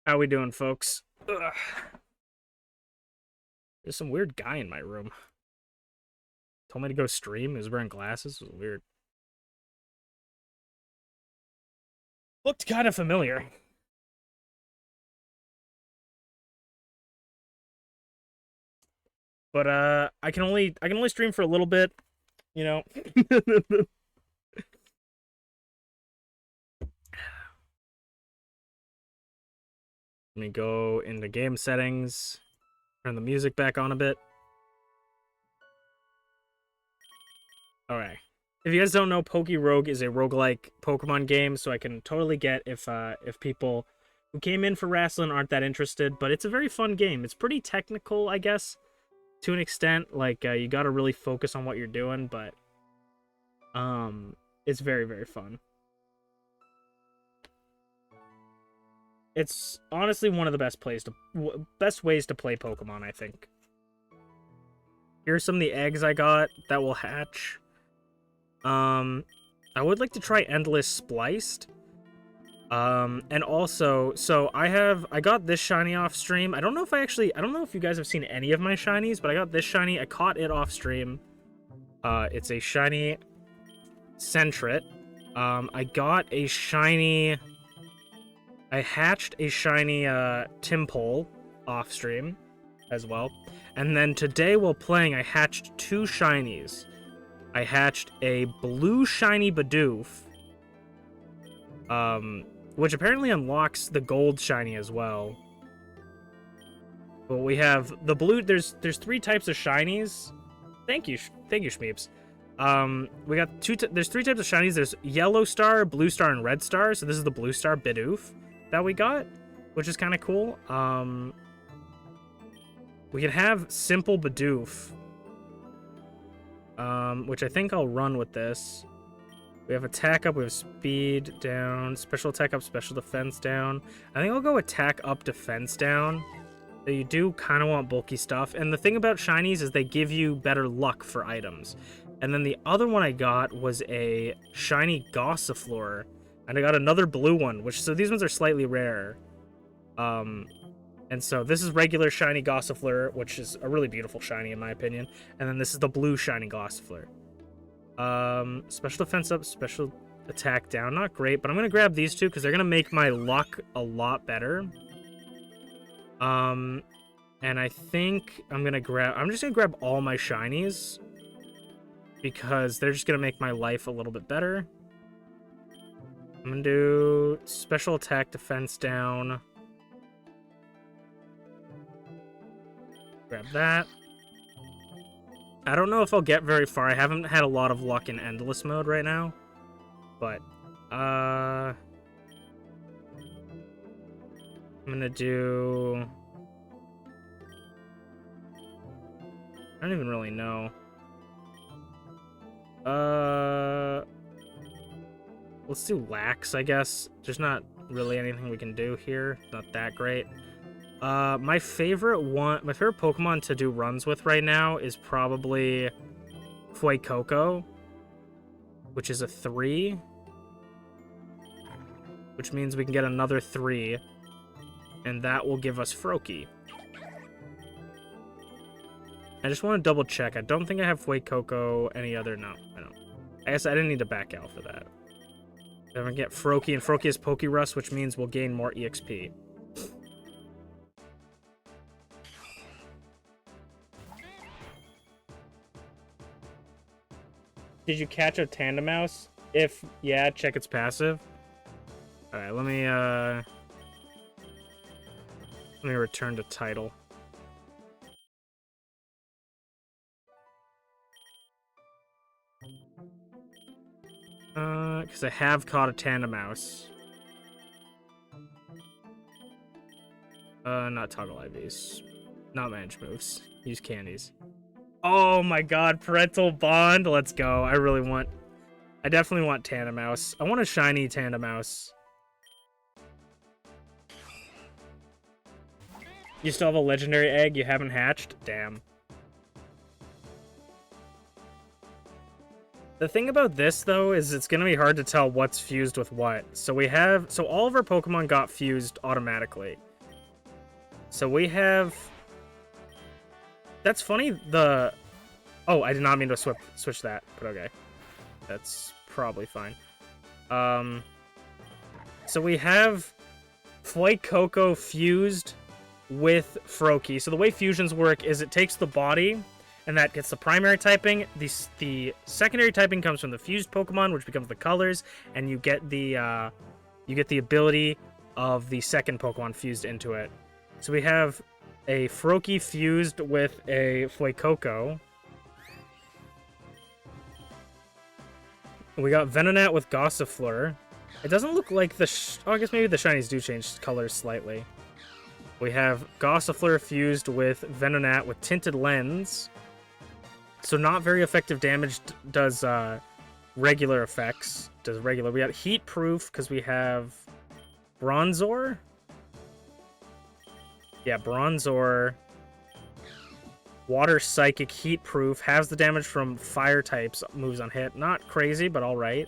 How we doing, folks? Ugh. There's some weird guy in my room. Told me to go stream. He was wearing glasses. It was weird. Looked kind of familiar. But I can only stream for a little bit, you know. Let me go into game settings, turn the music back on a bit. Alright. If you guys don't know, Poke Rogue is a roguelike Pokemon game, so I can totally get if people who came in for wrestling aren't that interested, but it's a very fun game. It's pretty technical, I guess, to an extent. Like, you gotta really focus on what you're doing, but it's very, very fun. It's honestly one of the best ways to play Pokemon, I think. Here's some of the eggs I got that will hatch. I would like to try Endless Spliced. And also, so I got this shiny off stream. I don't know if you guys have seen any of my shinies, but I got this shiny. I caught it off stream. It's a shiny Sentret. I hatched a shiny Timpole off stream as well. And then today while playing, I hatched 2 shinies. I hatched a blue shiny Bidoof, which apparently unlocks the gold shiny as well. But we have the blue, there's 3 types of shinies. Thank you, Shmeeps. We got there's 3 types of shinies. There's yellow star, blue star, and red star. So this is the blue star Bidoof that we got, which is kind of cool. We can have simple Bidoof, which I think I'll run with this. We have attack up, we have speed down, special attack up, special defense down. I think I'll go attack up, defense down. So you do kind of want bulky stuff. And the thing about shinies is they give you better luck for items. And then the other one I got was a shiny Gossifleur. And I got another blue one, so these ones are slightly rarer. And so this is regular shiny Gossifleur, which is a really beautiful shiny in my opinion. And then this is the blue shiny Gossifleur. Special defense up, special attack down. Not great, but I'm going to grab these 2 because they're going to make my luck a lot better. And I think I'm just going to grab all my shinies because they're just going to make my life a little bit better. I'm going to do special attack, defense down. Grab that. I don't know if I'll get very far. I haven't had a lot of luck in endless mode right now. But, I'm gonna do... I don't even really know. Let's do Lax, I guess. There's not really anything we can do here. Not that great. My favorite Pokemon to do runs with right now is probably Fuecoco, which is a 3. Which means we can get another 3. And that will give us Froakie. I just want to double check. I don't think I have Fuecoco, any other... No, I don't. I guess I didn't need to back out for that. I'm going to get Froakie, and Froakie is Pokerust, which means we'll gain more EXP. Did you catch a Tandemaus? If yeah, check its passive. Alright, let me return to title. Because I have caught a Tandemaus. Not toggle IVs. Not manage moves. Use candies. Oh my god, parental bond. Let's go. I definitely want Tandemaus. I want a shiny Tandemaus. You still have a legendary egg you haven't hatched? Damn. The thing about this, though, is it's going to be hard to tell what's fused with what. So all of our Pokemon got fused automatically. So we have... That's funny, Oh, I did not mean to switch that, but okay. That's probably fine. So we have Fuecoco fused with Froakie. So the way fusions work is it takes the body, and that gets the primary typing. The secondary typing comes from the fused Pokemon, which becomes the colors, and you get the ability of the second Pokemon fused into it. So we have a Froakie fused with a Fuecoco. We got Venonat with Gossifleur. It doesn't look like I guess maybe the shinies do change colors slightly. We have Gossifleur fused with Venonat with Tinted Lens. So not very effective damage, does regular effects. We got Heat Proof because we have Bronzor. Yeah, Bronzor. Water Psychic, Heat Proof, has the damage from fire types, moves on hit. Not crazy, but alright.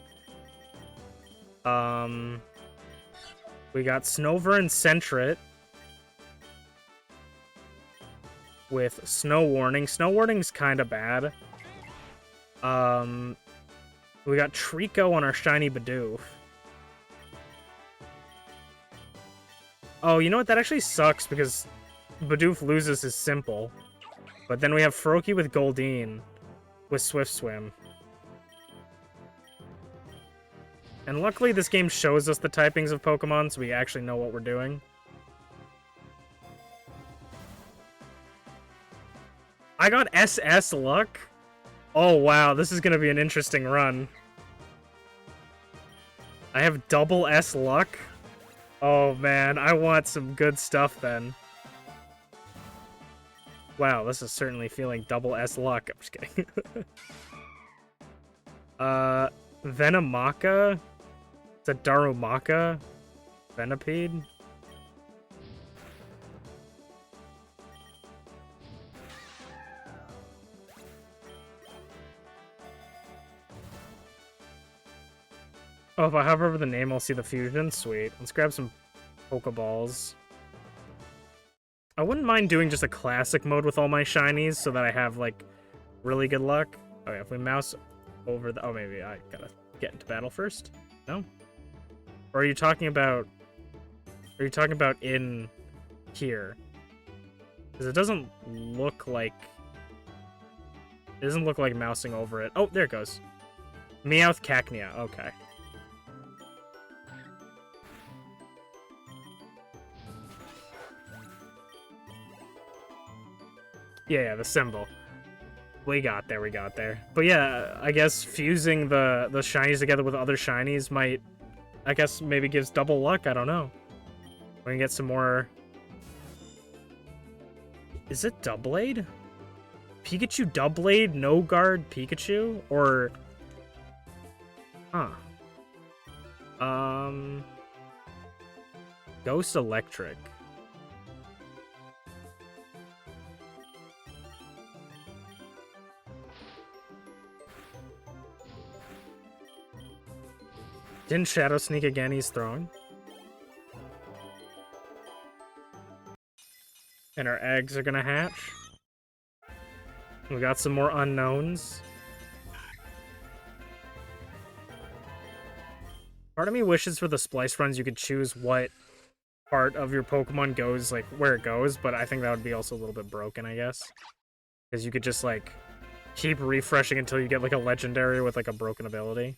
We got Snover and Sentret with Snow Warning. Snow Warning's kind of bad. We got Trico on our shiny Bidoof. Oh, you know what? That actually sucks because Bidoof loses his Simple. But then we have Froakie with Goldeen with Swift Swim. And luckily this game shows us the typings of Pokemon, so we actually know what we're doing. I got SS luck? Oh wow, this is gonna be an interesting run. I have double S luck? Oh man, I want some good stuff then. Wow, this is certainly feeling double S luck. I'm just kidding. Venomaka? It's a Darumaka? Venipede? Oh, if I hover over the name, I'll see the fusion? Sweet. Let's grab some Pokeballs. I wouldn't mind doing just a classic mode with all my shinies so that I have, like, really good luck. Oh, yeah, if we mouse over the... Oh, maybe I gotta get into battle first? No? Or are you talking about... Are you talking about in here? Because it doesn't look like... It doesn't look like mousing over it. Oh, there it goes. Meowth Cacnea. Okay. Yeah, the symbol. We got there, we got there. But yeah, I guess fusing the shinies together with other shinies might, I guess, maybe gives double luck. I don't know. We can get some more... Is it Doublade? Pikachu Doublade? No Guard Pikachu? Or... Huh. Ghost Electric. Didn't Shadow Sneak again? He's throwing. And our eggs are gonna hatch. We got some more unknowns. Part of me wishes for the splice runs you could choose what part of your Pokemon goes, like, where it goes, but I think that would be also a little bit broken, I guess. Because you could just, like, keep refreshing until you get, like, a legendary with, like, a broken ability.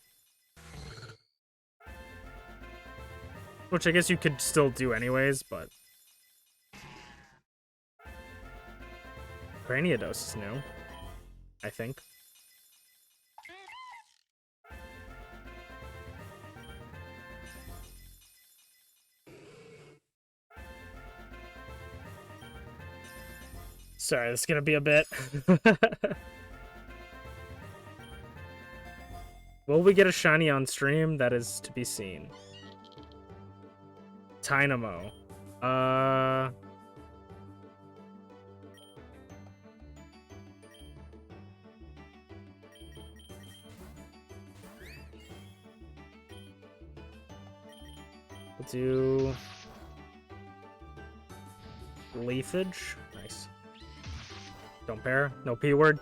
Which I guess you could still do anyways, but... Craniados is new, I think. Sorry, this is gonna be a bit. Will we get a shiny on stream? That is to be seen. Tynamo. We'll do Leafage. Nice. Don't pair. No P word.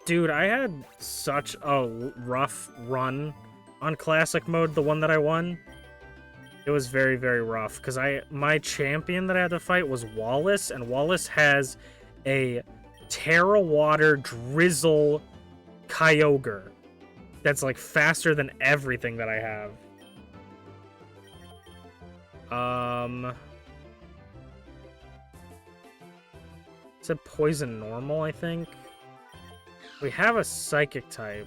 Dude, I had such a rough run on classic mode, the one that I won. It was very, very rough, because my champion that I had to fight was Wallace, and Wallace has a Terra Water Drizzle Kyogre that's, like, faster than everything that I have. It's a Poison Normal, I think. We have a Psychic type.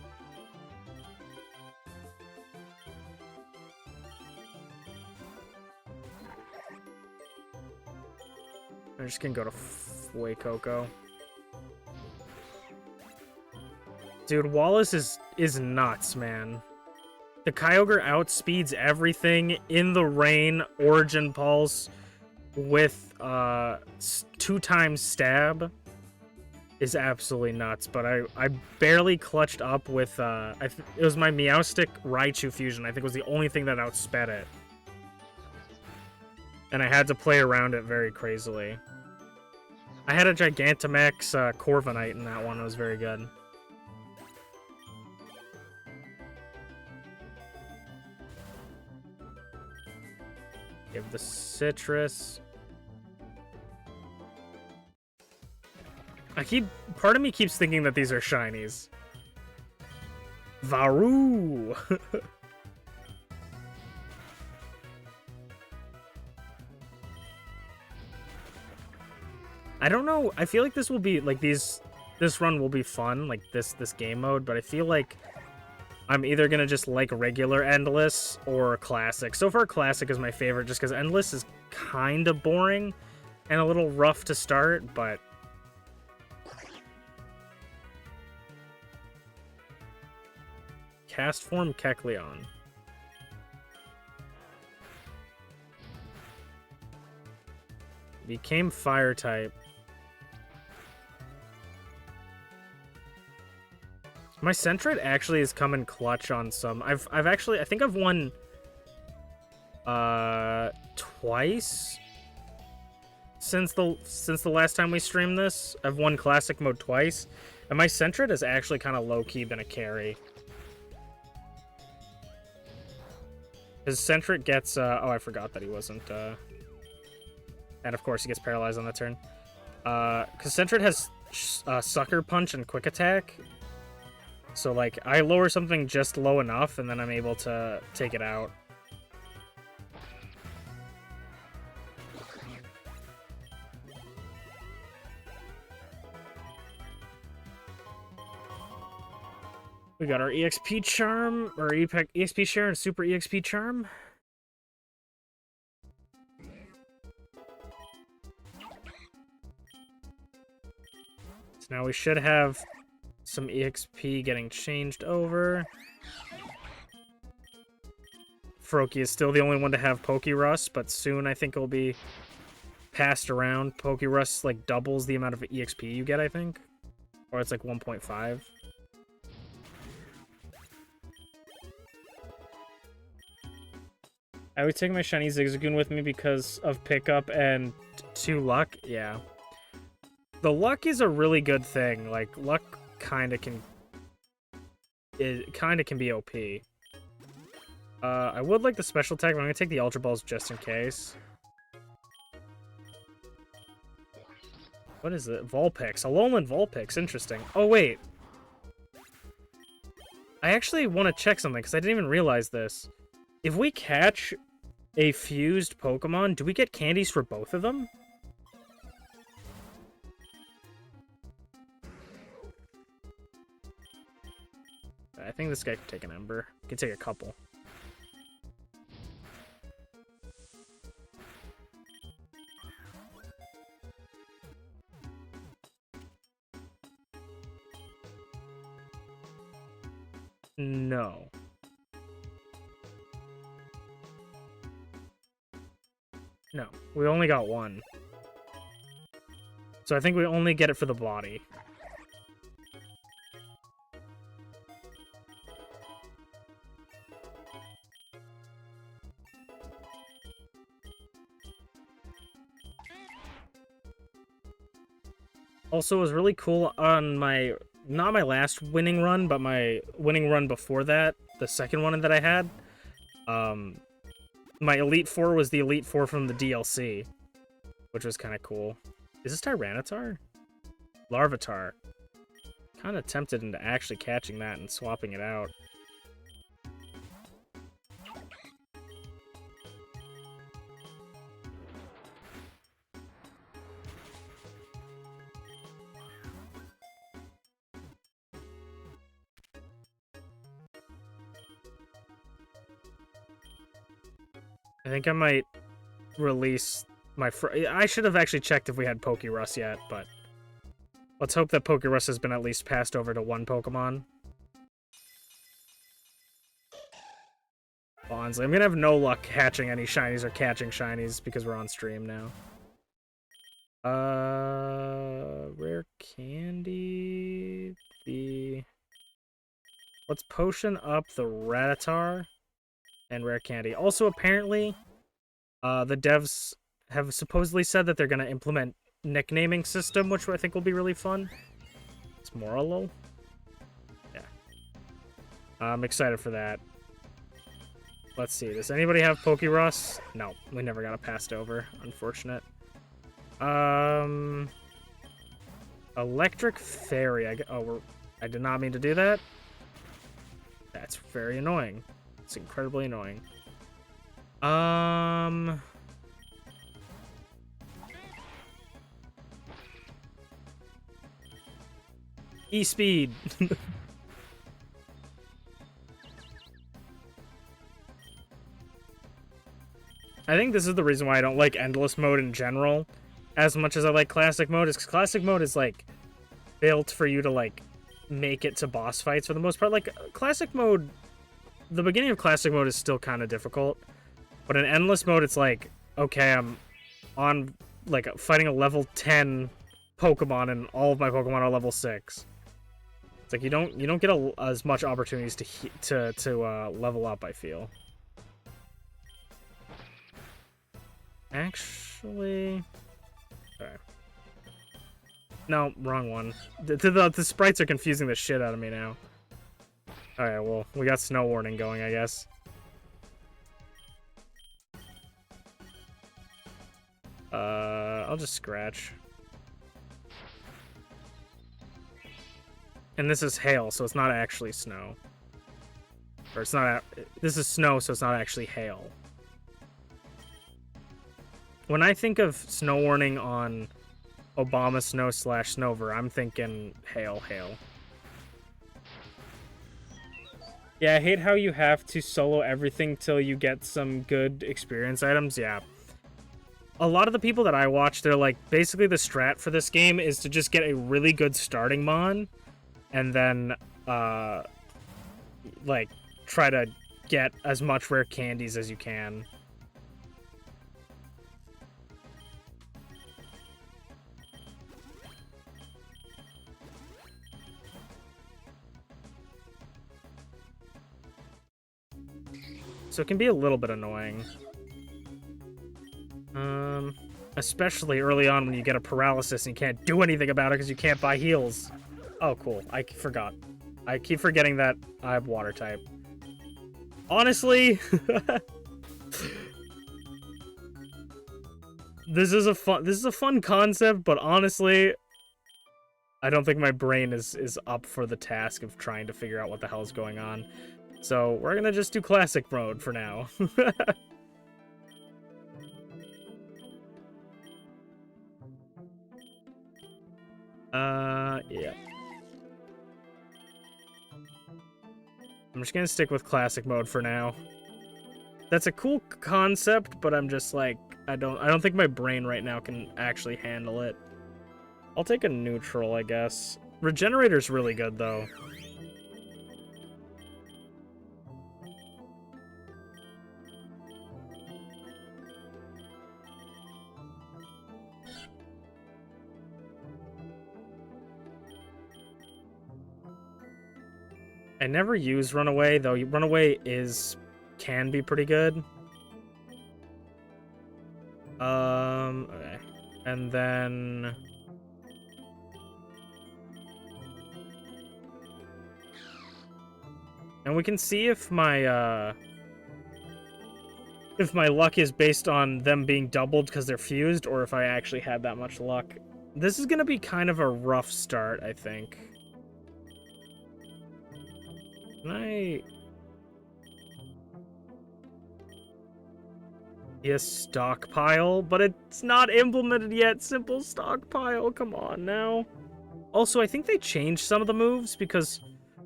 I'm just gonna go to Fuecoco. Dude, Wallace is nuts, man. The Kyogre outspeeds everything in the rain, Origin Pulse, with 2 times Stab is absolutely nuts. But I barely clutched up with, it was my Meowstic Raichu fusion. I think was the only thing that outsped it. and I had to play around it very crazily. I had a Gigantamax Corviknight in that one. It was very good. Give the citrus. Part of me keeps thinking that these are shinies. Varoo! I don't know. I feel like this will be like this run will be fun, like this game mode, but I feel like I'm either gonna just like regular Endless or Classic. So far, Classic is my favorite just because Endless is kind of boring and a little rough to start, but Cast Form Kecleon. Became Fire type. My Sentret actually has come in clutch on some. I think I've won twice since the last time we streamed this. I've won Classic mode twice, and my Sentret has actually kind of low-key been a carry. His Sentret gets oh, I forgot that he wasn't and of course he gets paralyzed on that turn. Cause Sentret has Sucker Punch and Quick Attack. So, like, I lower something just low enough, and then I'm able to take it out. We got our EXP Charm, or EXP Share and Super EXP Charm. So now we should have some EXP getting changed over. Froakie is still the only one to have Pokerus, but soon I think it'll be passed around. Pokerus like doubles the amount of EXP you get, I think. Or it's like 1.5. I would take my shiny Zigzagoon with me because of pickup and 2 luck. Yeah. The luck is a really good thing. Like, luck it kinda can be OP. I would like the special attack, but I'm gonna take the Ultra Balls just in case. What is it? Vulpix. Alolan Vulpix. Interesting. Oh, wait. I actually want to check something, because I didn't even realize this. If we catch a fused Pokemon, do we get candies for both of them? I think this guy can take an Ember. Can take a couple. No. No, we only got one. So I think we only get it for the body. Also, it was really cool on my, not my last winning run, but my winning run before that, the second one that I had. My Elite Four was the Elite Four from the DLC, which was kind of cool. Is this Tyranitar? Larvitar. Kind of tempted into actually catching that and swapping it out. I think I might release my... I should have actually checked if we had Pokerus yet, but... Let's hope that Pokerus has been at least passed over to one Pokemon. Well, honestly, I'm gonna have no luck hatching any shinies or catching shinies because we're on stream now. Rare candy... Let's potion up the Rattata and rare candy. Also, apparently, the devs have supposedly said that they're going to implement nicknaming system, which I think will be really fun. It's Moralo. Yeah. I'm excited for that. Let's see. Does anybody have Pokerus? No, we never got it passed over. Unfortunate. Electric Fairy. I did not mean to do that. That's very annoying. It's incredibly annoying. E-Speed. I think this is the reason why I don't like Endless Mode in general as much as I like Classic Mode, is because Classic Mode is, like, built for you to, like, make it to boss fights for the most part. Like, Classic Mode, the beginning of Classic Mode is still kind of difficult, but in Endless Mode, it's like, okay, I'm on, like, fighting a level 10 Pokemon, and all of my Pokemon are level 6. It's like, you don't get as much opportunities to level up, I feel. Actually... Okay. No, wrong one. The sprites are confusing the shit out of me now. Alright, well, we got Snow Warning going, I guess. I'll just scratch. And this is hail, so it's not actually snow. Or it's not... This is snow, so it's not actually hail. When I think of Snow Warning on Obama Snow / Snover, I'm thinking hail. Yeah, I hate how you have to solo everything till you get some good experience items. Yeah. A lot of the people that I watch, they're like, basically the strat for this game is to just get a really good starting mon, and then, like, try to get as much rare candies as you can. So it can be a little bit annoying. Especially early on when you get a paralysis and you can't do anything about it because you can't buy heals. Oh, cool. I forgot. I keep forgetting that I have water type. Honestly, this is a fun concept, but honestly, I don't think my brain is up for the task of trying to figure out what the hell is going on. So we're gonna just do classic mode for now. Yeah. I'm just gonna stick with classic mode for now. That's a cool concept, but I'm just like, I don't think my brain right now can actually handle it. I'll take a neutral, I guess. Regenerator's really good, though. I never use Runaway, though. Runaway can be pretty good. Okay. And then... And we can see if my luck is based on them being doubled because they're fused, or if I actually had that much luck. This is gonna be kind of a rough start, I think. Can I... Yes, stockpile, but it's not implemented yet. Simple stockpile, come on now. Also, I think they changed some of the moves because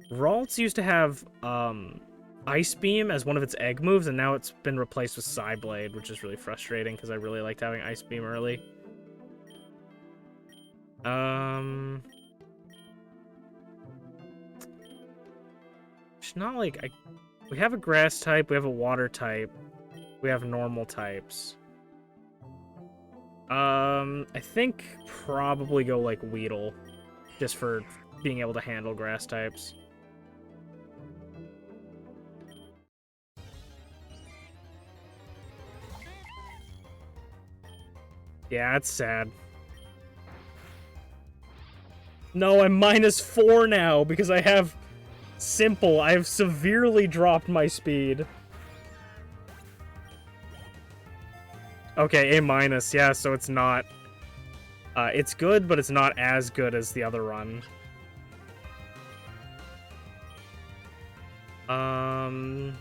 Ralts used to have Ice Beam as one of its egg moves, and now it's been replaced with Psyblade, which is really frustrating because I really liked having Ice Beam early. It's not like we have a grass type, we have a water type, we have normal types. I think probably go like Weedle, just for being able to handle grass types. Yeah, it's sad. No, I'm -4 now because I have simple. I have severely dropped my speed. Okay, A-, yeah, so it's not... it's good, but it's not as good as the other run. I'm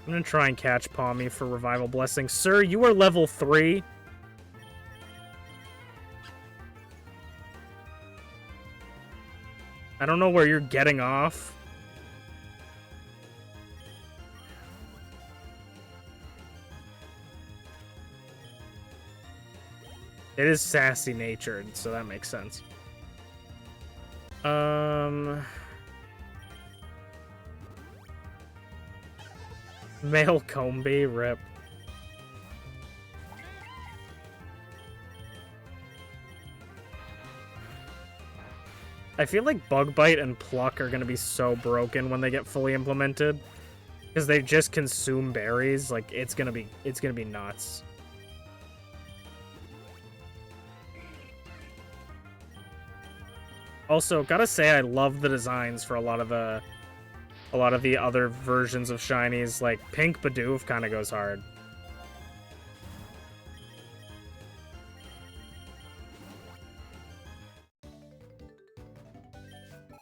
gonna try and catch Palmy for Revival Blessing. Sir, you are level 3. I don't know where you're getting off. It is sassy natured, so that makes sense. Male Combi, rip. I feel like Bug Bite and Pluck are gonna be so broken when they get fully implemented. Because they just consume berries, like it's gonna be nuts. Also, gotta say I love the designs for a lot of the other versions of shinies. Like Pink Bidoof kind of goes hard.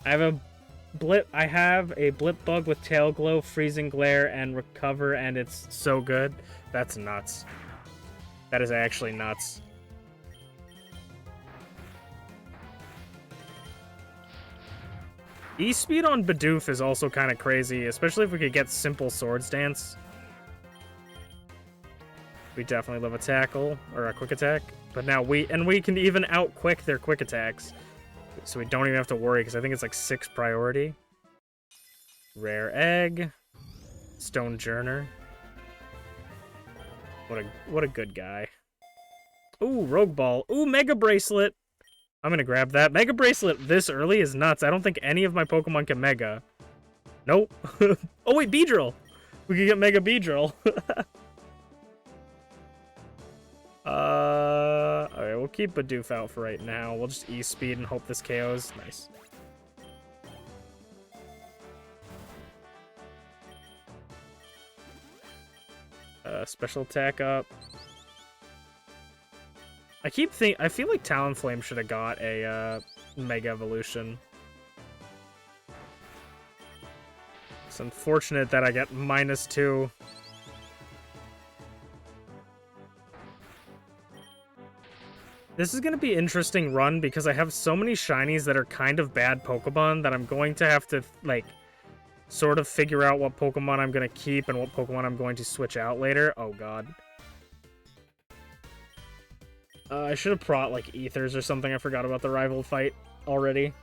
I have a blip bug with tail glow, freezing glare, and recover, and it's so good. That's nuts. That is actually nuts. E-speed on Bidoof is also kind of crazy, especially if we could get simple Swords Dance. We definitely love a tackle, or a quick attack. But now we can even out-quick their quick attacks. So we don't even have to worry, because I think it's like 6 priority. Rare Egg. Stone Journer. What a good guy. Ooh, Rogue Ball. Ooh, Mega Bracelet. I'm gonna grab that. Mega Bracelet this early is nuts. I don't think any of my Pokemon can Mega. Nope. Oh wait, Beedrill! We could get Mega Beedrill. Alright, we'll keep Bidoof out for right now. We'll just E-speed and hope this KOs. Nice. Special attack up. I feel like Talonflame should have got a Mega Evolution. It's unfortunate that I get -2. This is going to be an interesting run because I have so many shinies that are kind of bad Pokemon that I'm going to have to, like, sort of figure out what Pokemon I'm going to keep and what Pokemon I'm going to switch out later. Oh, God. I should have brought, like, Ethers or something. I forgot about the rival fight already.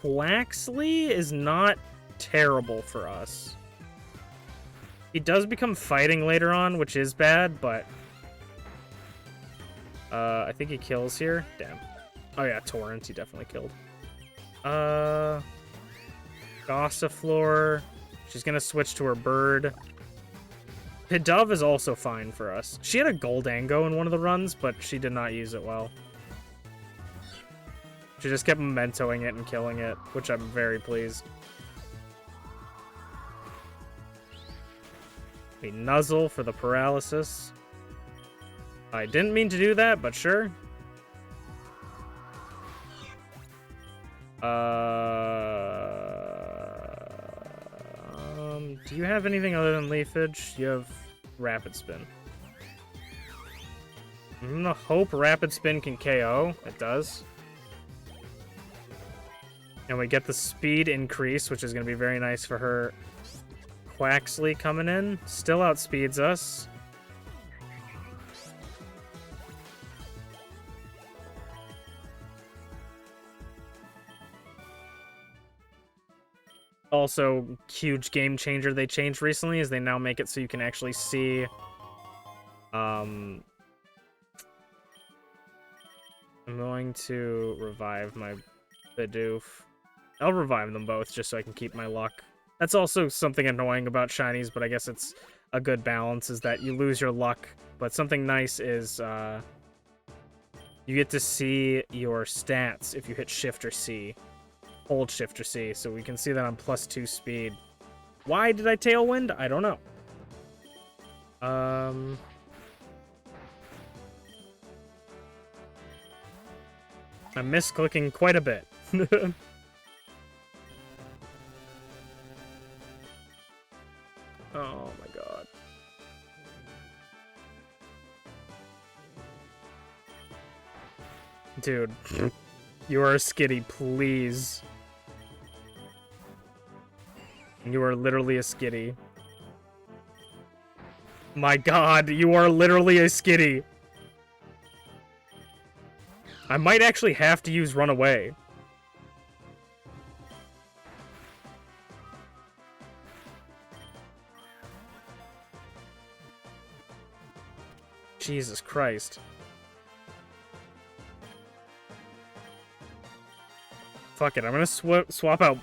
Quaxley is not terrible for us. He does become fighting later on, which is bad, but... I think he kills here. Damn. Oh yeah, Torrent, he definitely killed. Gossifleur. She's gonna switch to her bird. Pidove is also fine for us. She had a Goldango in one of the runs, but she did not use it well. She just kept mementoing it and killing it, which I'm very pleased. A Nuzzle for the paralysis. I didn't mean to do that, but sure. Do you have anything other than Leafage? You have Rapid Spin. I'm gonna hope Rapid Spin can KO. It does. And we get the speed increase, which is gonna be very nice for her. Quaxley coming in. Still outspeeds us. Also, huge game changer they changed recently is they now make it so you can actually see I'm going to revive my Bidoof. I'll revive them both just so I can keep my luck. That's also something annoying about shinies, but I guess it's a good balance, is that you lose your luck. But something nice is you get to see your stats if you hit Shift or C. Hold Shift or C, so we can see that on +2 speed. Why did I Tailwind? I don't know. I'm misclicking quite a bit. Oh my god. Dude, you are a skitty, please. You are literally a skitty. My god, you are literally a skitty. I might actually have to use Run Away. Jesus Christ. Fuck it, I'm gonna swap out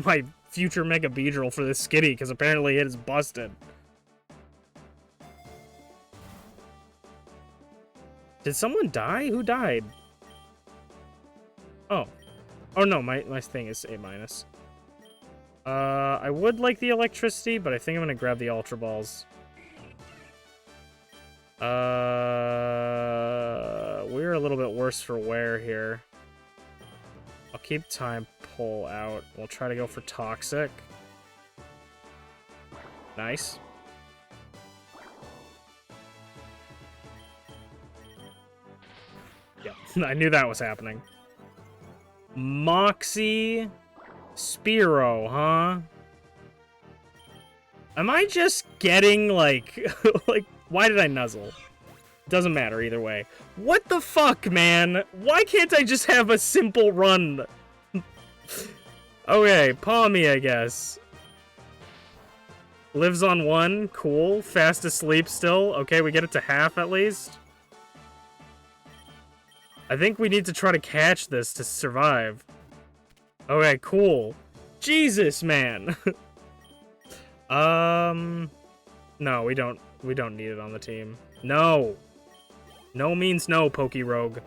my future Mega Beedrill for this skitty, because apparently it is busted. Did someone die? Who died? Oh. Oh no, my thing is A-. I would like the electricity, but I think I'm gonna grab the Ultra Balls. We're a little bit worse for wear here. I'll keep Time Pull out. We'll try to go for Toxic. Nice. Yeah, I knew that was happening. Moxie Spearow, huh? Am I just getting, like... like, why did I nuzzle? Doesn't matter either way. What the fuck, man? Why can't I just have a simple run? Okay, Palmy, I guess. Lives on 1, cool. Fast asleep still. Okay, we get it to half at least. I think we need to try to catch this to survive. Okay, cool. Jesus, man. No, we don't need it on the team. No. No means no, Pokerogue.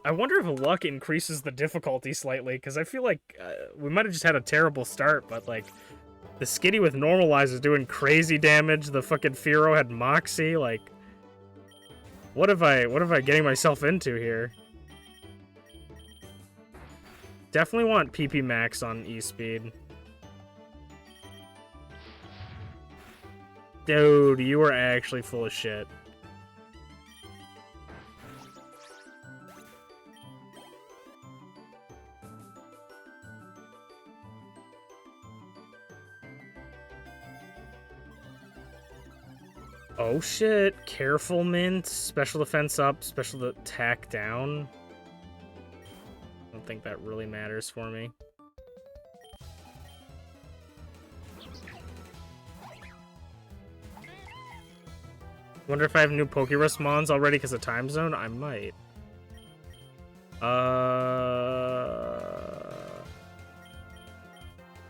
I wonder if luck increases the difficulty slightly, because I feel like we might have just had a terrible start, but like the skitty with Normalize is doing crazy damage. The fucking Fearow had Moxie. Like, what have I getting myself into here? Definitely want PP Max on E-Speed. Dude, you are actually full of shit. Oh shit, careful Mint, special defense up, special attack down. I don't think that really matters for me. Wonder if I have new Pokerus Mons already because of time zone? I might.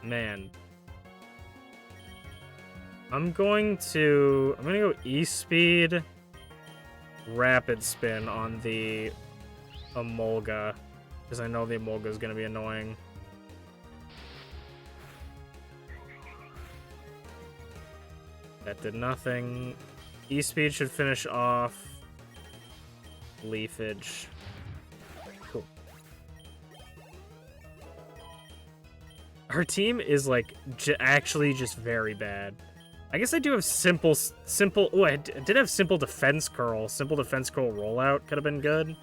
Man. I'm gonna go E-Speed, Rapid Spin on the Emolga, because I know the Emolga is gonna be annoying. That did nothing. E-Speed should finish off Leafage. Cool. Our team is like actually just very bad. I guess I do have simple. Oh, I did have simple defense curl. Simple defense curl rollout could have been good.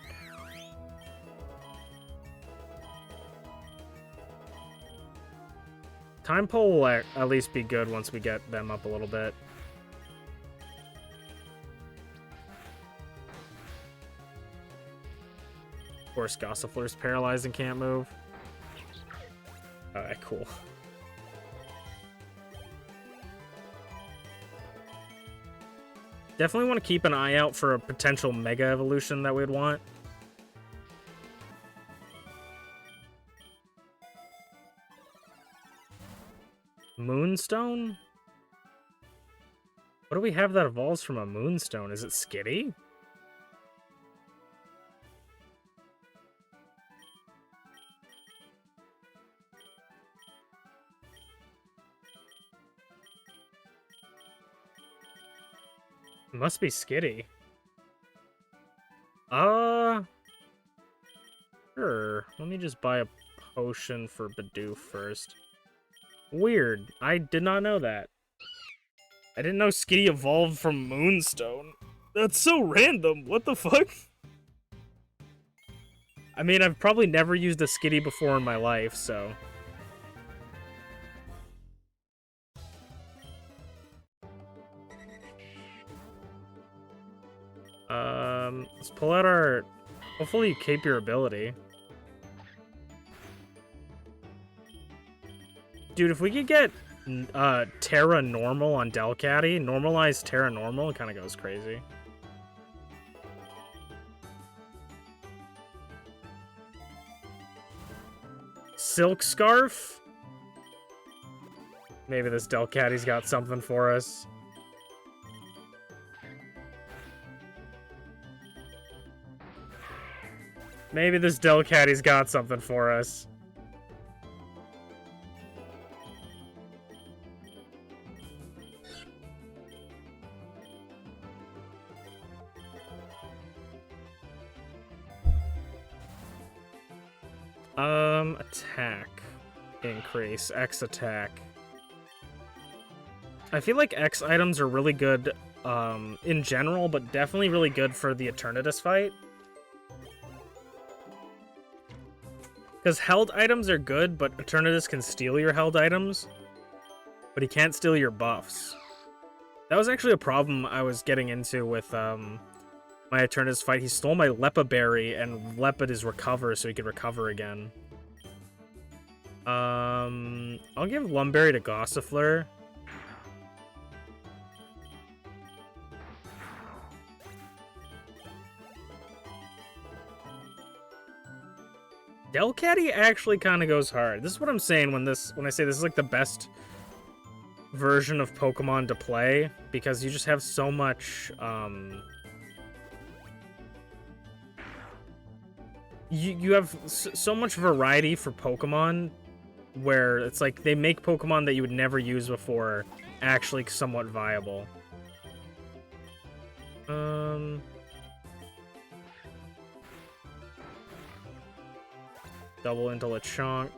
Time pull will at least be good once we get them up a little bit. Of course, Gossifleur's paralyzed and can't move. Alright, cool. Definitely want to keep an eye out for a potential Mega Evolution that we'd want. Moonstone? What do we have that evolves from a Moonstone? Is it Skitty? It must be Skitty. Sure. Let me just buy a potion for Bidoof first. Weird. I did not know that. I didn't know Skitty evolved from Moonstone. That's so random. What the fuck? I mean, I've probably never used a Skitty before in my life, so... Let's pull out our... Hopefully you keep your ability. Dude, if we could get Terra Normal on Delcatty, normalize Terra Normal, it kind of goes crazy. Silk Scarf? Maybe this Delcatty's got something for us. Maybe this Delcatty's got something for us. Attack. Increase. X attack. I feel like X items are really good, in general, but definitely really good for the Eternatus fight. Because held items are good, but Eternatus can steal your held items. But he can't steal your buffs. That was actually a problem I was getting into with my Eternatus fight. He stole my Lepa Berry, and Lepa is recover, so he could recover again. I'll give Lumberry to Gossifleur. Delcatty actually kind of goes hard. This is what I'm saying when I say this is like the best version of Pokemon to play, because you just have so much you have so much variety for Pokemon, where it's like they make Pokemon that you would never use before actually somewhat viable. Double into Lechonk.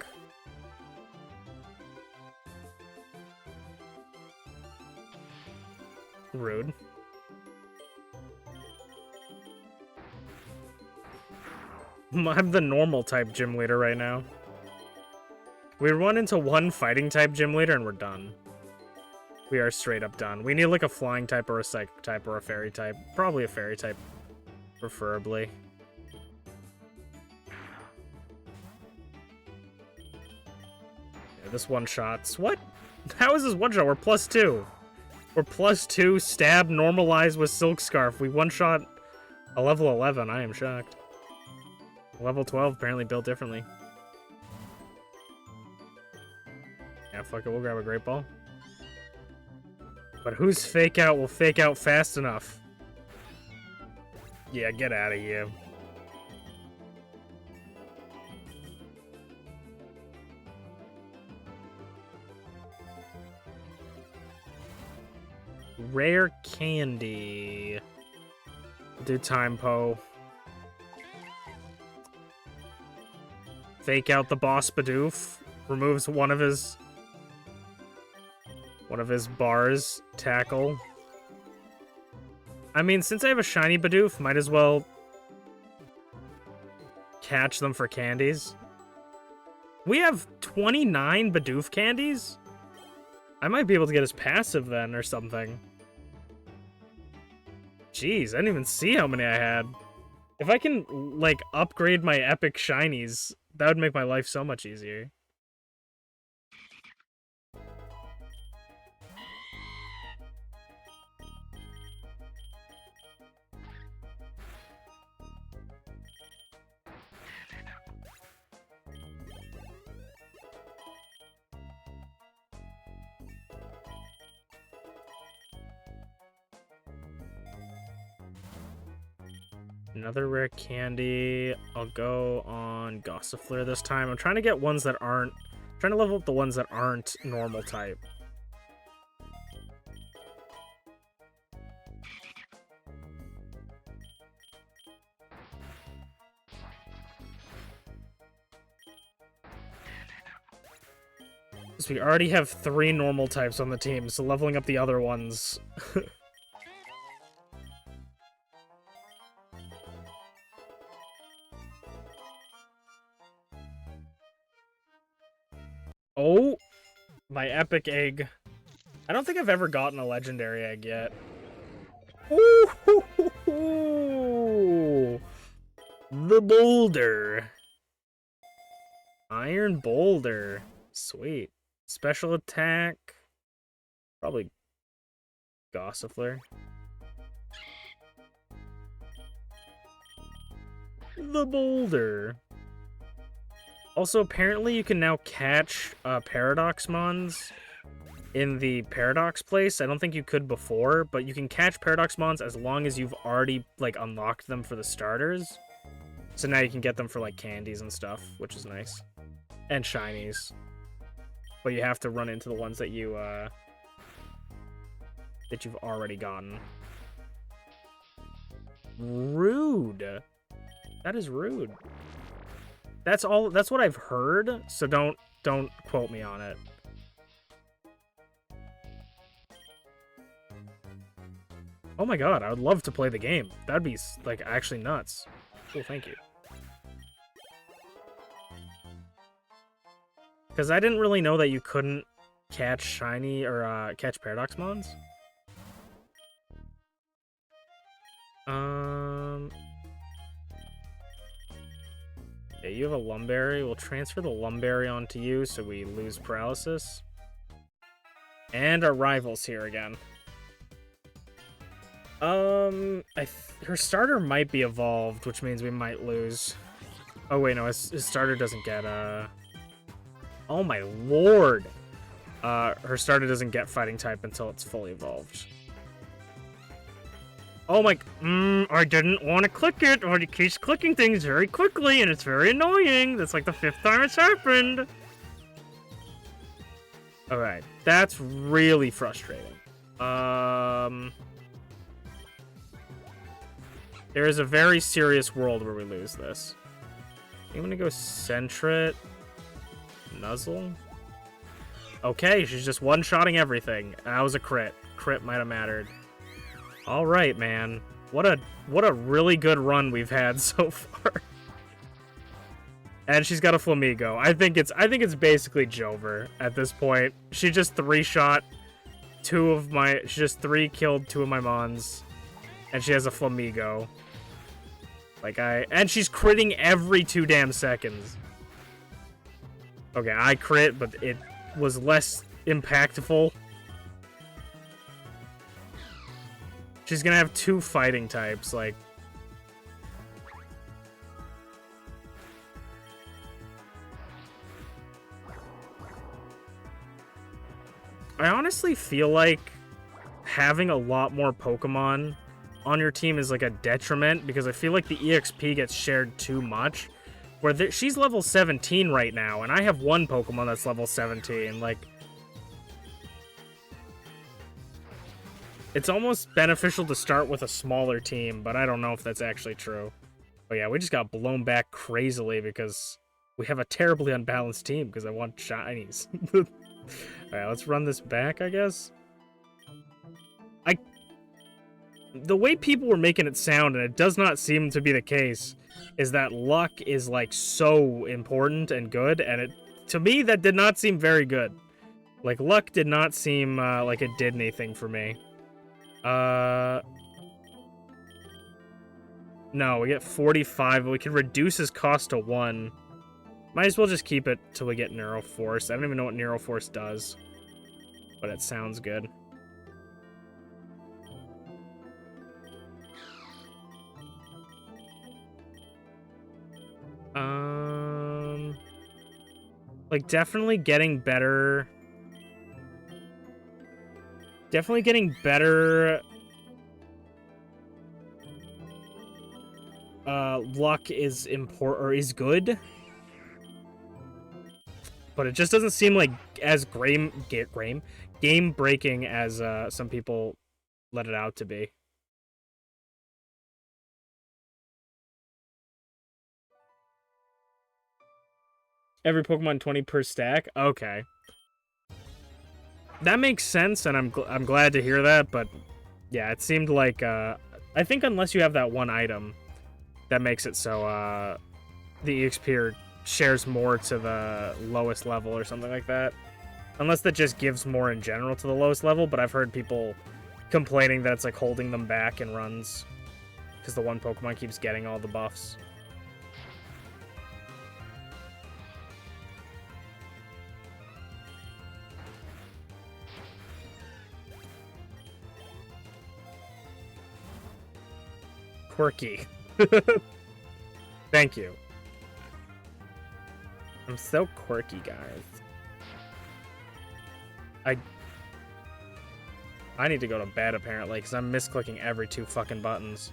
Rude. I'm the normal type gym leader right now. We run into one fighting type gym leader and we're done. We are straight up done. We need like a flying type or a psychic type or a fairy type. Probably a fairy type, preferably. Yeah, this one shots. What? How is this one shot? We're +2. We're +2 stab normalized with Silk Scarf. We one shot a level 11. I am shocked. Level 12 apparently built differently. Yeah, fuck it, we'll grab a Great Ball. But whose fake out will fake out fast enough? Yeah, get out of here. Rare candy. Do Time Po. Fake out the boss Bidoof. Removes one of his bars. Tackle. I mean, since I have a shiny Bidoof, might as well catch them for candies. We have 29 Bidoof candies? I might be able to get his passive then or something. Jeez, I didn't even see how many I had. If I can, like, upgrade my epic shinies, that would make my life so much easier. Another rare candy. I'll go on Gossifleur this time. I'm trying to get ones that aren't... trying to level up the ones that aren't normal type. So we already have 3 normal types on the team, so leveling up the other ones... Oh! My epic egg. I don't think I've ever gotten a legendary egg yet. Ooh! The boulder. Iron boulder. Sweet. Special attack. Probably Gossifleur. The boulder. Also, apparently you can now catch Paradox Mons in the Paradox place. I don't think you could before, but you can catch Paradox Mons as long as you've already, like, unlocked them for the starters. So now you can get them for, like, candies and stuff, which is nice. And shinies. But you have to run into the ones that you, that you've already gotten. Rude. That is rude. That's what I've heard, so don't quote me on it. Oh my god, I would love to play the game. That'd be, like, actually nuts. Cool, thank you. Because I didn't really know that you couldn't catch shiny, or, catch Paradox Mons. Okay, you have a Lumberry. We'll transfer the Lumberry onto you so we lose paralysis. And our rival's here again. Her starter might be evolved, which means we might lose. Oh wait, no, his starter doesn't get, oh my lord! Her starter doesn't get fighting type until it's fully evolved. Oh my... I didn't want to click it, or it keeps clicking things very quickly, and it's very annoying. That's like the 5th time it's happened. Alright, that's really frustrating. There is a very serious world where we lose this. I'm gonna go Sentret. Nuzzle? Okay, she's just one-shotting everything. That was a crit. Crit might have mattered. Alright, man. What a really good run we've had so far. And she's got a Flamigo. I think it's basically Jover at this point. She just 3-shot she just 3-killed 2 of my Mons. And she has a Flamigo. And she's critting every 2 damn seconds. Okay, I crit, but it was less impactful. She's gonna have 2 fighting types, like... I honestly feel like having a lot more Pokemon on your team is like a detriment, because I feel like the EXP gets shared too much. Where she's level 17 right now, and I have 1 Pokemon that's level 17, like... It's almost beneficial to start with a smaller team, but I don't know if that's actually true. But yeah, we just got blown back crazily because we have a terribly unbalanced team because I want shinies. Alright, let's run this back, I guess. The way people were making it sound, and it does not seem to be the case, is that luck is, like, so important and good, and to me, that did not seem very good. Like, luck did not seem like it did anything for me. No, we get 45, but we can reduce his cost to 1. Might as well just keep it till we get Neuroforce. I don't even know what Neuroforce does, but it sounds good. Like, definitely getting better. Definitely getting better luck is is good, but it just doesn't seem like as game breaking as some people let it out to be. Every Pokemon 20 per stack? Okay. That makes sense, and I'm glad to hear that, but yeah, it seemed like, I think unless you have that one item, that makes it so, the EXP shares more to the lowest level or something like that. Unless that just gives more in general to the lowest level, but I've heard people complaining that it's like holding them back in runs because the one Pokemon keeps getting all the buffs. Quirky. Thank you. I'm so quirky, guys. I need to go to bed, apparently, because I'm misclicking every 2 fucking buttons.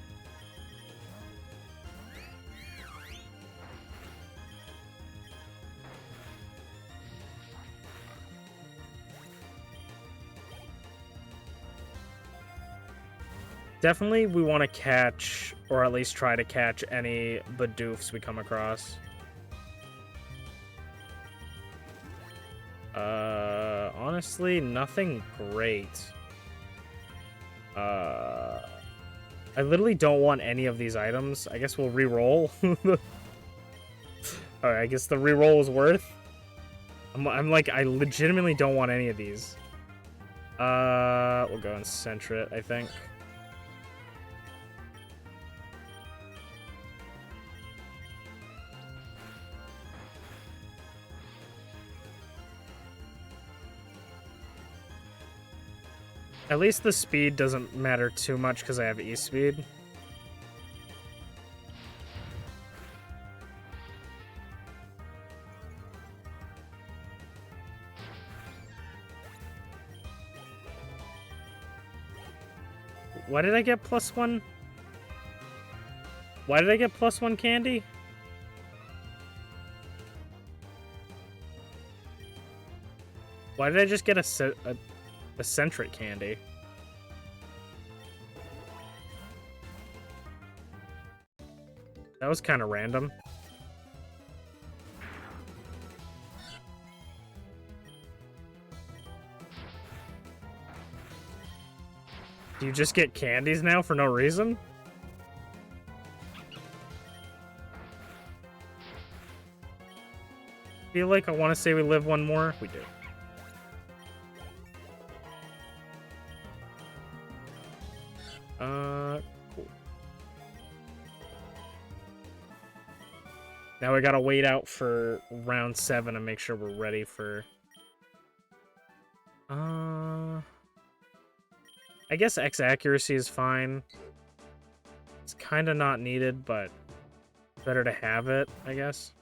Definitely we want to catch, or at least try to catch, any Bidoofs we come across. Honestly, nothing great. I literally don't want any of these items. I guess we'll re-roll. Alright, I guess the re-roll is worth. I'm like, I legitimately don't want any of these. We'll go and center it, I think. At least the speed doesn't matter too much because I have E-speed. Why did I get +1? Why did I get +1 candy? Why did I just get a centric candy? That was kind of random. Do you just get candies now for no reason? Feel like I want to say we live one more. We do. Cool. Now we gotta wait out for round 7 and make sure we're ready for... I guess X accuracy is fine. It's kind of not needed, but better to have it, I guess.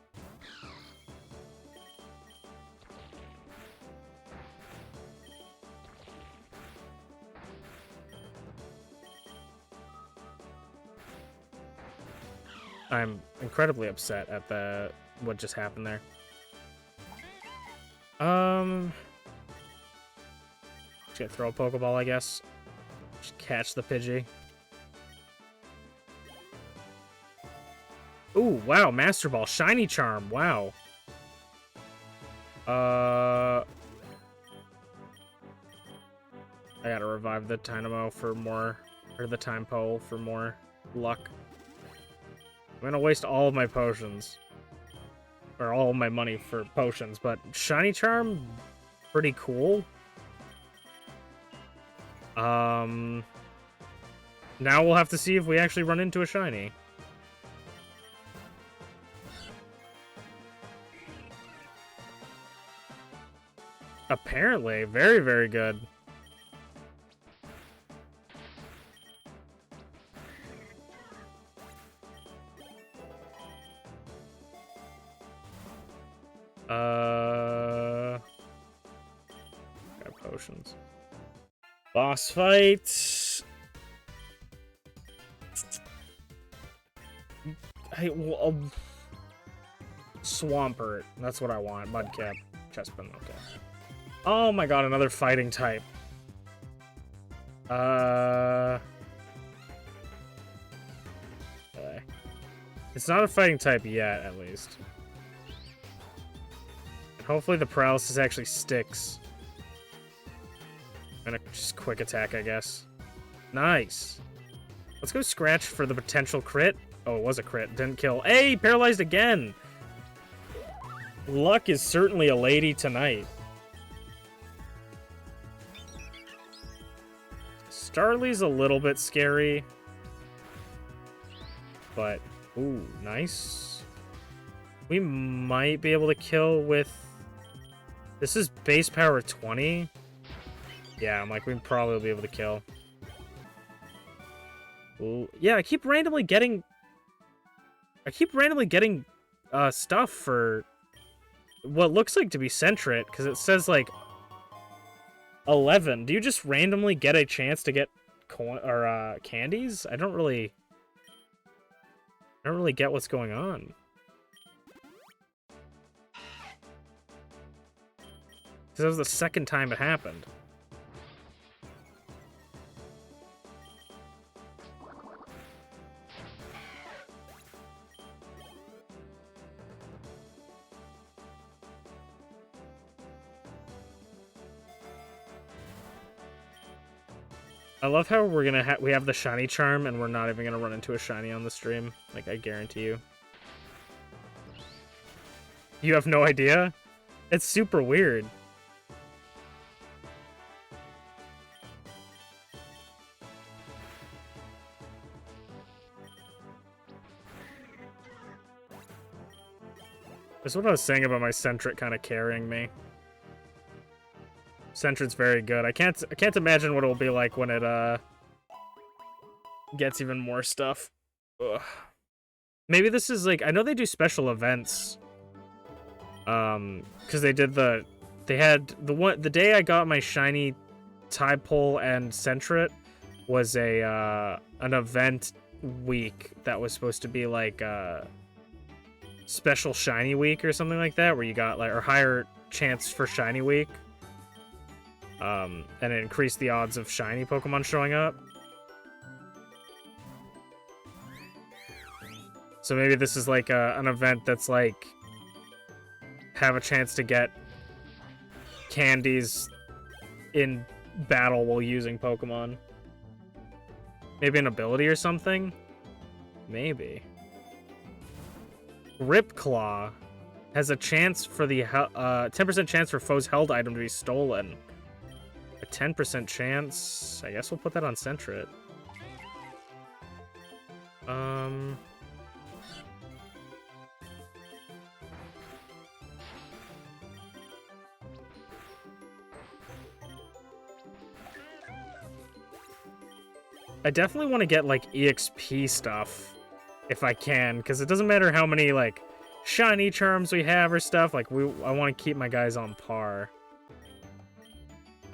I'm incredibly upset at what just happened there. Just gonna throw a Pokeball, I guess. Just catch the Pidgey. Ooh, wow, Master Ball, Shiny Charm, wow. I gotta revive the Dynamo for more, or the Time Pole for more luck. I'm gonna waste all of my potions. Or all of my money for potions, but Shiny Charm, pretty cool. Now we'll have to see if we actually run into a Shiny. Apparently, very, very good. Got potions. Boss fight. Swampert. That's what I want. Mudkip. Chespin. Okay. Oh my god, another fighting type. It's not a fighting type yet, at least. Hopefully the paralysis actually sticks. I'm gonna just quick attack, I guess. Nice. Let's go scratch for the potential crit. Oh, it was a crit. Didn't kill. Hey, paralyzed again! Luck is certainly a lady tonight. Starly's a little bit scary. But, ooh, nice. We might be able to kill with... This is base power 20. Yeah, I'm like, we'd probably be able to kill. Ooh, yeah, I keep randomly getting stuff for what looks like to be Sentret, because it says, like, 11. Do you just randomly get a chance to get candies? I don't really get what's going on. Because that was the second time it happened. I love how we're gonna we have the shiny charm and we're not even gonna run into a shiny on the stream. Like, I guarantee you. You have no idea? It's super weird. That's what I was saying about my Sentret kind of carrying me. Sentret's very good. I can't imagine what it'll be like when it gets even more stuff. Ugh. Maybe this is like, I know they do special events. Because they had the day I got my shiny Typole and Sentret was an event week that was supposed to be like a special shiny week or something like that, where you got like, or higher chance for shiny week. And it increased the odds of shiny Pokemon showing up. So maybe this is like an event that's like have a chance to get candies in battle while using Pokemon. Maybe an ability or something? Maybe. Ripclaw has a chance for the 10% chance for foe's held item to be stolen. A 10% chance. I guess we'll put that on Sentret. I definitely want to get like EXP stuff if I can, because it doesn't matter how many like shiny charms we have or stuff. Like I want to keep my guys on par.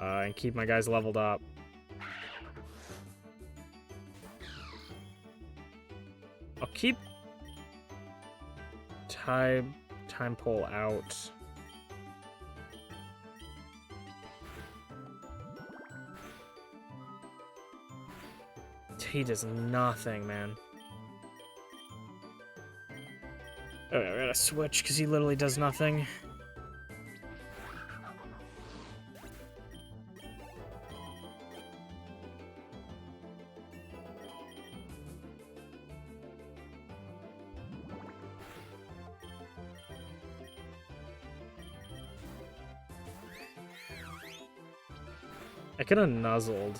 And keep my guys leveled up. I'll keep time pole out. He does nothing, man. Okay, we gotta switch because he literally does nothing. I could have nuzzled.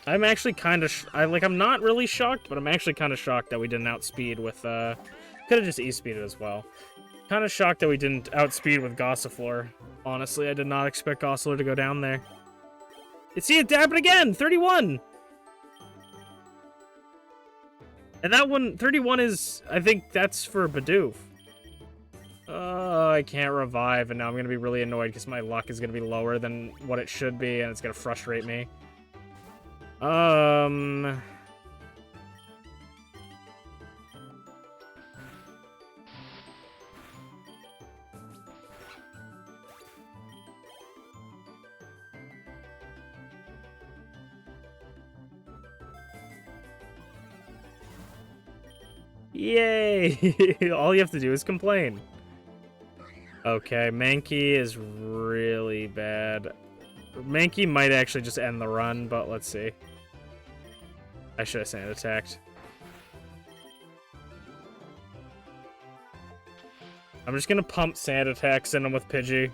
I'm actually kind of... I'm not really shocked, but I'm actually kind of shocked that we didn't outspeed with... Could have just E-speeded as well. Kind of shocked that we didn't outspeed with Gossifleur. Honestly, I did not expect Gossifleur to go down there. See, it happened again! 31! And that one, 31 is... I think that's for Bidoof. I can't revive, and now I'm going to be really annoyed because my luck is going to be lower than what it should be, and it's going to frustrate me. Yay! All you have to do is complain. Okay, Mankey is really bad. Mankey might actually just end the run, but let's see. I should have sand attacked. I'm just gonna pump sand attacks in him with Pidgey.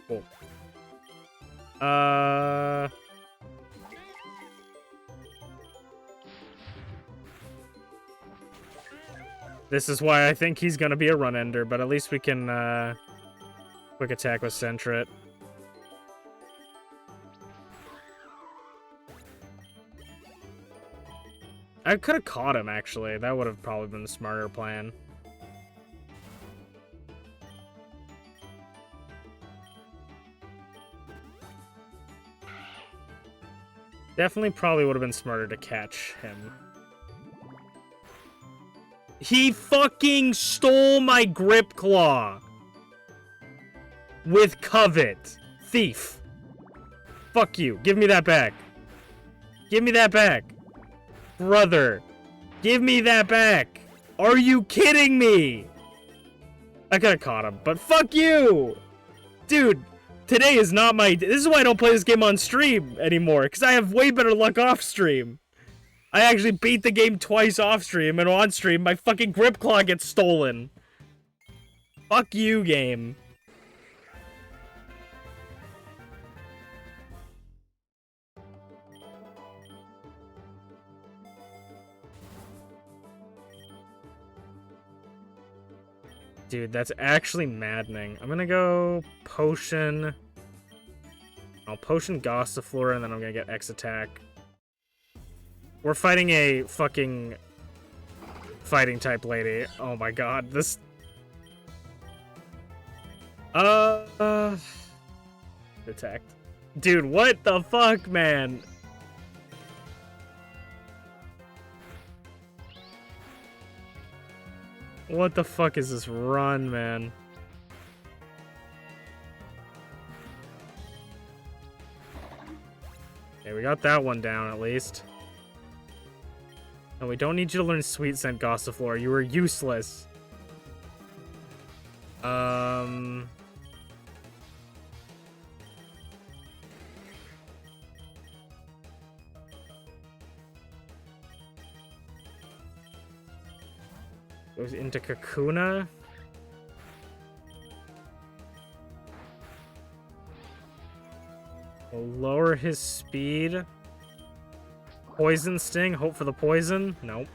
Cool. This is why I think he's gonna be a run ender, but at least we can quick attack with Sentret. I could have caught him, actually. That would have probably been the smarter plan. Definitely probably would have been smarter to catch him. He fucking stole my Grip Claw! With Covet. Thief. Fuck you. Give me that back. Give me that back. Brother. Give me that back. Are you kidding me? I could have caught him, but fuck you! Dude, today is not my... This is why I don't play this game on stream anymore, because I have way better luck off stream. I actually beat the game twice off stream, and on stream, my fucking Grip Claw gets stolen. Fuck you, game. Dude, that's actually maddening. I'm gonna go Potion. I'll Potion Gossifleur, and then I'm gonna get X Attack. We're fighting a fucking fighting type lady. Oh my god, this... Detect. Dude, what the fuck, man? What the fuck is this run, man? Okay, we got that one down at least. No, we don't need you to learn Sweet Scent Gossifleur. You were useless. Goes into Kakuna. We'll lower his speed. Poison Sting. Hope for the poison. Nope.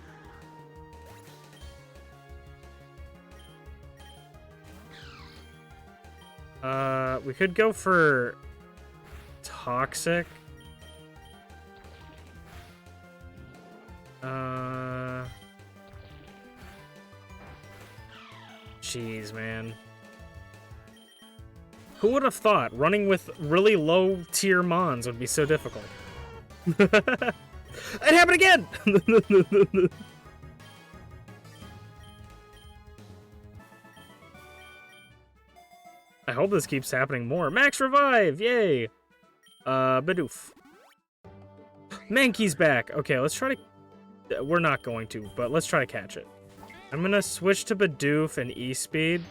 We could go for Toxic. Jeez, man. Who would have thought running with really low tier Mons would be so difficult? It happened again! I hope this keeps happening more. Max Revive! Yay! Bidoof. Mankey's back! Okay, let's try to... We're not going to, but let's try to catch it. I'm gonna switch to Bidoof and E-Speed.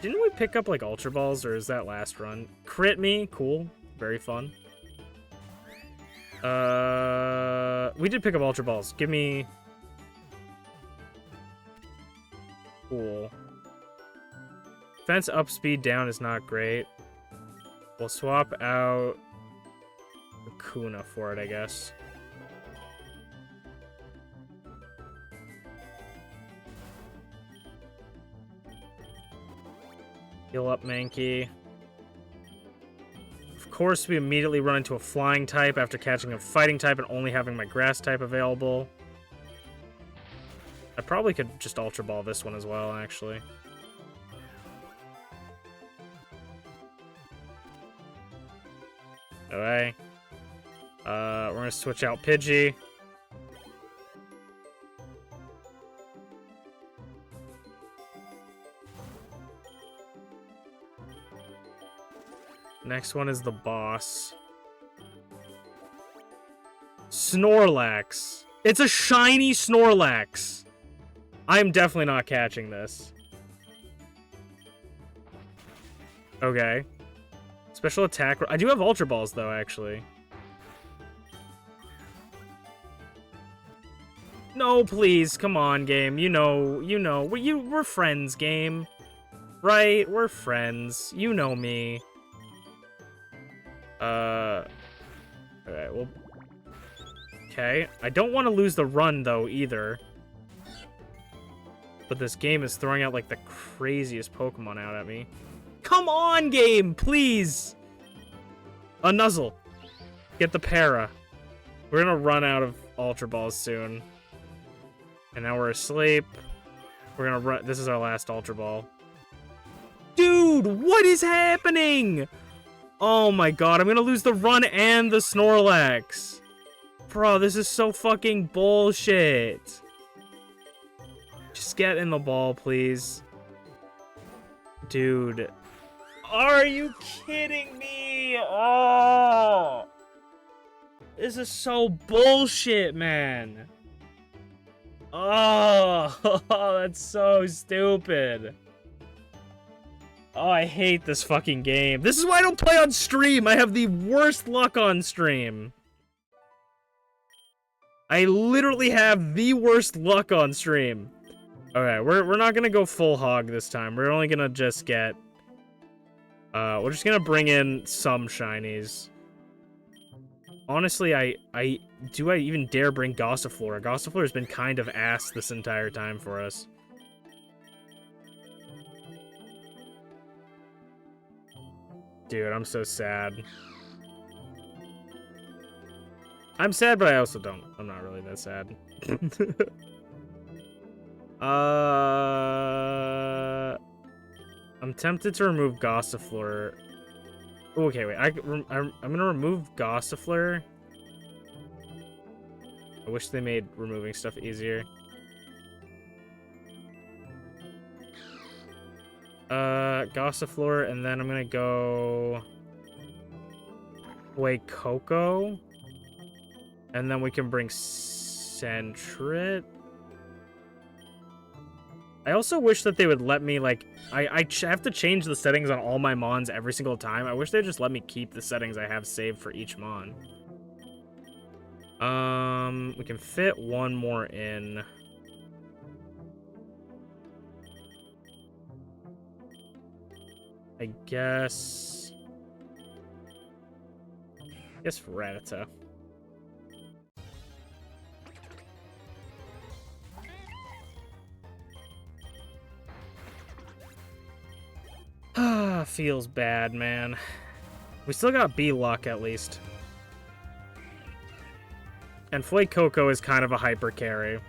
Didn't we pick up, like, Ultra Balls, or is that last run? Crit me, cool. Very fun. We did pick up Ultra Balls. Give me... Cool. Defense up, speed down is not great. We'll swap out Kakuna for it, I guess. Heal up Mankey. Of course, we immediately run into a flying type after catching a fighting type and only having my grass type available. I probably could just Ultra Ball this one as well, actually. Okay. We're gonna switch out Pidgey. Next one is the boss. Snorlax. It's a shiny Snorlax. I'm definitely not catching this. Okay. Special attack. I do have Ultra Balls, though, actually. No, please. Come on, game. You know. We're friends, game. Right? We're friends. You know me. Alright, well... Okay. I don't want to lose the run, though, either. But this game is throwing out, like, the craziest Pokemon out at me. Come on, game! Please! A Nuzzle. Get the Para. We're gonna run out of Ultra Balls soon. And now we're asleep. We're gonna run... This is our last Ultra Ball. Dude! What is happening? Oh my god, I'm gonna lose the run and the Snorlax. Bro, this is so fucking bullshit. Just get in the ball, please. Dude. Are you kidding me? Oh! This is so bullshit, man. Oh, that's so stupid. Oh, I hate this fucking game. This is why I don't play on stream. I have the worst luck on stream. I literally have the worst luck on stream. Alright, we're not gonna go full hog this time. We're only gonna just get... we're just gonna bring in some shinies. Honestly, do I even dare bring Gossifleur? Gossifleur has been kind of ass this entire time for us. Dude, I'm so sad. I'm sad, but I also don't. I'm not really that sad. I'm tempted to remove Gossifleur. Okay, wait. I'm gonna remove Gossifleur. I wish they made removing stuff easier. Gossifleur, and then I'm gonna go... Coco. And then we can bring Sentret. I also wish that they would let me, like... I have to change the settings on all my Mons every single time. I wish they'd just let me keep the settings I have saved for each Mon. We can fit one more in. I guess Rattata. Ah, feels bad, man. We still got B-Luck, at least. And Coco is kind of a hyper carry.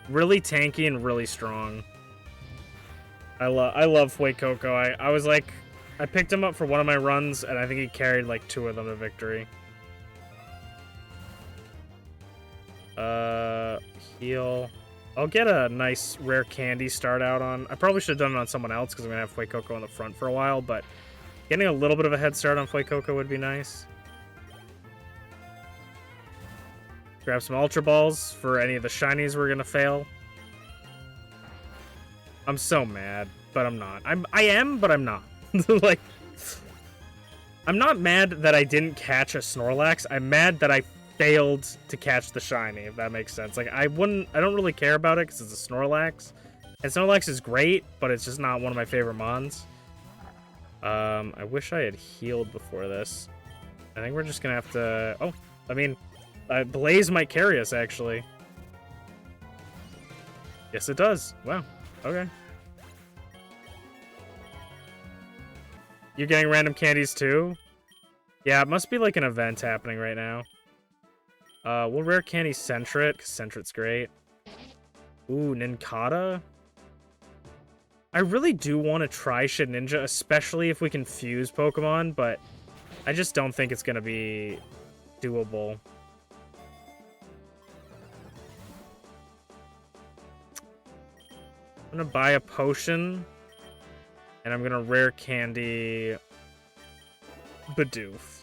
Really tanky and really strong. I love Coco. I was like... I picked him up for one of my runs, and I think he carried like 2 of them to victory. Heal. I'll get a nice rare candy start out on. I probably should have done it on someone else because I'm going to have Coco on the front for a while, but getting a little bit of a head start on Coco would be nice. Grab some Ultra Balls for any of the shinies we're going to fail. I'm so mad, but I'm not. I am, but I'm not. Like, I'm not mad that I didn't catch a Snorlax. I'm mad that I failed to catch the shiny, if that makes sense. Like, I don't really care about it because it's a Snorlax. And Snorlax is great, but it's just not one of my favorite Mons. I wish I had healed before this. I think we're just gonna have to... Oh, I mean, Blaze might carry us, actually. Yes, it does. Wow. Okay. You're getting random candies, too? Yeah, it must be, like, an event happening right now. We'll rare candy Sentret, because Sentret's great. Ooh, Nincada? I really do want to try Shedinja, especially if we can fuse Pokemon, but I just don't think it's gonna be doable. I'm gonna buy a potion, and I'm gonna rare candy Bidoof.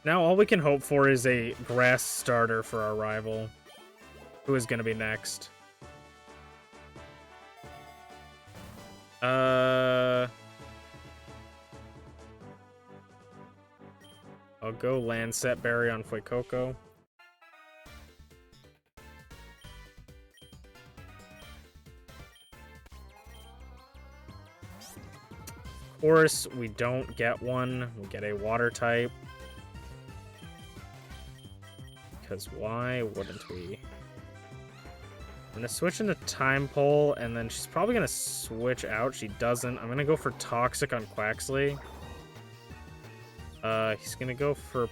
Now all we can hope for is a grass starter for our rival. Who is gonna be next? I'll go Landset Berry on Fuecoco. Of course, we don't get one. We get a water type. Because why wouldn't we? I'm gonna switch into Time Pole, and then she's probably gonna switch out. She doesn't. I'm gonna go for Toxic on Quaxley. He's gonna go for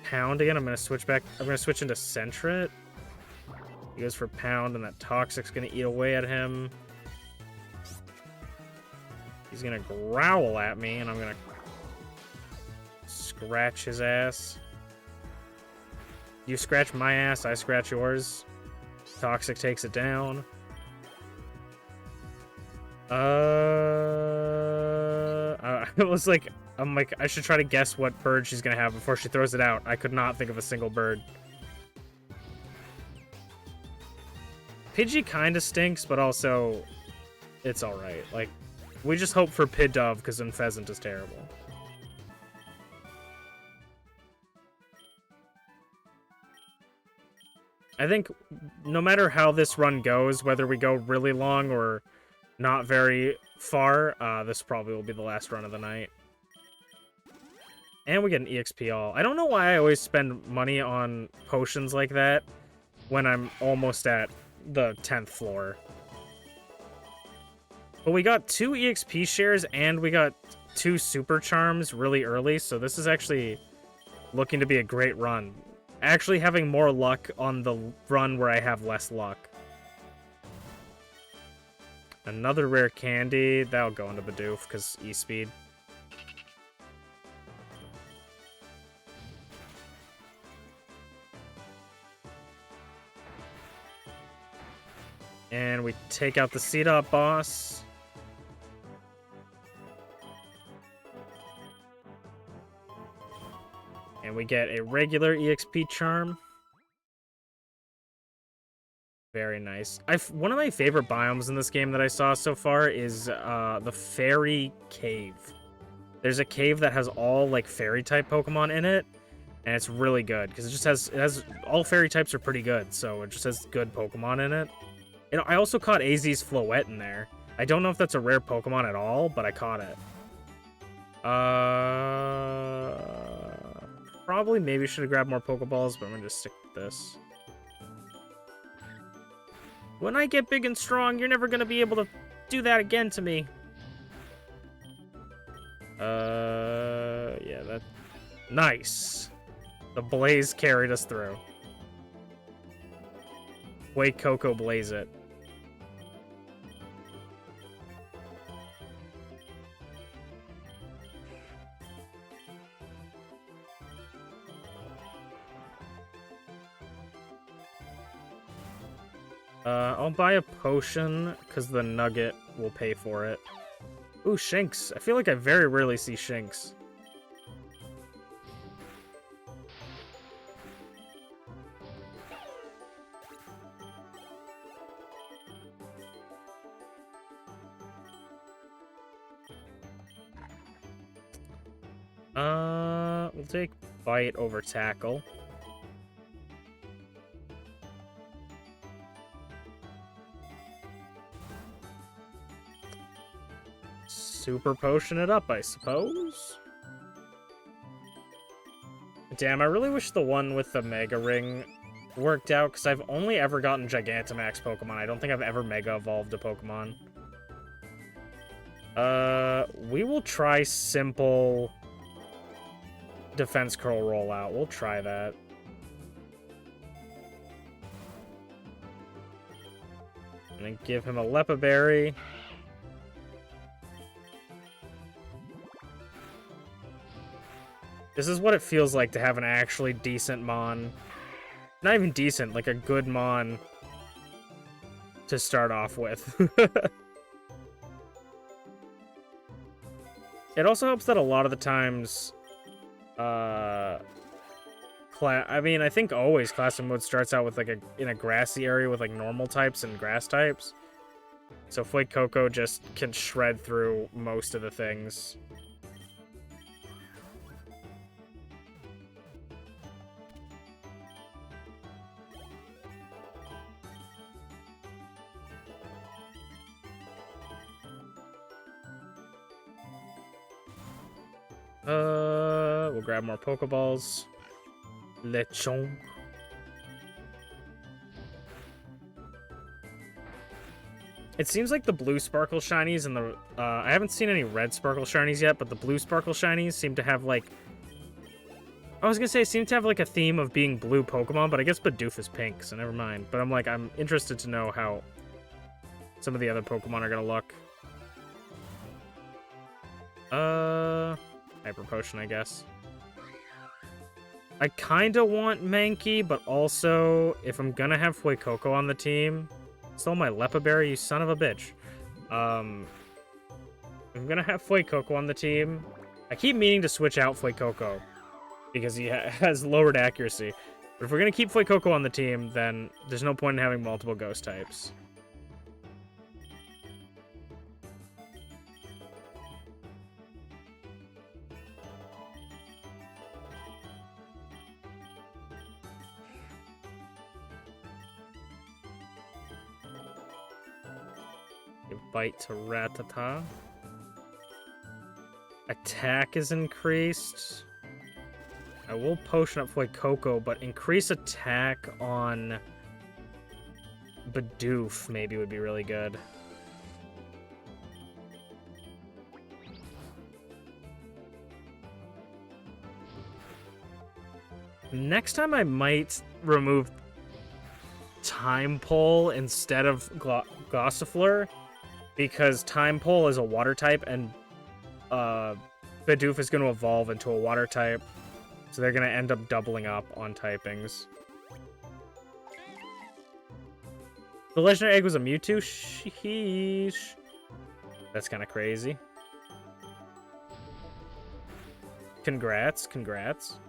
Pound again. I'm gonna switch back. I'm gonna switch into Sentret. He goes for Pound, and that Toxic's gonna eat away at him. He's gonna growl at me, and I'm gonna scratch his ass. You scratch my ass, I scratch yours. Toxic takes it down. I was like, I should try to guess what bird she's gonna have before she throws it out. I could not think of a single bird. Pidgey kinda stinks, but also, it's alright. Like, we just hope for Pidove, because then Pheasant is terrible. I think no matter how this run goes, whether we go really long or not very far, this probably will be the last run of the night. And we get an EXP all. I don't know why I always spend money on potions like that when I'm almost at the 10th floor. But we got 2 EXP shares and we got 2 super charms really early, so this is actually looking to be a great run. Actually having more luck on the run where I have less luck. Another rare candy. That'll go into Bidoof, because E-Speed. And we take out the C-Dot boss. And we get a regular EXP charm. Very nice. One of my favorite biomes in this game that I saw so far is the Fairy Cave. There's a cave that has all like fairy type Pokemon in it, and it's really good because it has all fairy types are pretty good, so it just has good Pokemon in it. And I also caught AZ's Floette in there. I don't know if that's a rare Pokemon at all, but I caught it. Probably maybe should have grabbed more Pokeballs, but I'm gonna just stick with this. When I get big and strong, you're never gonna be able to do that again to me. Yeah, that... Nice. The Blaze carried us through. Wait, Coco, Blaze it. I'll buy a potion, because the nugget will pay for it. Ooh, Shinx. I feel like I very rarely see Shinx. We'll take Bite over Tackle. Super potion it up, I suppose. Damn, I really wish the one with the Mega Ring worked out, because I've only ever gotten Gigantamax Pokemon. I don't think I've ever Mega Evolved a Pokemon. We will try simple Defense Curl rollout. We'll try that. And then give him a Lepa Berry. This is what it feels like to have an actually decent Mon. Not even decent, like a good Mon to start off with. It also helps that a lot of the times, I mean, I think always Classic Mode starts out with like in a grassy area with like normal types and grass types. So Fuecoco just can shred through most of the things. We'll grab more Pokeballs. Lechon. It seems like the blue Sparkle Shinies and the... I haven't seen any red Sparkle Shinies yet, but the blue Sparkle Shinies seem to have, like... I was gonna say, seem to have, like, a theme of being blue Pokemon, but I guess Bidoof is pink, so never mind. But I'm, like, I'm interested to know how some of the other Pokemon are gonna look. Hyper Potion, I guess. I kinda want Mankey, but also, if I'm gonna have Fuecoco on the team... Stole my Lepa Berry, you son of a bitch. I'm gonna have Fuecoco on the team. I keep meaning to switch out Fuecoco because he has lowered accuracy. But if we're gonna keep Fuecoco on the team, then there's no point in having multiple ghost types. Bite to Rattata. Attack is increased. I will potion up Fuecoco, but increase attack on Bidoof maybe would be really good. Next time I might remove Time Pole instead of Gossifleur. Because Time Pole is a water type, and Bidoof is going to evolve into a water type. So they're going to end up doubling up on typings. The Legendary Egg was a Mewtwo? Sheesh. That's kind of crazy. Congrats, congrats.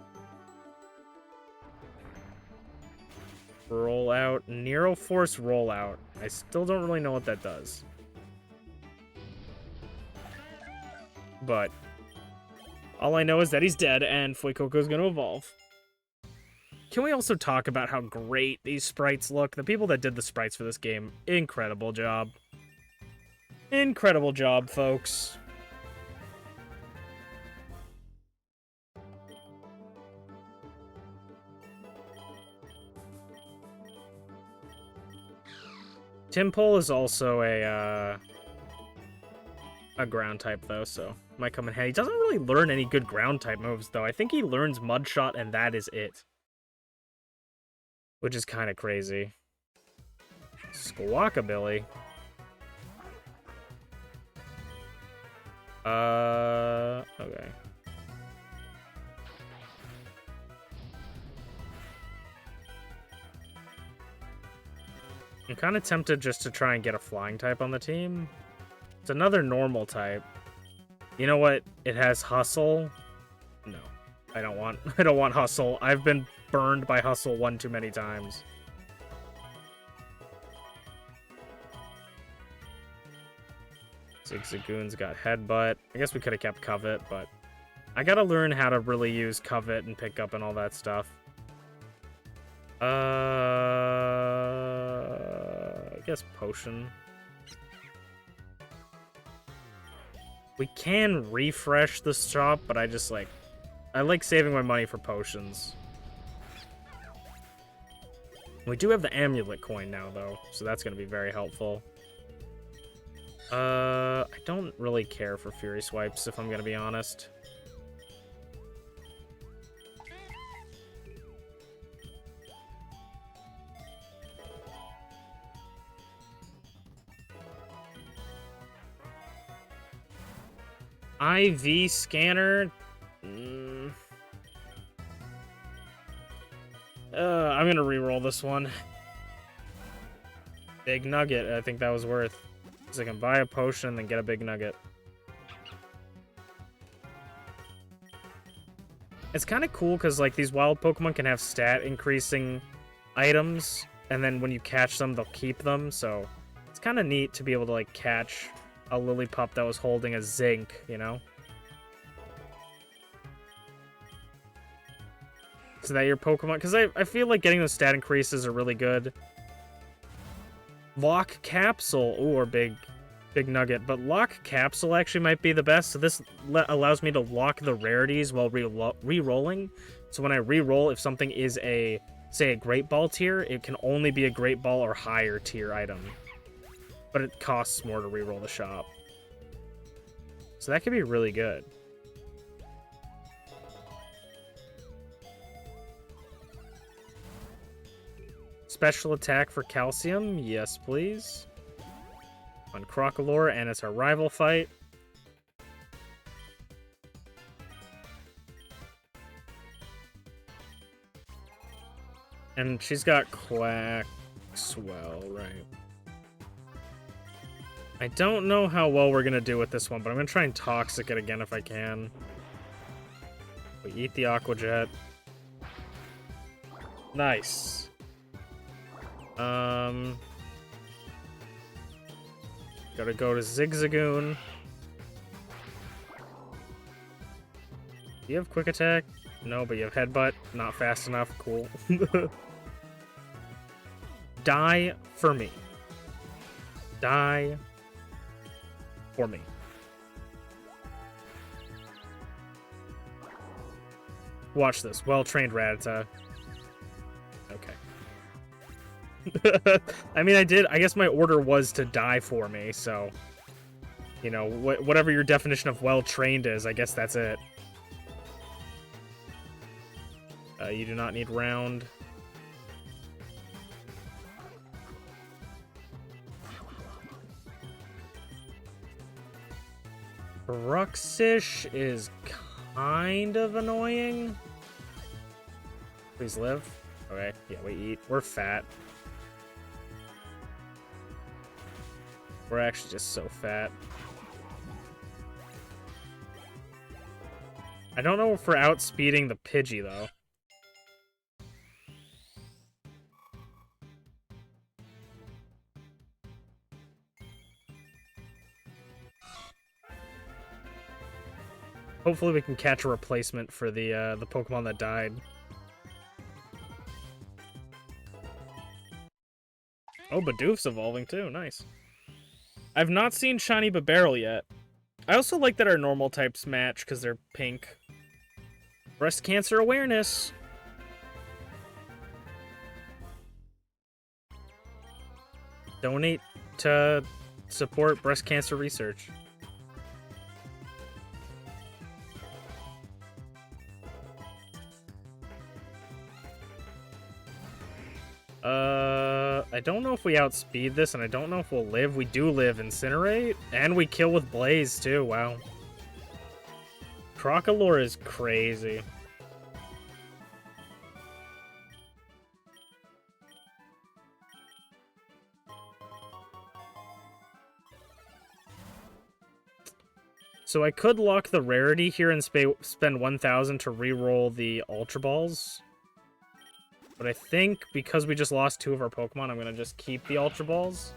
Rollout. Nero Force Rollout. I still don't really know what that does. But all I know is that he's dead and Fuecoco's going to evolve. Can we also talk about how great these sprites look? The people that did the sprites for this game, incredible job. Incredible job, folks. Timpole is also a ground type, though, so might come in handy. He doesn't really learn any good ground type moves, though. I think he learns Mud Shot, and that is it. Which is kind of crazy. Squawkabilly. Okay. I'm kind of tempted just to try and get a flying type on the team. It's another normal type. You know what? It has Hustle. No, I don't want Hustle. I've been burned by Hustle one too many times. Zigzagoon's got Headbutt. I guess we could have kept Covet, but I gotta learn how to really use Covet and pick up and all that stuff. I guess Potion. We can refresh the shop, but I like saving my money for potions. We do have the amulet coin now, though, so that's going to be very helpful. I don't really care for Fury Swipes, if I'm going to be honest. IV scanner. I'm gonna re-roll this one. Big nugget, I think that was worth. Because I can buy a potion and then get a big nugget. It's kind of cool because, like, these wild Pokemon can have stat increasing items, and then when you catch them, they'll keep them, so it's kind of neat to be able to, like, catch a Lillipup that was holding a Zinc, you know? Is that your Pokemon? Because I feel like getting those stat increases are really good. Lock Capsule, ooh, or big nugget, but Lock Capsule actually might be the best, so this allows me to lock the rarities while re-rolling. So when I re-roll, if something is a, say, a Great Ball tier, it can only be a Great Ball or higher tier item. But it costs more to re-roll the shop. So that could be really good. Special attack for Calcium, yes please. On Crocolore, and it's our rival fight. And she's got Quaxwell, right? I don't know how well we're gonna do with this one, but I'm gonna try and Toxic it again if I can. We eat the Aqua Jet. Nice. Gotta go to Zigzagoon. Do you have Quick Attack? No, but you have Headbutt. Not fast enough. Cool. Die for me. Die for me. Watch this. Well-trained Rattata. Okay. I mean, I guess my order was to die for me, so... You know, whatever your definition of well-trained is, I guess that's it. You do not need round. Bruxish is kind of annoying. Please live. Okay, yeah, we eat. We're fat. We're actually just so fat. I don't know if we're outspeeding the Pidgey, though. Hopefully we can catch a replacement for the Pokemon that died. Oh, Bidoof's evolving too, nice. I've not seen Shiny Bibarel yet. I also like that our normal types match because they're pink. Breast cancer awareness. Donate to support breast cancer research. I don't know if we outspeed this, and I don't know if we'll live. We do live. Incinerate, and we kill with Blaze, too. Wow. Crocolore is crazy. So I could lock the rarity here and spend 1,000 to reroll the Ultra Balls. But I think because we just lost 2 of our Pokemon, I'm going to just keep the Ultra Balls.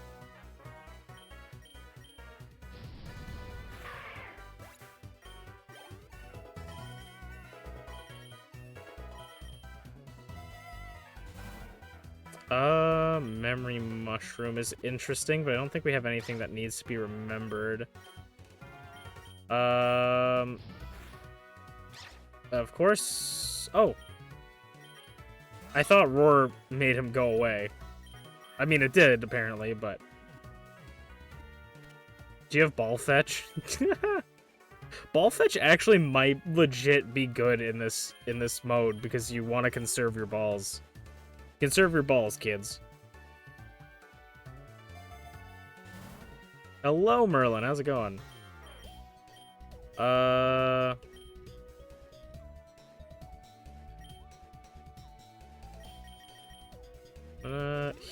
Memory Mushroom is interesting, but I don't think we have anything that needs to be remembered. Of course... Oh! I thought Roar made him go away. I mean, it did, apparently, but... Do you have Ball Fetch? Ball Fetch actually might legit be good in this mode, because you want to conserve your balls. Conserve your balls, kids. Hello, Merlin. How's it going?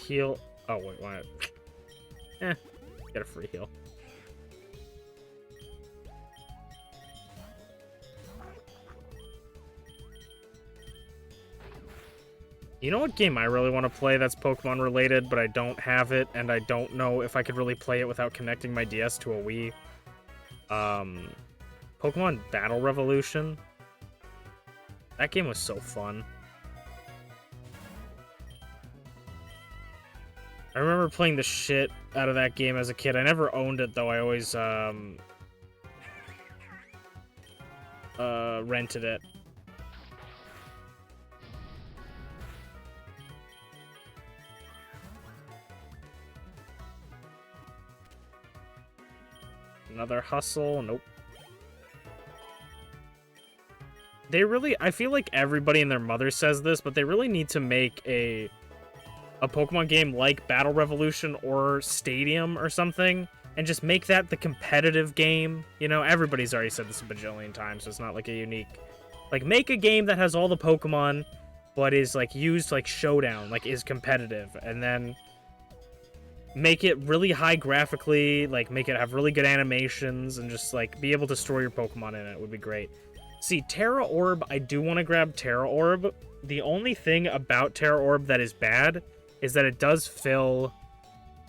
heal. Oh, wait, why? Get a free heal. You know what game I really want to play that's Pokemon related, but I don't have it, and I don't know if I could really play it without connecting my DS to a Wii? Pokemon Battle Revolution. That game was so fun. I remember playing the shit out of that game as a kid. I never owned it, though. I always, rented it. Another hustle. Nope. They really... I feel like everybody and their mother says this, but they really need to make a Pokemon game like Battle Revolution or Stadium or something, and just make that the competitive game. You know, everybody's already said this a bajillion times, so it's not like a unique... Like, make a game that has all the Pokemon, but is, like, used, like, Showdown, like, is competitive, and then make it really high graphically, like, make it have really good animations, and just, like, be able to store your Pokemon in it would be great. See, Terra Orb, I do want to grab Terra Orb. The only thing about Terra Orb that is bad is that it does fill,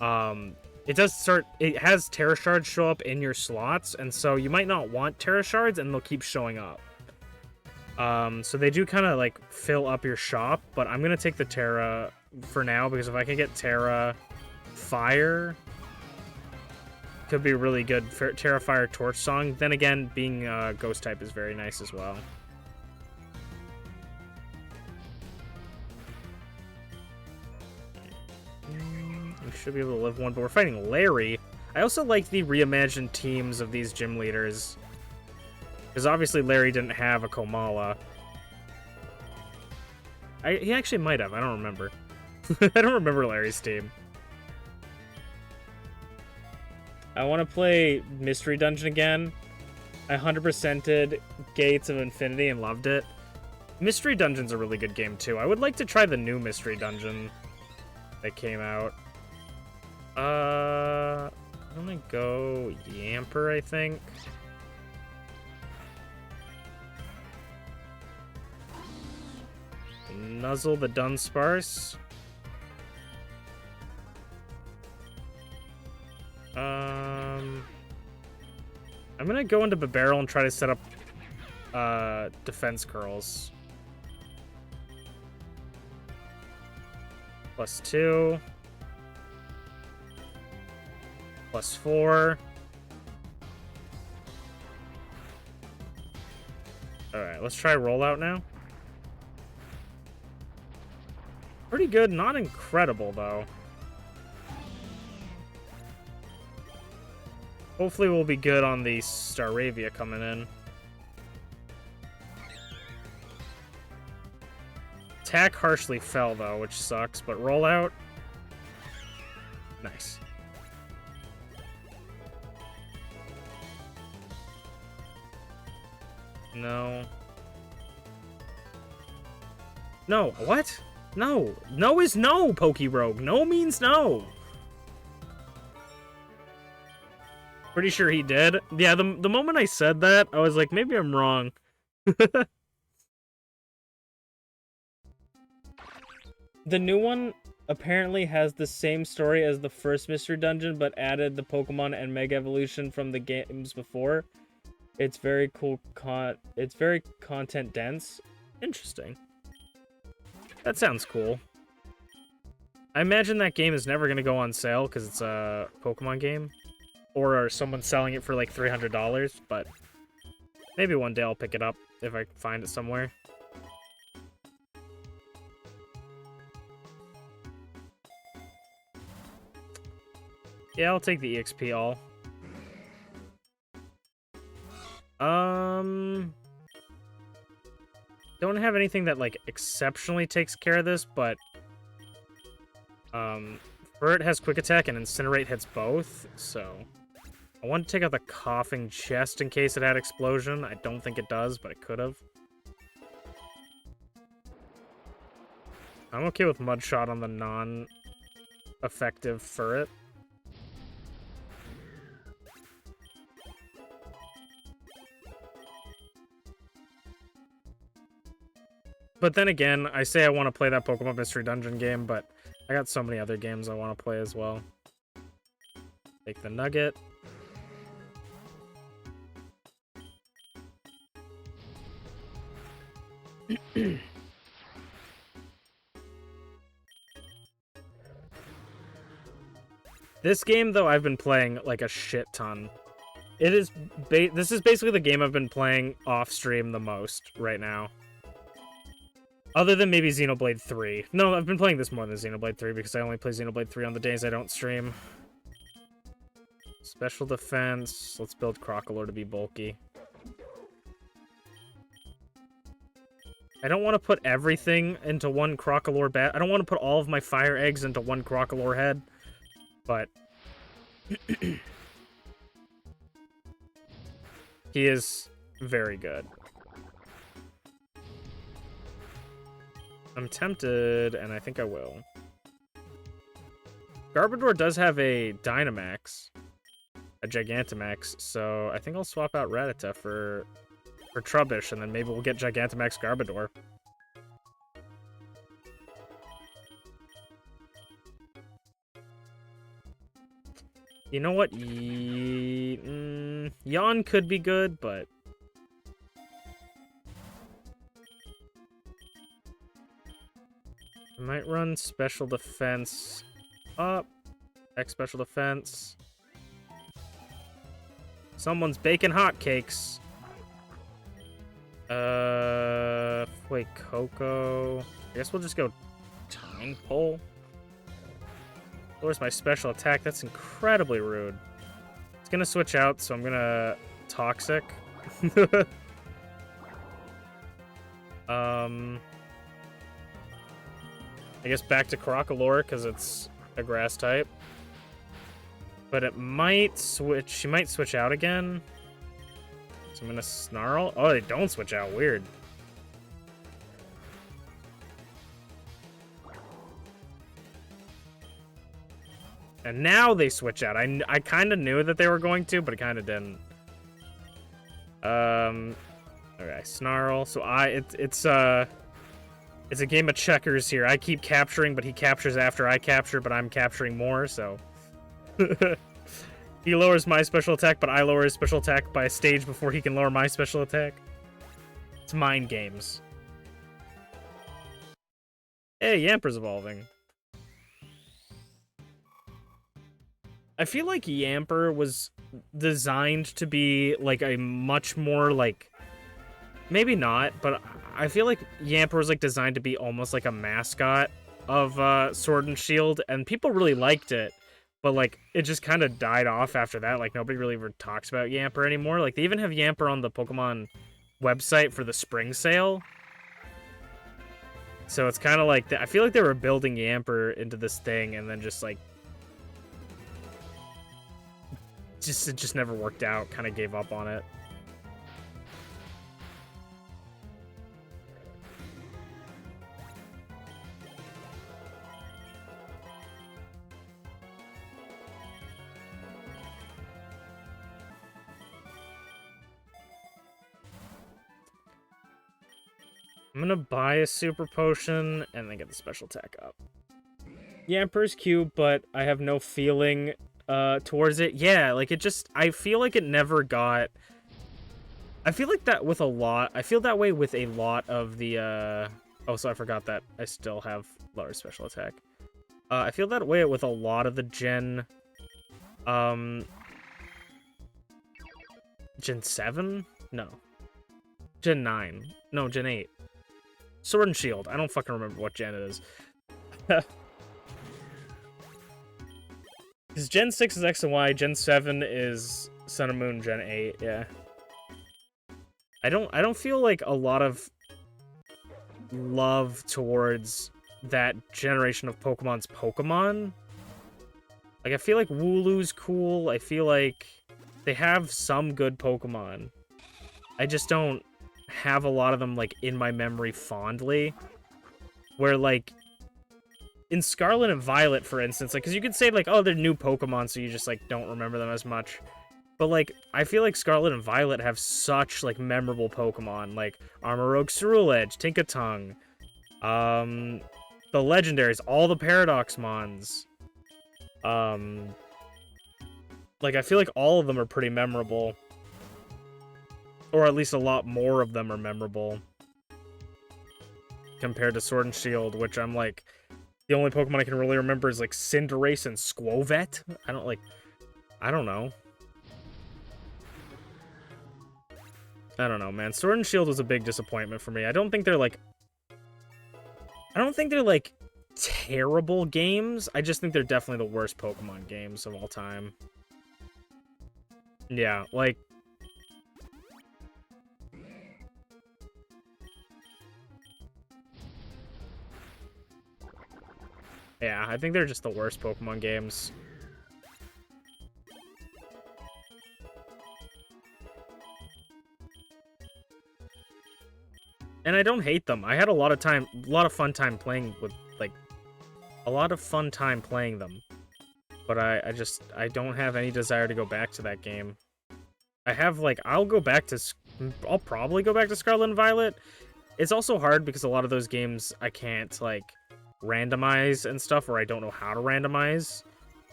it has Terra Shards show up in your slots, and so you might not want Terra Shards, and they'll keep showing up. So they do kind of, like, fill up your shop, but I'm going to take the Terra for now, because if I can get Terra Fire, could be really good. Terra Fire Torch Song. Then again, being Ghost type is very nice as well. We should be able to live one, but we're fighting Larry. I also like the reimagined teams of these gym leaders, because obviously Larry didn't have a Komala. He actually might have. I don't remember. I don't remember Larry's team. I want to play Mystery Dungeon again. I 100%ed Gates of Infinity and loved it. Mystery Dungeon's a really good game, too. I would like to try the new Mystery Dungeon that came out. I'm gonna go Yamper, I think. Nuzzle the Dunsparce. I'm gonna go into Barrel and try to set up defense curls. +2. +4. Alright, let's try rollout now. Pretty good, not incredible though. Hopefully we'll be good on the Staravia coming in. Attack harshly fell though, which sucks, but rollout. Nice. No. No, what? No. No is no, Pokerogue. No means no. Pretty sure he did. Yeah, the moment I said that, I was like, maybe I'm wrong. The new one apparently has the same story as the first Mystery Dungeon, but added the Pokemon and Mega Evolution from the games before. It's very cool. It's very content dense. Interesting. That sounds cool. I imagine that game is never going to go on sale because it's a Pokemon game. Or someone's selling it for like $300, but maybe one day I'll pick it up if I find it somewhere. Yeah, I'll take the EXP all. Don't have anything that like exceptionally takes care of this, but Burt has Quick Attack and Incinerate hits both, so I want to take out the Coughing Chest in case it had Explosion. I don't think it does, but it could have. I'm okay with Mud Shot on the effective for it. But then again, I say I want to play that Pokemon Mystery Dungeon game, but I got so many other games I want to play as well. Take the nugget. This game, though, I've been playing like a shit ton. This is basically the game I've been playing off stream the most right now. Other than maybe Xenoblade 3. No, I've been playing this more than Xenoblade 3 because I only play Xenoblade 3 on the days I don't stream. Special defense. Let's build Crocalor to be bulky. I don't want to put everything into one Crocalor bat. I don't want to put all of my fire eggs into one Crocalor head. But he is very good. I'm tempted, and I think I will. Garbodor does have a Dynamax, a Gigantamax, so I think I'll swap out Rattata for Trubbish, and then maybe we'll get Gigantamax Garbodor. You know what? Yawn could be good, but... I might run Special Defense up. X Special Defense. Someone's baking hotcakes. Wait, Coco. I guess we'll just go Time Pole. Where's my special attack? That's incredibly rude. It's gonna switch out, so I'm gonna Toxic. I guess back to Crocalor, because it's a grass type. But it might switch. She might switch out again. So I'm gonna Snarl. Oh, they don't switch out. Weird. And now they switch out. I kind of knew that they were going to, but it kind of didn't. Okay, Snarl. So it's a game of checkers here. I keep capturing, but he captures after I capture, but I'm capturing more, so... He lowers my special attack, but I lower his special attack by a stage before he can lower my special attack. It's mind games. Hey, Yamper's evolving. I feel like Yamper was designed to be, like, a much more, like... Maybe not, but I feel like Yamper was, like, designed to be almost like a mascot of Sword and Shield, and people really liked it. But, like, it just kind of died off after that. Like, nobody really ever talks about Yamper anymore. Like, they even have Yamper on the Pokemon website for the spring sale. So it's kind of like... I feel like they were building Yamper into this thing, and then just, like... It just never worked out. Kind of gave up on it. I'm gonna buy a super potion and then get the special attack up. Yamper's cute, but I have no feeling towards it. Yeah, like it just... I feel like it never got... I feel like that with a lot... I feel that way with a lot of the... Oh, so I forgot that I still have lower special attack. I feel that way with a lot of the Gen... Gen 7? No. Gen 9. No, Gen 8. Sword and Shield. I don't fucking remember what gen it is. Because Gen 6 is X and Y, Gen 7 is Sun and Moon, Gen 8, yeah. I don't feel like a lot of love towards that generation of Pokemon's Pokemon. Like, I feel like Wooloo's cool. I feel like they have some good Pokemon. I just don't have a lot of them, like, in my memory fondly. Where, like, in Scarlet and Violet, for instance, like, because you could say, like, oh, they're new Pokemon, so you just, like, don't remember them as much. But, like, I feel like Scarlet and Violet have such, like, memorable Pokemon, like Armoroak, Ceruledge, Tinkatongue, the legendaries, all the Paradox Mons. Like, I feel like all of them are pretty memorable. Or at least a lot more of them are memorable. Compared to Sword and Shield, which I'm like, the only Pokemon I can really remember is like Cinderace and Squovet. I don't know. I don't know, man. Sword and Shield was a big disappointment for me. I don't think they're like terrible games. I just think they're definitely the worst Pokemon games of all time. Yeah, like, yeah, I think they're just the worst Pokemon games. And I don't hate them. I had a lot of fun time playing with, like, a lot of fun time playing them. But I don't have any desire to go back to that game. I have, like, I'll probably go back to Scarlet and Violet. It's also hard because a lot of those games I can't, like, randomize and stuff, or I don't know how to randomize.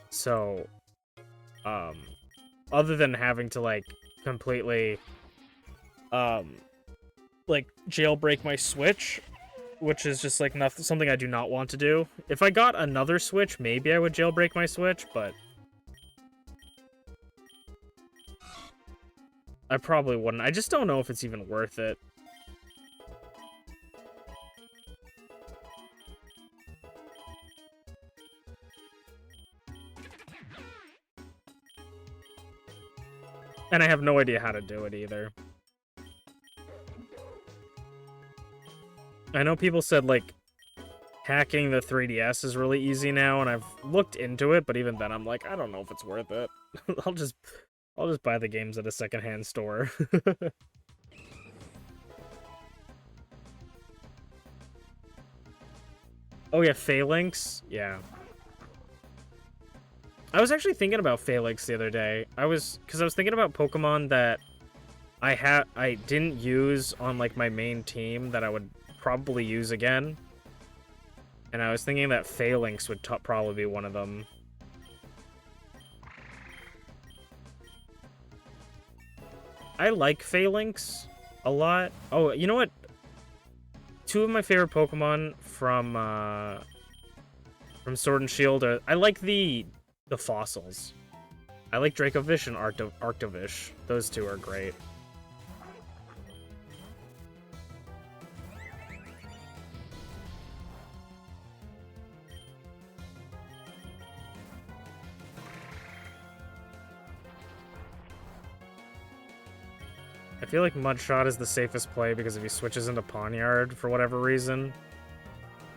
So, other than having to, like, completely, like, jailbreak my Switch, which is just, like, something I do not want to do. If I got another Switch, maybe I would jailbreak my Switch, but I probably wouldn't. I just don't know if it's even worth it. And I have no idea how to do it either. I know people said, like, hacking the 3DS is really easy now, and I've looked into it, but even then I'm like, I don't know if it's worth it. I'll just buy the games at a secondhand store. Oh yeah, Phalanx? Yeah. I was actually thinking about Phalanx the other day. Because I was thinking about Pokemon that I didn't use on, like, my main team that I would probably use again. And I was thinking that Phalanx would probably be one of them. I like Phalanx a lot. Oh, you know what? Two of my favorite Pokemon from Sword and Shield are... I like the fossils. I like Dracovish and Arctovish. Those two are great. I feel like Mudshot is the safest play because if he switches into Pawniard for whatever reason,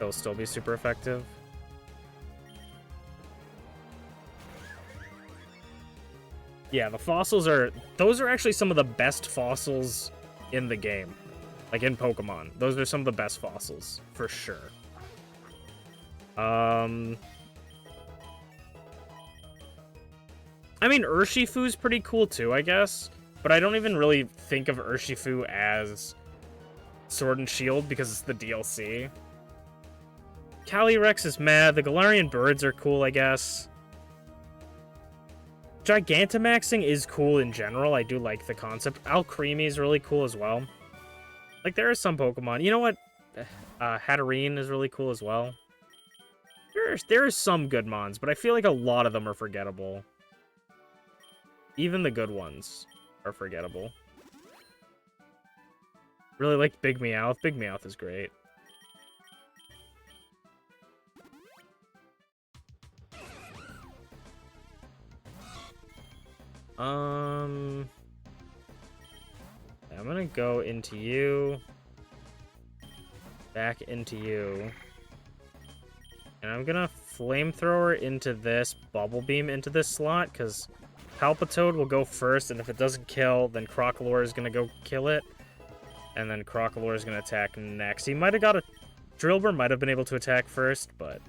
he'll still be super effective. Yeah, the fossils those are actually some of the best fossils in the game. Like, in Pokemon. Those are some of the best fossils, for sure. I mean, Urshifu's pretty cool too, I guess. But I don't even really think of Urshifu as Sword and Shield because it's the DLC. Calyrex is mad. The Galarian birds are cool, I guess. Gigantamaxing is cool in general. I do like the concept. Alcremie is really cool as well. Like, there are some Pokemon. You know what? Hatterene is really cool as well. There are some good mons, but I feel like a lot of them are forgettable. Even the good ones are forgettable. Really like Big Meowth. Big Meowth is great. I'm gonna go into you. Back into you. And I'm gonna Flamethrower into this, Bubble Beam into this slot, because Palpitoad will go first, and if it doesn't kill, then Crocalor is gonna go kill it. And then Crocalor is gonna attack next. He might have got a... Drillbur might have been able to attack first, but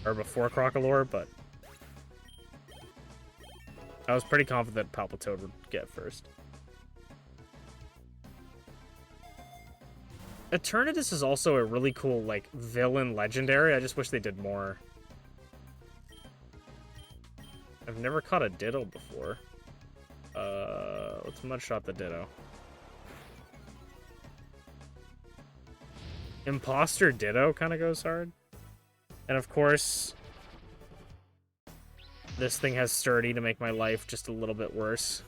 Or before Crocolore, but I was pretty confident Palpitoad would get first. Eternatus is also a really cool, like, villain legendary. I just wish they did more. I've never caught a Ditto before. Let's Mudshot the Ditto. Imposter Ditto kind of goes hard. And of course, this thing has Sturdy to make my life just a little bit worse.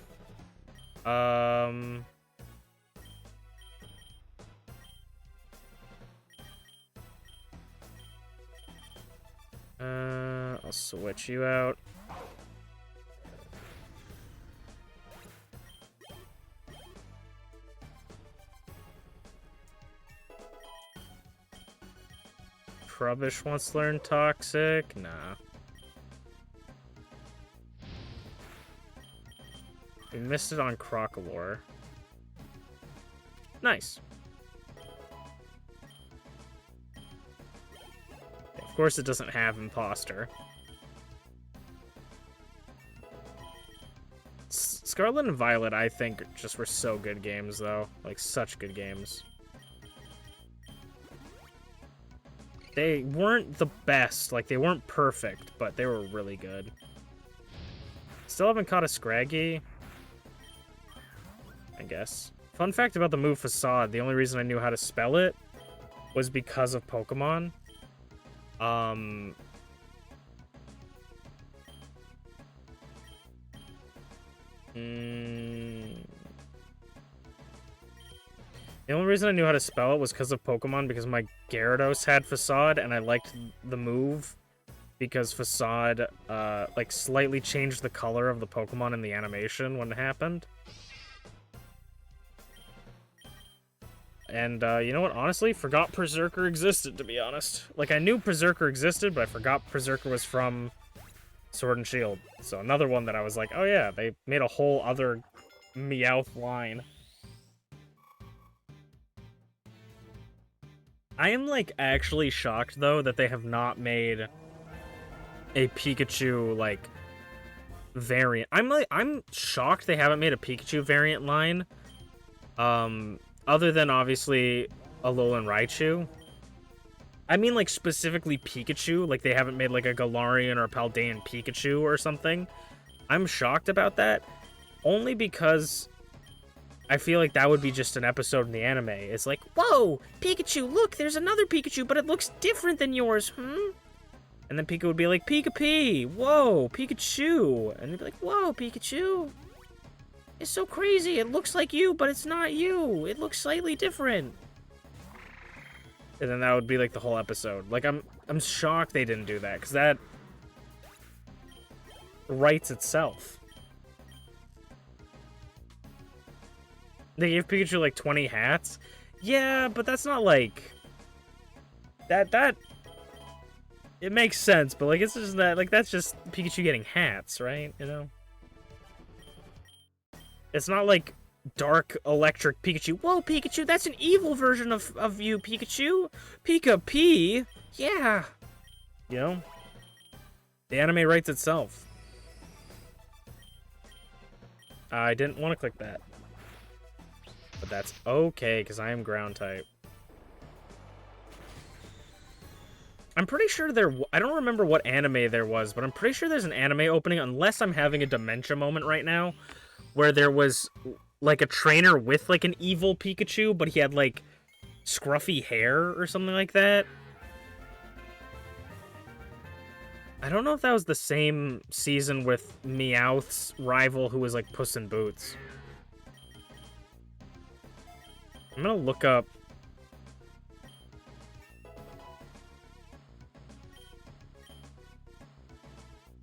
I'll switch you out. Trubbish wants to learn Toxic? Nah. We missed it on Crocolore. Nice. Of course it doesn't have Imposter. Scarlet and Violet, I think, just were so good games, though. Like, such good games. They weren't the best. Like, they weren't perfect, but they were really good. Still haven't caught a Scraggy, I guess. Fun fact about the move Facade, the only reason I knew how to spell it was because of Pokemon. The only reason I knew how to spell it was because of Pokemon, because my Gyarados had Facade, and I liked the move because Facade, like, slightly changed the color of the Pokemon in the animation when it happened. And, you know what? Honestly, forgot Berserker existed, to be honest. Like, I knew Berserker existed, but I forgot Berserker was from Sword and Shield. So another one that I was like, oh yeah, they made a whole other Meowth line. I am, like, actually shocked, though, that they have not made a Pikachu, like, variant. I'm shocked they haven't made a Pikachu variant line. Other than, obviously, Alolan Raichu. I mean, like, specifically Pikachu. Like, they haven't made, like, a Galarian or a Paldean Pikachu or something. I'm shocked about that. Only because I feel like that would be just an episode in the anime. It's like, whoa, Pikachu, look, there's another Pikachu, but it looks different than yours, And then Pika would be like, Pika-Pee, whoa, Pikachu. And they'd be like, whoa, Pikachu. It's so crazy. It looks like you, but it's not you. It looks slightly different. And then that would be like the whole episode. Like, I'm shocked they didn't do that, because that writes itself. They gave Pikachu like 20 hats. Yeah, but that's not like that it makes sense, but like it's just that, like, that's just Pikachu getting hats, right? You know? It's not like Dark Electric Pikachu. Whoa, Pikachu, that's an evil version of you, Pikachu. Pika-P. Yeah. You know? The anime writes itself. I didn't want to click that. But that's okay, because I am ground type. I'm pretty sure I don't remember what anime there was, but I'm pretty sure there's an anime opening, unless I'm having a dementia moment right now, where there was, like, a trainer with, like, an evil Pikachu, but he had, like, scruffy hair or something like that. I don't know if that was the same season with Meowth's rival who was, like, Puss in Boots. I'm gonna look up...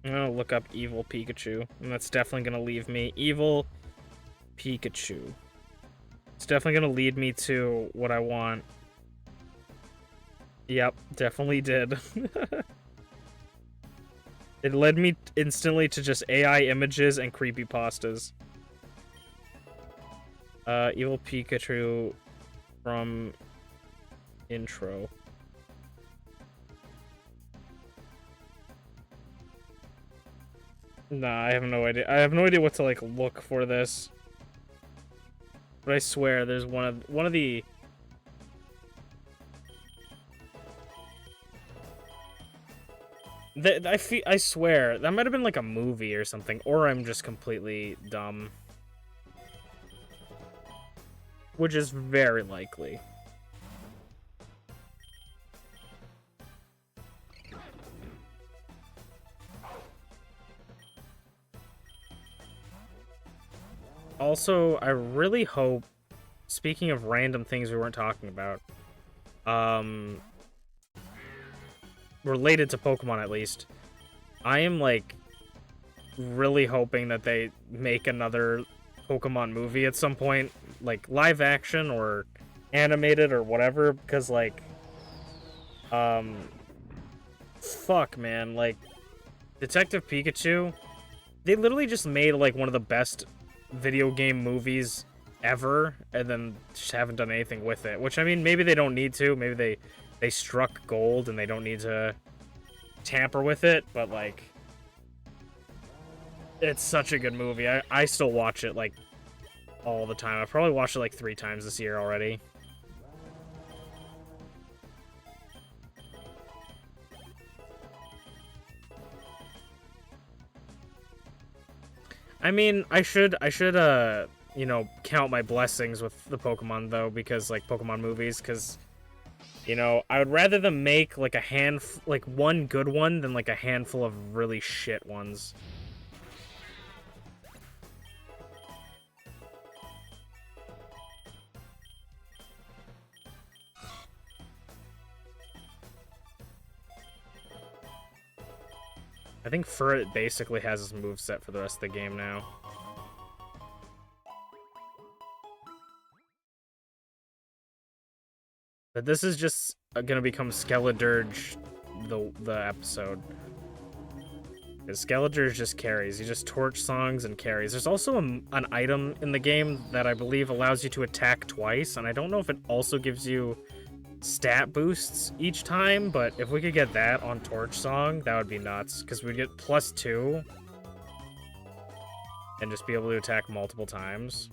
I'm gonna look up evil Pikachu, and that's definitely gonna leave me evil Pikachu. It's definitely gonna lead me to what I want. Yep, definitely did. It led me instantly to just AI images and creepypastas. Evil Pikachu from intro. Nah, I have no idea. I have no idea what to like look for this. But I swear, there's one of the. I swear that might have been like a movie or something, or I'm just completely dumb, which is very likely. Also, I really hope, speaking of random things we weren't talking about, related to Pokemon at least, I am like really hoping that they make another Pokemon movie at some point, like live action or animated or whatever, because like, fuck man, like, Detective Pikachu, they literally just made like one of the best video game movies ever, and then just haven't done anything with it, which, I mean, maybe they don't need to, maybe they struck gold and they don't need to tamper with it, but like, it's such a good movie. I still watch it like all the time. I've probably watched it like 3 times this year already. I mean, I should you know, count my blessings with the Pokemon though, because like Pokemon movies, because, you know, I would rather them make like like one good one than like a handful of really shit ones. I think Furret basically has his moveset for the rest of the game now. But this is just gonna become Skeledirge the episode. Because Skeledirge just carries. He just torch songs and carries. There's also an item in the game that I believe allows you to attack twice, and I don't know if it also gives you stat boosts each time, but if we could get that on Torch Song, that would be nuts, because we'd get +2 and just be able to attack multiple times.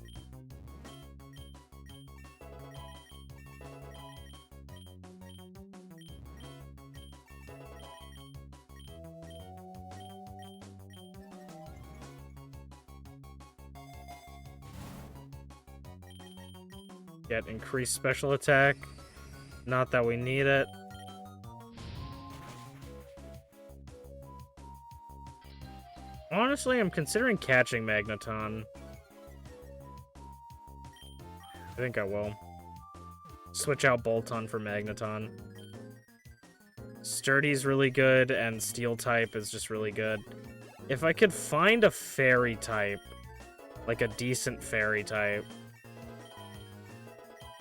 Get increased special attack. Not that we need it. Honestly, I'm considering catching Magneton. I think I will. Switch out Bolton for Magneton. Sturdy's really good, and Steel type is just really good. If I could find a Fairy type, like a decent Fairy type.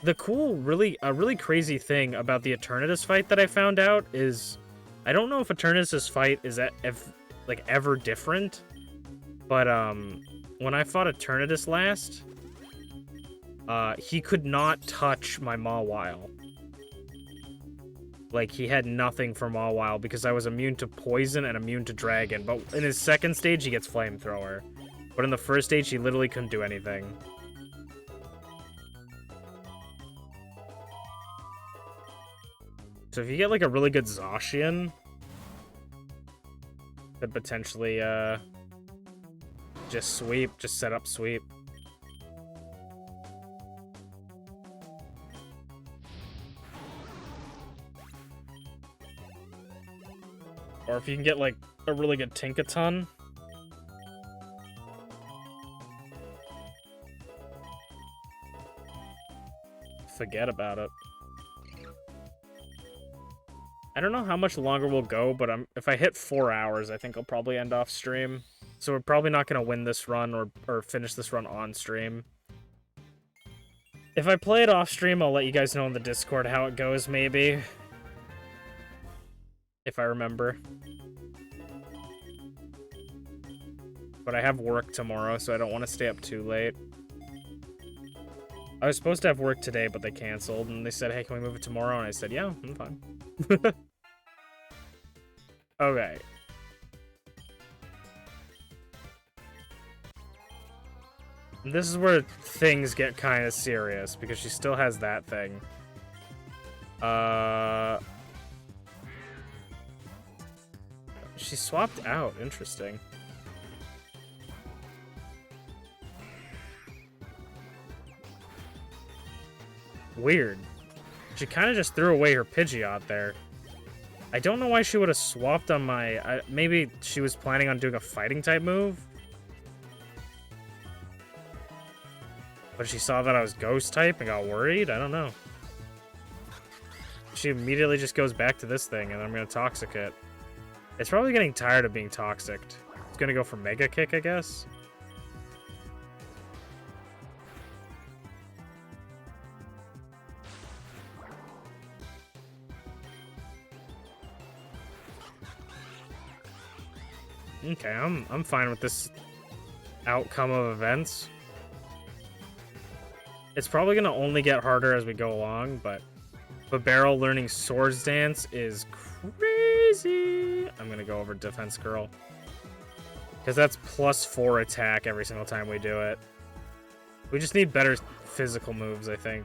The cool, really crazy thing about the Eternatus fight that I found out is, I don't know if Eternatus' fight is like ever different, but when I fought Eternatus last, he could not touch my Mawile. Like, he had nothing for Mawile because I was immune to poison and immune to dragon, but in his second stage he gets Flamethrower. But in the first stage he literally couldn't do anything. So if you get like a really good Zacian, could potentially just set up sweep. Or if you can get like a really good Tinkaton. Forget about it. I don't know how much longer we'll go, but if I hit 4 hours, I think I'll probably end off stream. So we're probably not going to win this run or finish this run on stream. If I play it off stream, I'll let you guys know in the Discord how it goes, maybe. If I remember. But I have work tomorrow, so I don't want to stay up too late. I was supposed to have work today, but they canceled, and they said, hey, can we move it tomorrow? And I said, yeah, I'm fine. Okay. This is where things get kind of serious, because she still has that thing. She swapped out. Interesting. Weird. She kind of just threw away her Pidgeot there. I don't know why she would have swapped on my... maybe she was planning on doing a fighting type move? But she saw that I was ghost type and got worried? I don't know. She immediately just goes back to this thing, and I'm going to Toxic it. It's probably getting tired of being Toxic. It's going to go for Mega Kick, I guess. Okay, I'm fine with this outcome of events. It's probably going to only get harder as we go along, but Barrel learning Swords Dance is crazy. I'm going to go over Defense Curl, because that's +4 attack every single time we do it. We just need better physical moves, I think.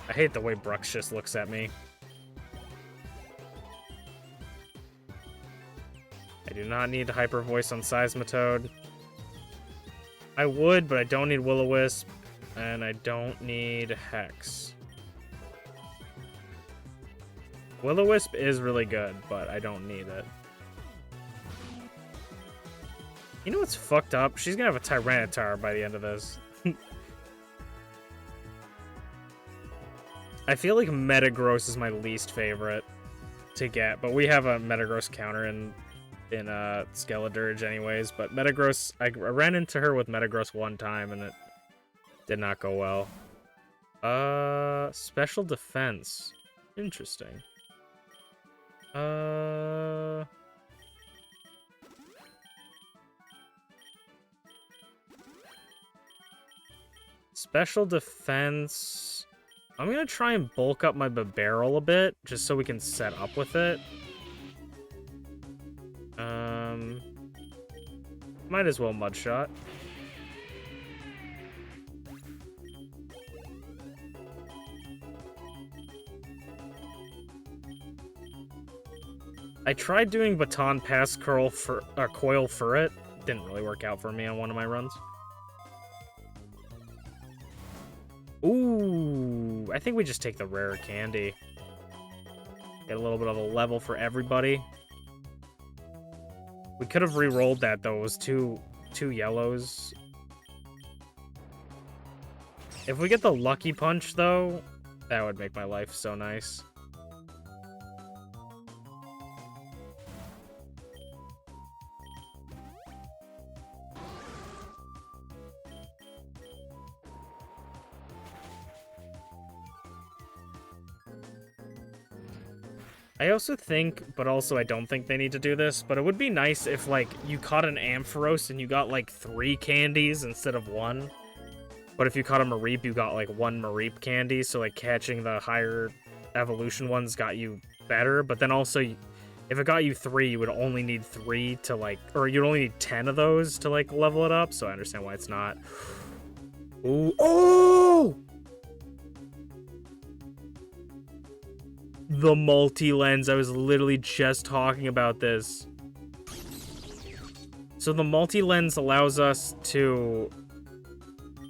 I hate the way Brux just looks at me. I do not need Hyper Voice on Seismitoad. I would, but I don't need Will-O-Wisp, and I don't need Hex. Will-O-Wisp is really good, but I don't need it. You know what's fucked up? She's gonna have a Tyranitar by the end of this. I feel like Metagross is my least favorite to get, but we have a Metagross counter in Skeledirge anyways. But Metagross, I ran into her with Metagross one time and it did not go well. Special defense. Interesting. Special defense. I'm gonna try and bulk up my Barrel a bit, just so we can set up with it. Might as well Mudshot. I tried doing Baton Pass Curl for Coil for it. Didn't really work out for me on one of my runs. Ooh, I think we just take the rare candy. Get a little bit of a level for everybody. We could have re-rolled that though. It was two yellows. If we get the Lucky Punch though, that would make my life so nice. I also think, but also I don't think they need to do this, but it would be nice if, like, you caught an Ampharos and you got, like, 3 candies instead of 1. But if you caught a Mareep, you got, like, 1 Mareep candy, so, like, catching the higher evolution ones got you better. But then also, if it got you 3, you would only need 3 to, like, or you'd only need 10 of those to, like, level it up, so I understand why it's not. Ooh. Oh! The multi-lens. I was literally just talking about this. So the multi-lens allows us to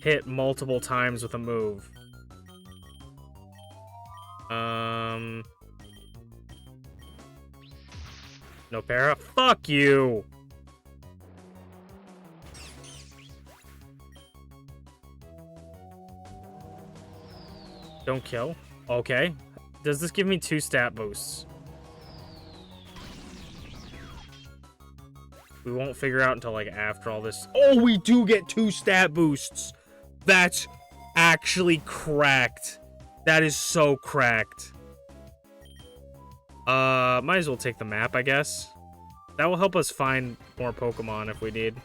hit multiple times with a move. No para? Fuck you! Don't kill? Okay. Does this give me 2 stat boosts? We won't figure out until, like, after all this. Oh, we do get 2 stat boosts! That's actually cracked. That is so cracked. Might as well take the map, I guess. That will help us find more Pokemon if we need.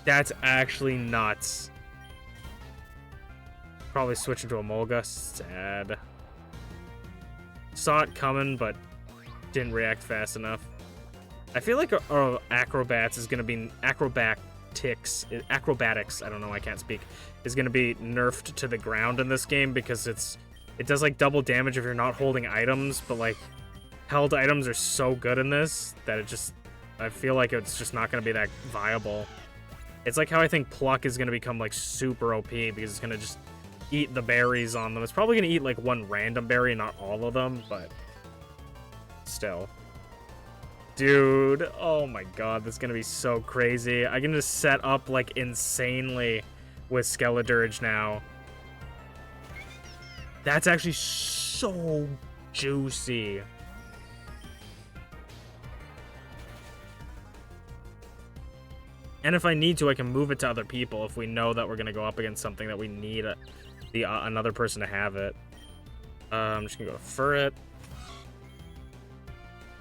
That's actually nuts. Probably switch into a Molga. Sad. saw it coming, but didn't react fast enough. I feel like acrobatics is gonna be acrobatics. I don't know. I can't speak. Is gonna be nerfed to the ground in this game because it does like double damage if you're not holding items, but like held items are so good in this that I feel like it's just not gonna be that viable. It's like how I think pluck is gonna become like super OP because it's gonna just eat the berries on them. It's probably gonna eat like one random berry, not all of them, but still. Dude, oh my god, this is gonna be so crazy. I can just set up like insanely with Skeledirge now. That's actually so juicy. And if I need to, I can move it to other people if we know that we're gonna go up against something that we need another person to have it. I'm just gonna go for it.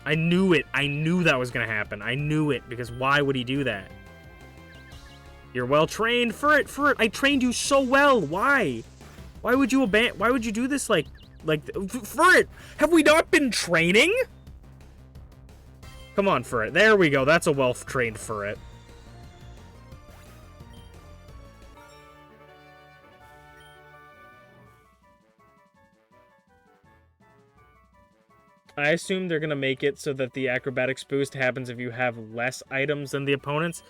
I knew it. I knew that was gonna happen. I knew it, because why would he do that? You're well trained. For it. I trained you so well. Why? Why would you why would you do this for it? Have we not been training? Come on, for it. There we go. That's a well-trained for it. I assume they're going to make it so that the acrobatics boost happens if you have less items than the opponents.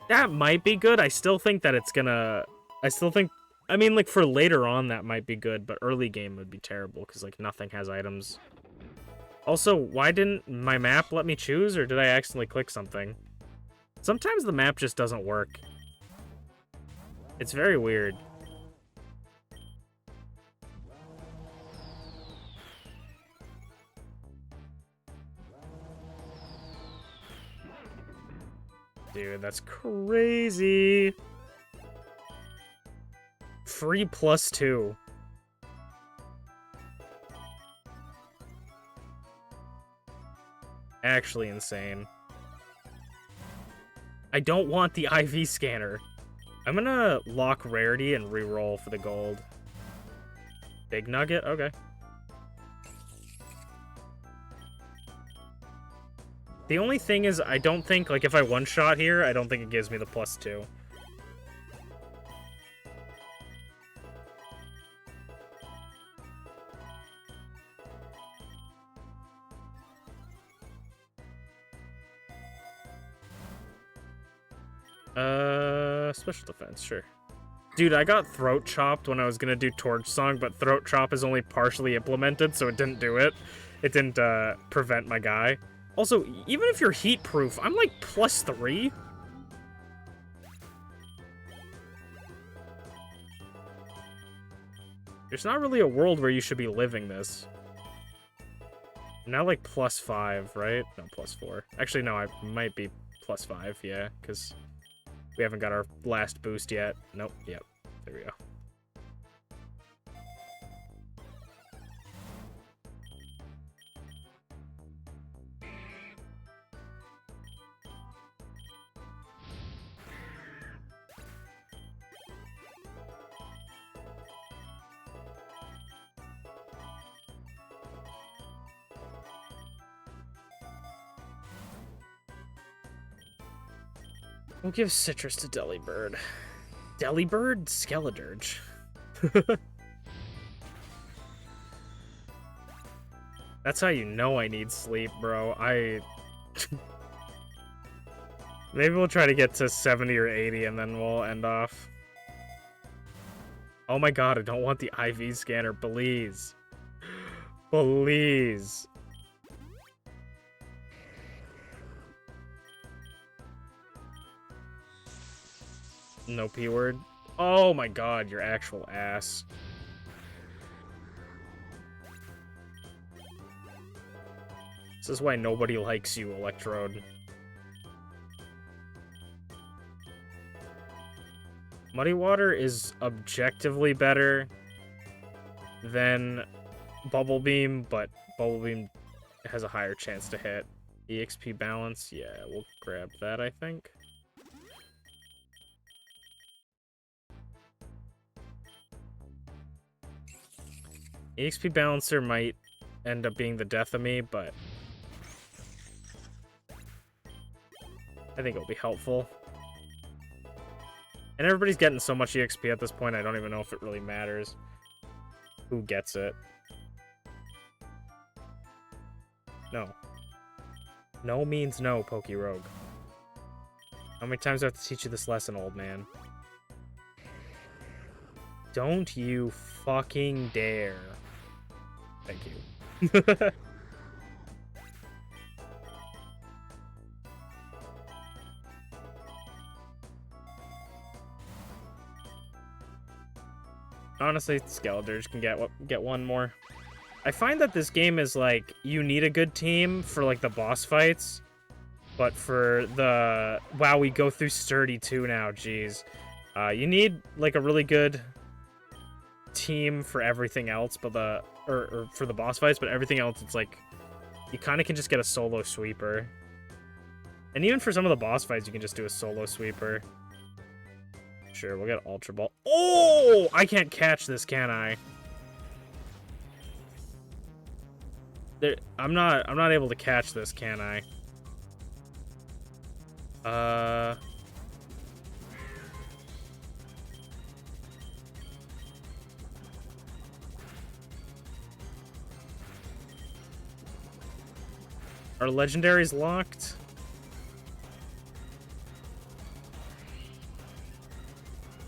That might be good. I still think that it's going to... I mean, like, for later on, that might be good, but early game would be terrible, because, like, nothing has items. Also, why didn't my map let me choose, or did I accidentally click something? Sometimes the map just doesn't work. It's very weird. Dude, that's crazy. Free +2. Actually insane. I don't want the IV scanner. I'm gonna lock rarity and reroll for the gold. Big nugget? Okay. The only thing is, I don't think, like, if I one-shot here, I don't think it gives me the +2. Special defense, sure. Dude, I got throat chopped when I was gonna do Torch Song, but throat chop is only partially implemented, so it didn't do it. It didn't, prevent my guy. Also, even if you're heat-proof, I'm like +3. There's not really a world where you should be living this. I'm now like +5, right? No, +4. Actually, no, I might be +5, yeah, because we haven't got our last boost yet. Nope, yep, there we go. We'll give citrus to Delibird. Delibird? Skeledirge. That's how you know I need sleep, bro. Maybe we'll try to get to 70 or 80 and then we'll end off. Oh my god, I don't want the IV scanner, please. Please. No P word. Oh my god, your actual ass. This is why nobody likes you, Electrode. Muddy Water is objectively better than Bubble Beam, but Bubble Beam has a higher chance to hit. EXP balance, yeah, we'll grab that, I think. EXP Balancer might end up being the death of me, but I think it'll be helpful. And everybody's getting so much EXP at this point, I don't even know if it really matters who gets it. No. No means no, Pokerogue. How many times do I have to teach you this lesson, old man? Don't you fucking dare. Thank you. Honestly, Skeledirge can get one more. I find that this game is like, you need a good team for like the boss fights, but for the... Wow, we go through Sturdy too now, jeez. You need like a really good team for everything else, but or for the boss fights, but everything else, it's like, you kind of can just get a solo sweeper. And even for some of the boss fights, you can just do a solo sweeper. Sure, we'll get Ultra Ball. Oh! I can't catch this, can I? I'm not able to catch this, can I? Are legendaries locked?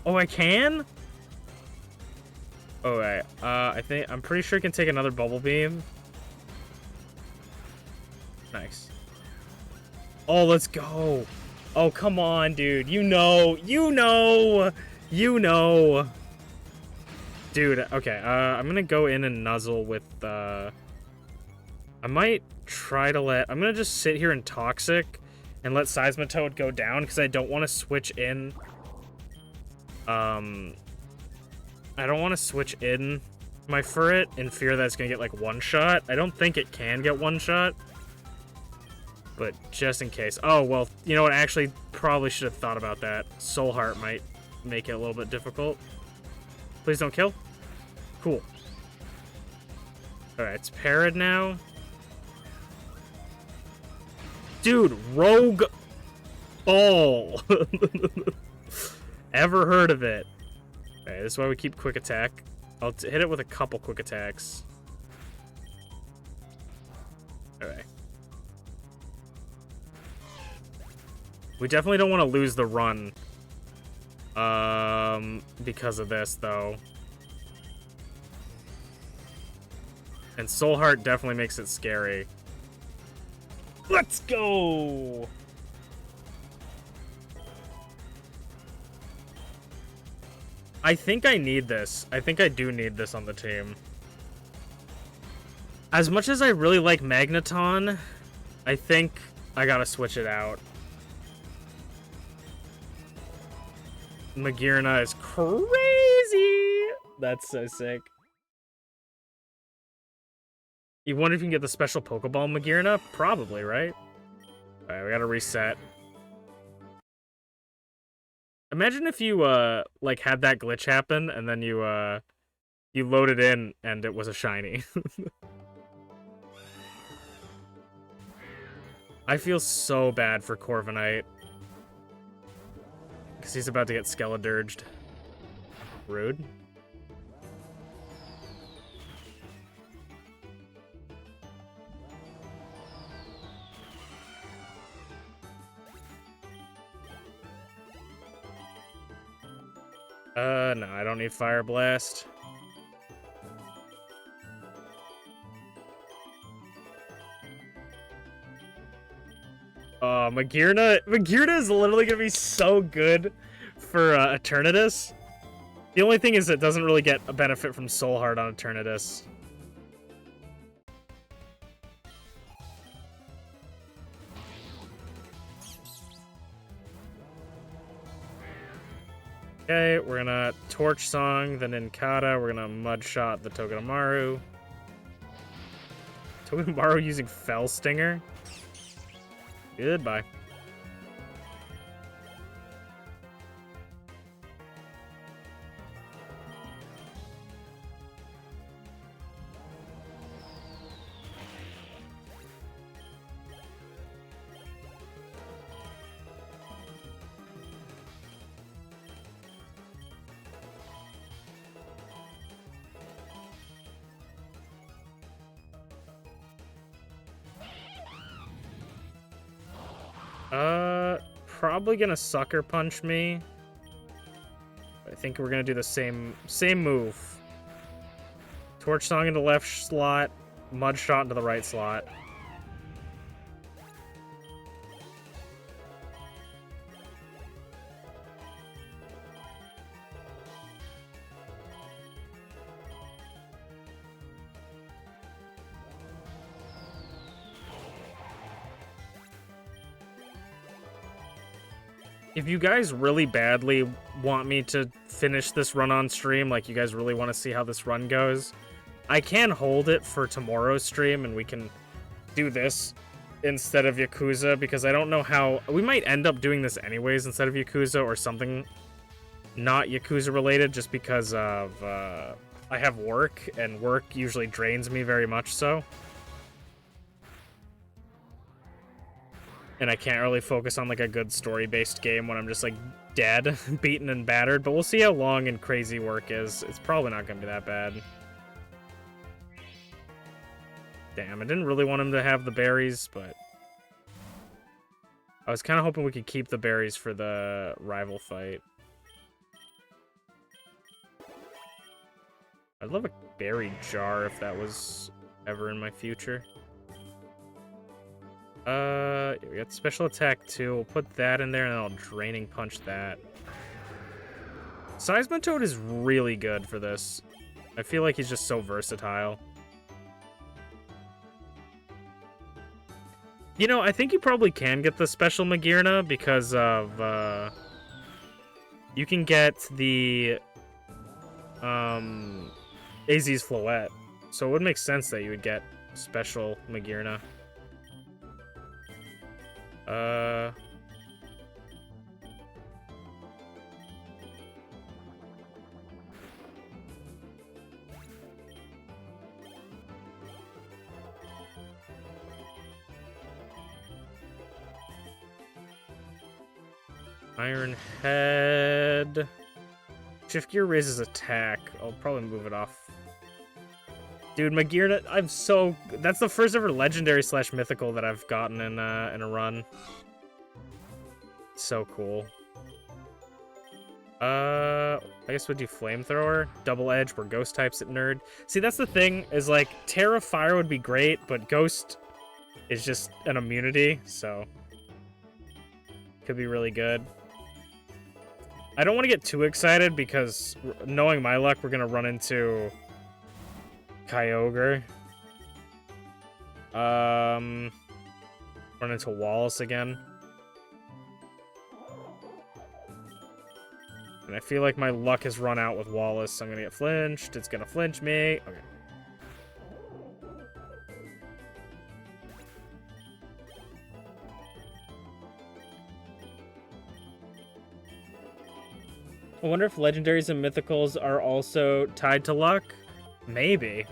Oh, I can? Oh, wait. I'm pretty sure I can take another Bubble Beam. Nice. Oh, let's go. Oh, come on, dude. You know. Dude, okay. I'm gonna go in and nuzzle with, I might try to I'm gonna just sit here in Toxic and let Seismitoad go down, because I don't want to switch in. I don't want to switch in my Furret in fear that it's gonna get, like, one-shot. I don't think it can get one-shot. But just in case. Oh, well, you know what? I actually probably should have thought about that. Soul Heart might make it a little bit difficult. Please don't kill. Cool. Alright, it's Parrot now. Dude, Rogue Ball. Ever heard of it? Okay, this is why we keep Quick Attack. I'll hit it with a couple Quick Attacks. Alright. We definitely don't want to lose the run. Because of this, though. And Soul Heart definitely makes it scary. Let's go! I think I need this. I think I do need this on the team. As much as I really like Magneton, I think I gotta switch it out. Magearna is crazy! That's so sick. You wonder if you can get the special Pokeball Magearna? Probably, right? Alright, we gotta reset. Imagine if you, like, had that glitch happen, and then you loaded in, and it was a shiny. I feel so bad for Corviknight. Because he's about to get Skeledirged. Rude. No, I don't need Fire Blast. Magearna is literally gonna be so good for Eternatus. The only thing is it doesn't really get a benefit from Soul Heart on Eternatus. Okay, we're gonna Torch Song the Nincada. We're gonna Mudshot the Togedemaru. Togedemaru using Fell Stinger. Goodbye. Probably gonna sucker punch me. I think we're gonna do the same move. Torch Song into the left slot, Mud Shot into the right slot. If you guys really badly want me to finish this run on stream, like you guys really want to see how this run goes, I can hold it for tomorrow's stream and we can do this instead of Yakuza, because I don't know how... We might end up doing this anyways instead of Yakuza or something not Yakuza related, just because of I have work, and work usually drains me very much so. And I can't really focus on like a good story-based game when I'm just like dead, beaten and battered. But we'll see how long and crazy work is. It's probably not going to be that bad. Damn, I didn't really want him to have the berries, but... I was kind of hoping we could keep the berries for the rival fight. I'd love a berry jar if that was ever in my future. We got special attack 2. We'll put that in there and then I'll draining punch that. Seismitoad is really good for this. I feel like he's just so versatile. You know, I think you probably can get the special Magirna because of, you can get the, AZ's Floette. So it would make sense that you would get special Magirna. Iron Head. Shift gear raises attack. I'll probably move it off. Dude, Magirna, I'm so... That's the first ever legendary / mythical that I've gotten in a run. So cool. I guess we'll do Flamethrower. Double Edge, we're Ghost types at Nerd. See, that's the thing, is like, Terra Fire would be great, but Ghost is just an immunity, so... Could be really good. I don't want to get too excited, because knowing my luck, we're going to run into... Kyogre. Run into Wallace again. And I feel like my luck has run out with Wallace, so I'm gonna get flinched. It's gonna flinch me. Okay. I wonder if legendaries and mythicals are also tied to luck? Maybe.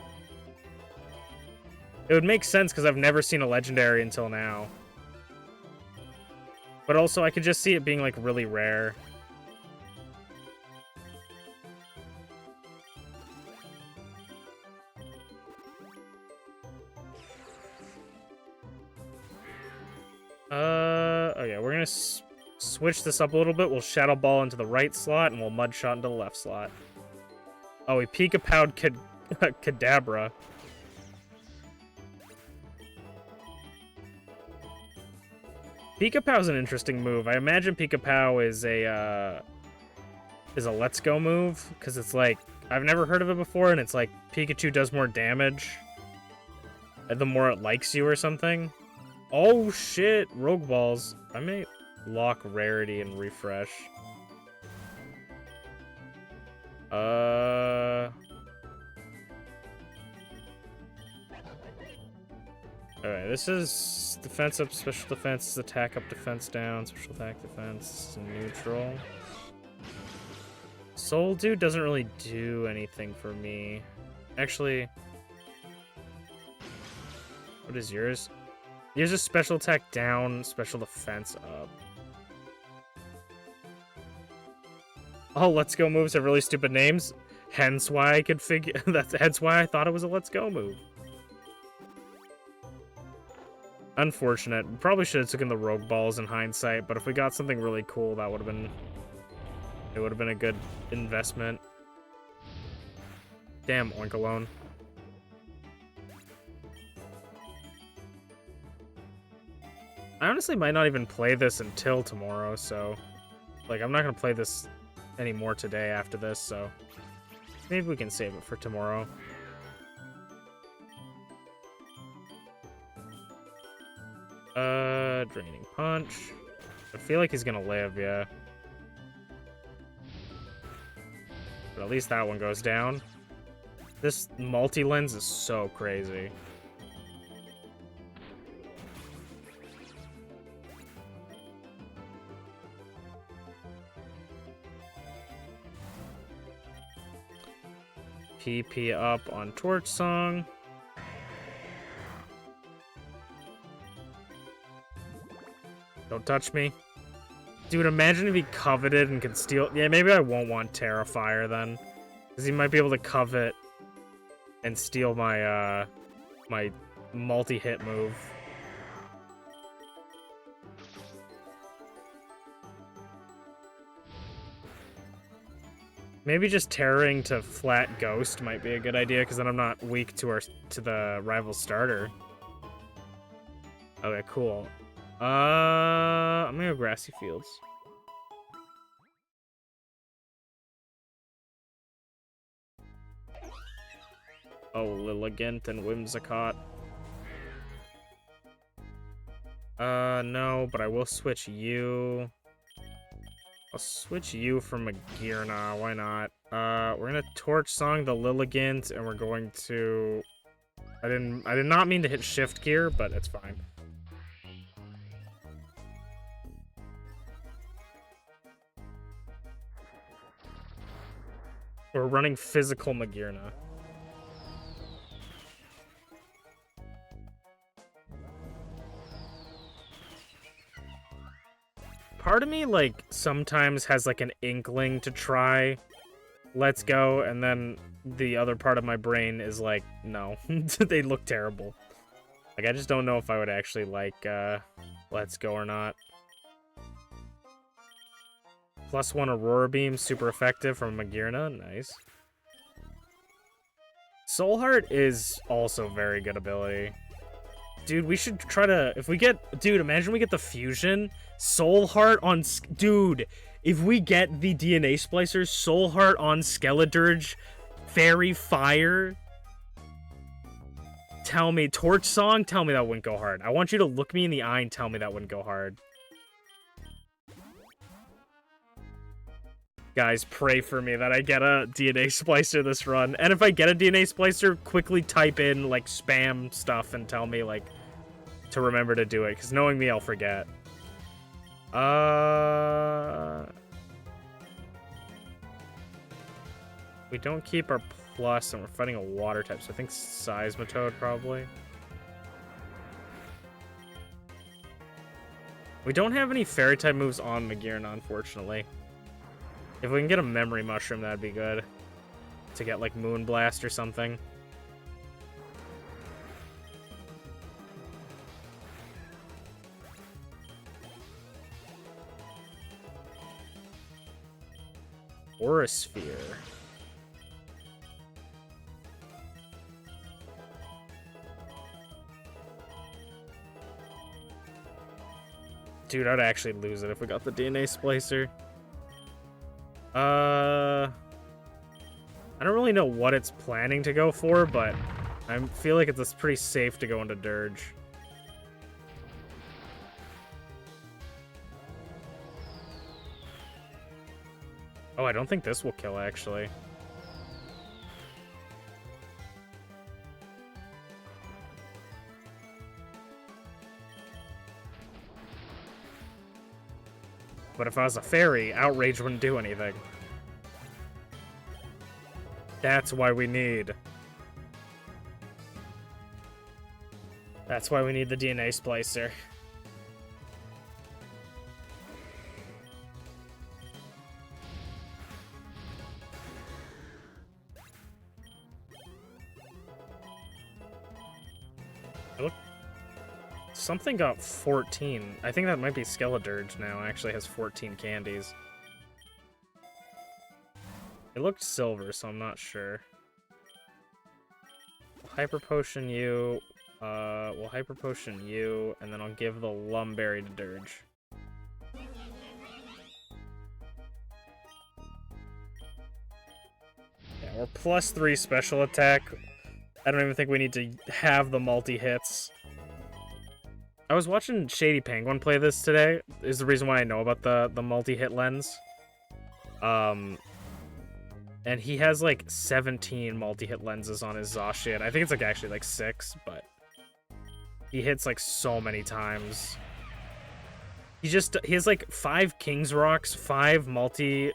It would make sense because I've never seen a legendary until now. But also I could just see it being like really rare. Okay, we're gonna switch this up a little bit. We'll Shadow Ball into the right slot and we'll Mud Shot into the left slot. Oh, we Pika-Pow'd Kadabra. Pika-Pow's an interesting move. I imagine Pika-Pow is a Let's Go move, because it's like, I've never heard of it before, and it's like Pikachu does more damage the more it likes you or something. Oh shit, Rogue Balls. I may lock Rarity and refresh. Alright, this is defense up, special defense, attack up, defense down, special attack, defense, neutral. Soul Dude doesn't really do anything for me. Actually, what is yours? Yours is special attack down, special defense up. Oh, Let's Go moves have really stupid names. Hence why I could hence why I thought it was a Let's Go move. Unfortunate. Probably should have taken the rogue balls in hindsight, but if we got something really cool, that would have been... It would have been a good investment. Damn, Oinkalone. I honestly might not even play this until tomorrow, so... Like, I'm not gonna play this anymore today after this, so... Maybe we can save it for tomorrow. Draining Punch. I feel like he's gonna live, yeah. But at least that one goes down. This multi-lens is so crazy. PP up on Torch Song. Don't touch me. Dude, imagine if he coveted and could steal... Yeah, maybe I won't want Terrifier then. Because he might be able to covet and steal my, my multi-hit move. Maybe just terroring to flat Ghost might be a good idea, because then I'm not weak to the rival starter. Okay, cool. I'm gonna go Grassy Fields. Oh, Lilligant and Whimsicott. No, but I will switch you. I'll switch you for Magearna, why not? We're gonna Torch Song the Lilligant, and we're going to... I did not mean to hit Shift Gear, but it's fine. We're running physical Magearna. Part of me, like, sometimes has, like, an inkling to try Let's Go, and then the other part of my brain is like, no. They look terrible. Like, I just don't know if I would actually like, Let's Go or not. +1 Aurora Beam, super effective from Magearna, nice. Soul Heart is also very good ability. Dude, we should try to, if we get, dude, imagine we get the fusion, Soul Heart on, dude, if we get the DNA Splicer, Soul Heart on Skeledirge, Fairy Fire, tell me, Torch Song, tell me that wouldn't go hard. I want you to look me in the eye and tell me that wouldn't go hard. Guys, pray for me that I get a DNA Splicer this run. And if I get a DNA Splicer, quickly type in, like, spam stuff and tell me, like, to remember to do it. Because knowing me, I'll forget. We don't keep our plus, and we're fighting a water type, so I think Seismitoad, probably. We don't have any fairy type moves on Magearna, unfortunately. If we can get a Memory Mushroom, that'd be good. To get, like, Moonblast or something. Aura Sphere. Dude, I'd actually lose it if we got the DNA Splicer. I don't really know what it's planning to go for, but I feel like it's pretty safe to go into Dirge. Oh, I don't think this will kill, actually. But if I was a fairy, Outrage wouldn't do anything. That's why we need... That's why we need the DNA Splicer. something got 14. I think that might be Skeledirge now. It actually has 14 candies. It looked silver, so I'm not sure. Hyper Potion you. We'll Hyper Potion you, and then I'll give the Lumberry to Dirge. Yeah, we're +3 special attack. I don't even think we need to have the multi-hits. I was watching Shady Penguin play this today. Is the reason why I know about the multi-hit lens. And he has like 17 multi-hit lenses on his Zacian. I think it's like actually like 6, but he hits like so many times. He has like 5 King's Rocks, 5 multi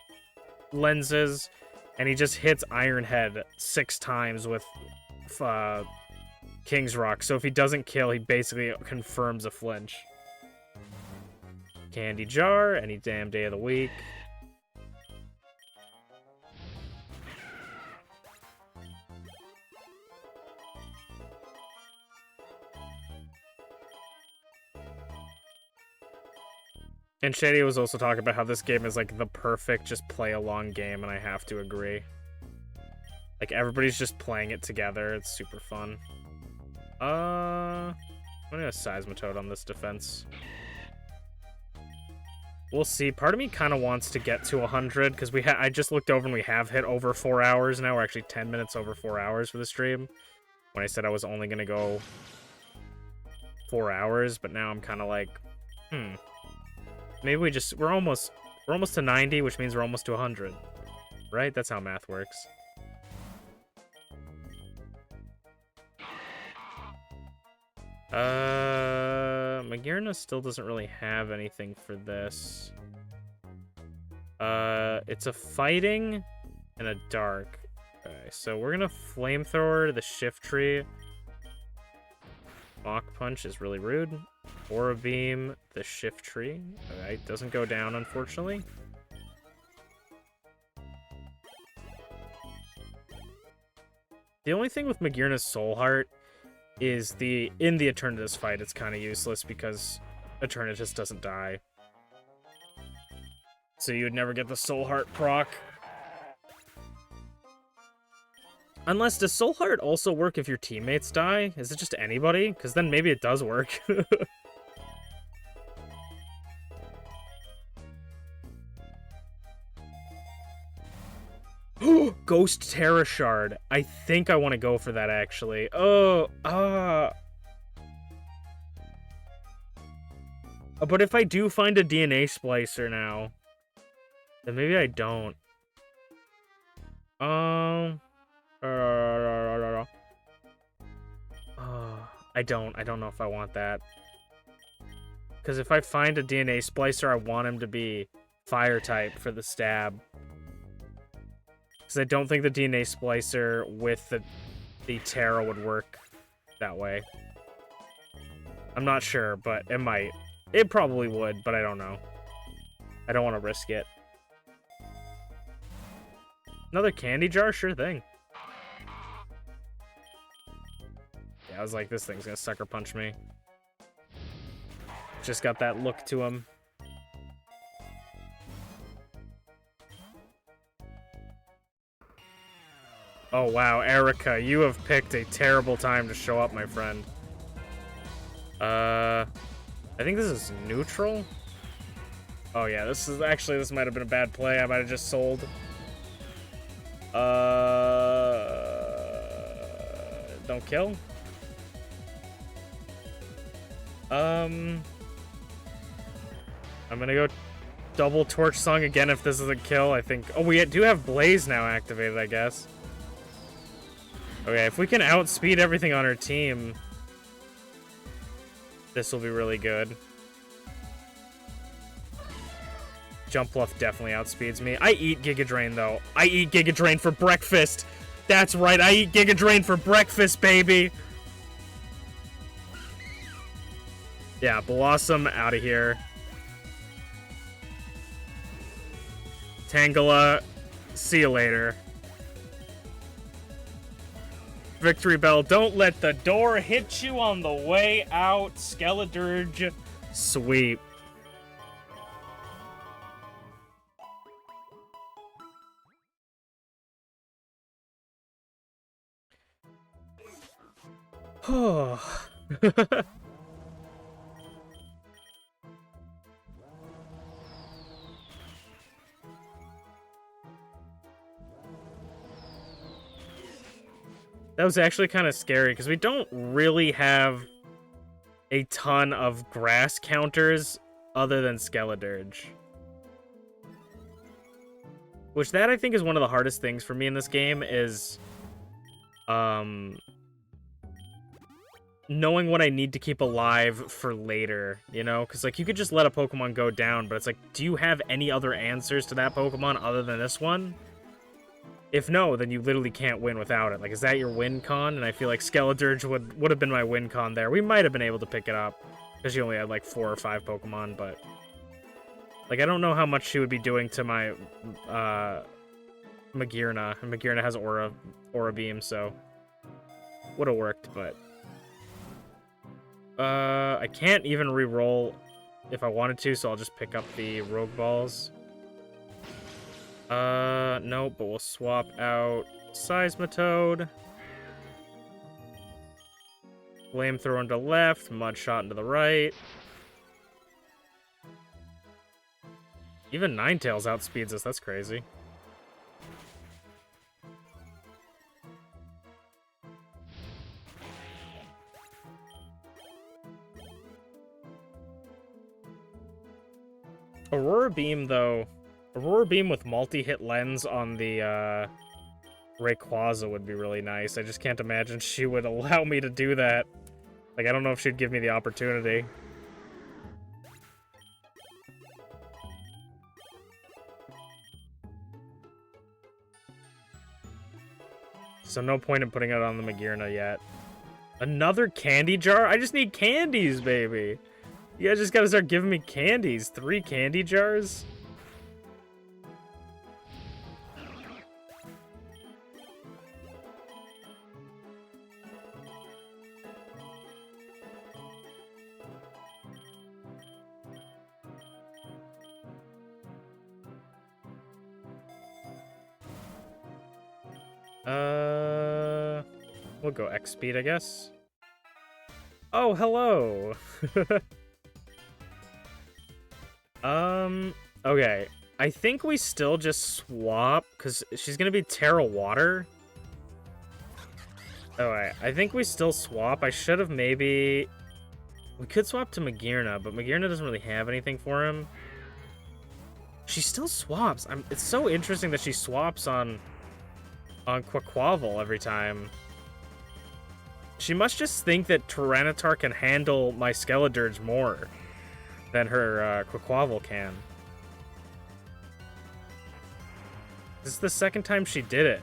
lenses, and he just hits Iron Head 6 times with King's Rock. So if he doesn't kill, he basically confirms a flinch. Candy Jar, any damn day of the week. And Shady was also talking about how this game is like the perfect just play along game, and I have to agree. Like everybody's just playing it together. It's super fun. I'm gonna Seismitoad on this defense. We'll see. Part of me kind of wants to get to 100 because I just looked over and we have hit over 4 hours now. We're actually 10 minutes over 4 hours for the stream. When I said I was only gonna go 4 hours, but now I'm kind of like, maybe we're almost to 90, which means we're almost to 100, right? That's how math works. Magearna still doesn't really have anything for this. It's a fighting and a dark. Okay, so we're gonna Flamethrower the Shift Tree. Mach Punch is really rude. Aura Beam the Shift Tree. Alright, doesn't go down, unfortunately. The only thing with Magearna's Soul Heart is in the Eternatus fight, it's kind of useless because Eternatus doesn't die. So you would never get the Soul Heart proc. Unless, does Soul Heart also work if your teammates die? Is it just anybody? Because then maybe it does work. Ghost Terra Shard. I think I want to go for that, actually. But if I do find a DNA splicer now, then maybe I don't. I don't know if I want that. Because if I find a DNA splicer, I want him to be fire type for the stab. Because I don't think the DNA splicer with the Terra would work that way. I'm not sure, but it might. It probably would, but I don't know. I don't want to risk it. Another candy jar? Sure thing. Yeah, I was like, this thing's gonna sucker punch me. Just got that look to him. Oh wow, Erica, you have picked a terrible time to show up, my friend. I think this is neutral. Oh yeah, this might have been a bad play. I might have just sold. Don't kill. I'm gonna go double Torch Song again if this is a kill, I think. Oh, we do have Blaze now activated, I guess. Okay, if we can outspeed everything on our team, this will be really good. Jump Bluff definitely outspeeds me. I eat Giga Drain, though. I eat Giga Drain for breakfast. That's right, I eat Giga Drain for breakfast, baby. Yeah, Blossom out of here. Tangela, see you later. Victory bell. Don't let the door hit you on the way out. Skeledirge sweep. Oh. That was actually kind of scary, because we don't really have a ton of grass counters other than Skeledirge. Which that, I think, is one of the hardest things for me in this game, is knowing what I need to keep alive for later, you know? Because, like, you could just let a Pokemon go down, but it's like, do you have any other answers to that Pokemon other than this one? If no, then you literally can't win without it. Like, is that your win con? And I feel like Skeledirge would have been my win con there. We might have been able to pick it up, because you only had, like, 4 or 5 Pokemon, but... Like, I don't know how much she would be doing to my, Magearna. And Magearna has Aura Beam, so... Would have worked, but... I can't even re-roll if I wanted to, so I'll just pick up the Rogue Balls. No, but we'll swap out Seismitoad. Flamethrower into left, Mudshot into the right. Even Ninetales outspeeds us, that's crazy. Aurora Beam, though... Aurora Beam with multi-hit lens on the, Rayquaza would be really nice. I just can't imagine she would allow me to do that. Like, I don't know if she'd give me the opportunity. So no point in putting it on the Magearna yet. Another candy jar? I just need candies, baby! You guys just gotta start giving me candies. 3 candy jars? We'll go X speed, I guess. Oh, hello! Okay. I think we still just swap, because she's gonna be Terra Water. Alright, I think we still swap. I should have maybe... We could swap to Magearna, but Magearna doesn't really have anything for him. She still swaps. It's so interesting that she swaps on Quaquaval every time. She must just think that Tyranitar can handle my Skeledirge more than her Quaquaval can. This is the second time she did it.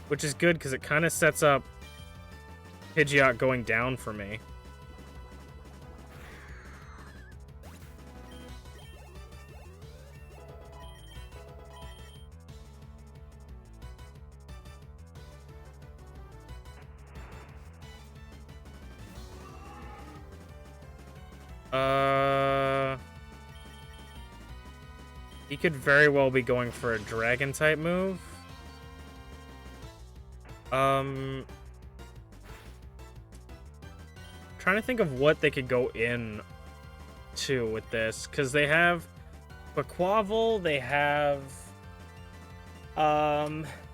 Which is good, because it kind of sets up Pidgeot going down for me. He could very well be going for a Dragon-type move. Trying to think of what they could go in to with this, because they have Quaquaval, they have...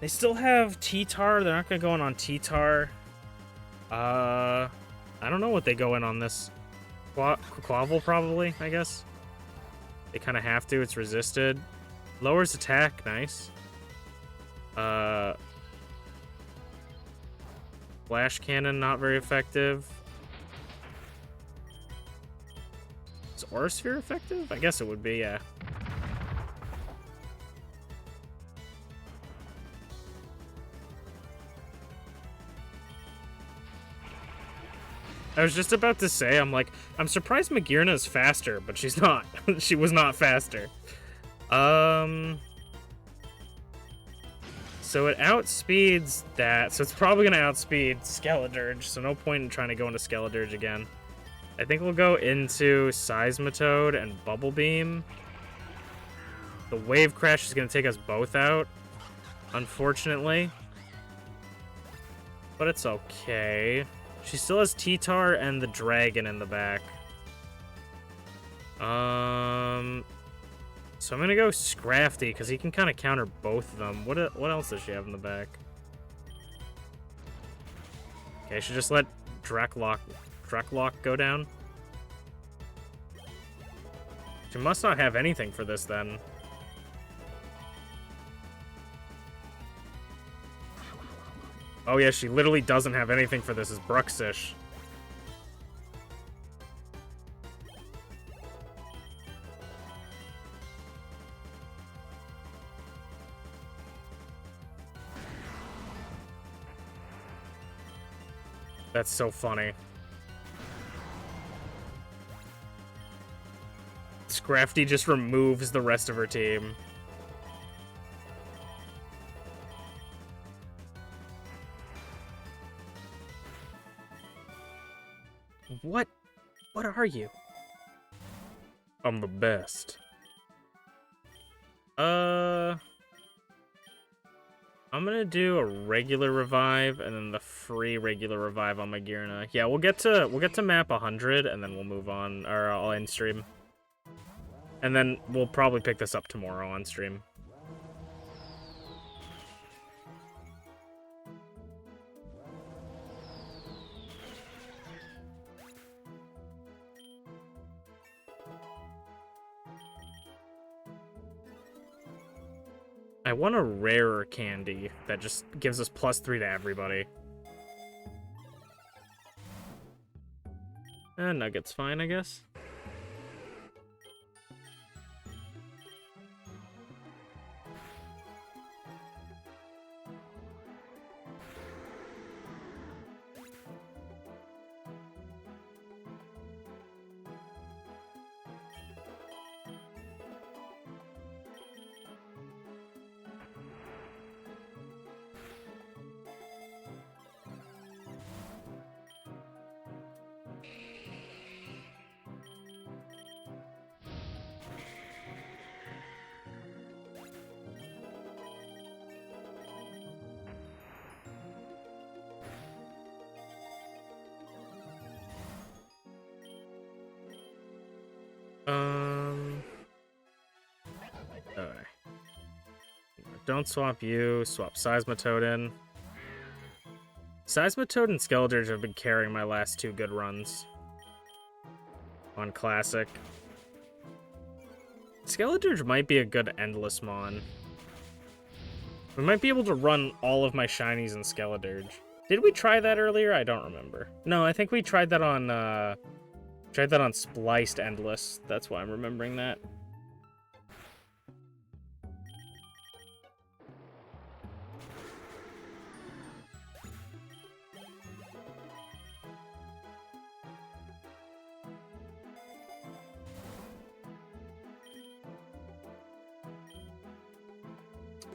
they still have T-Tar. They're not going to go in on T-Tar. I don't know what they go in on this. Quaquaval, probably, I guess. They kind of have to. It's resisted. Lowers attack. Nice. Flash Cannon, not very effective. Is Aura Sphere effective? I guess it would be, yeah. I was just about to say, I'm surprised Magearna is faster, but she's not. She was not faster. So it outspeeds that, so it's probably gonna outspeed Skeledirge, so no point in trying to go into Skeledirge again. I think we'll go into Seismitoad and Bubble Beam. The Wave Crash is gonna take us both out, unfortunately. But it's okay. She still has T-Tar and the Dragon in the back. So I'm gonna go Scrafty, because he can kind of counter both of them. What else does she have in the back? Okay, I should just let Draklock go down. She must not have anything for this, then. Oh yeah, she literally doesn't have anything for this, is Bruxish. That's so funny. Scrafty just removes the rest of her team. What are you? I'm the best. I'm gonna do a regular revive and then the free regular revive on my Girna. Yeah, we'll get to map 100 and then we'll move on, or I'll end stream. And then we'll probably pick this up tomorrow on stream. I want a rarer candy that just gives us +3 to everybody. Nugget's fine, I guess. Alright. Don't swap you, swap Seismitoad in. Seismitoad and Skeledirge have been carrying my last 2 good runs on Classic. Skeledirge might be a good Endless Mon. We might be able to run all of my shinies in Skeledirge. Did we try that earlier? I don't remember. No, I think we tried that on Spliced Endless. That's why I'm remembering that.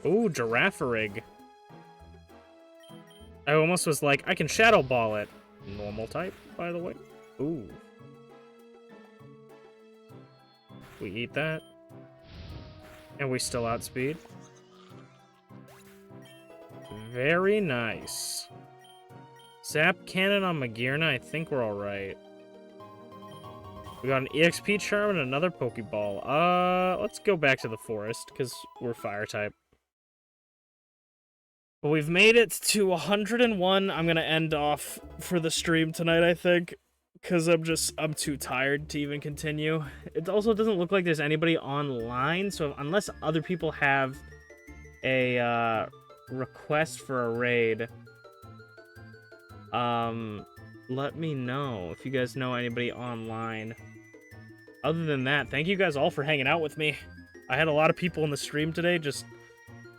Ooh, Girafarig. I almost was like, I can Shadow Ball it. Normal type, by the way. Ooh. We eat that. And we still outspeed. Very nice. Zap Cannon on Magearna, I think we're alright. We got an EXP Charm and another Pokeball. Let's go back to the forest, because we're Fire type. But we've made it to 101. I'm gonna end off for the stream tonight, I think, because I'm too tired to even continue. It also doesn't look like there's anybody online, so unless other people have a request for a raid, let me know if you guys know anybody online. Other than that, thank you guys all for hanging out with me. I had a lot of people in the stream today just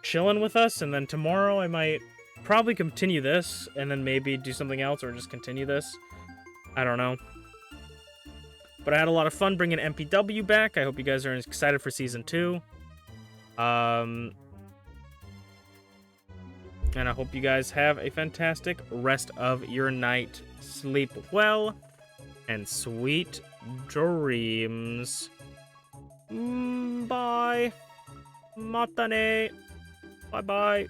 chilling with us, and then tomorrow I might probably continue this and then maybe do something else or just continue this. I don't know. But I had a lot of fun bringing MPW back. I hope you guys are excited for Season 2. And I hope you guys have a fantastic rest of your night. Sleep well and sweet dreams. Bye. Matane. Bye-bye.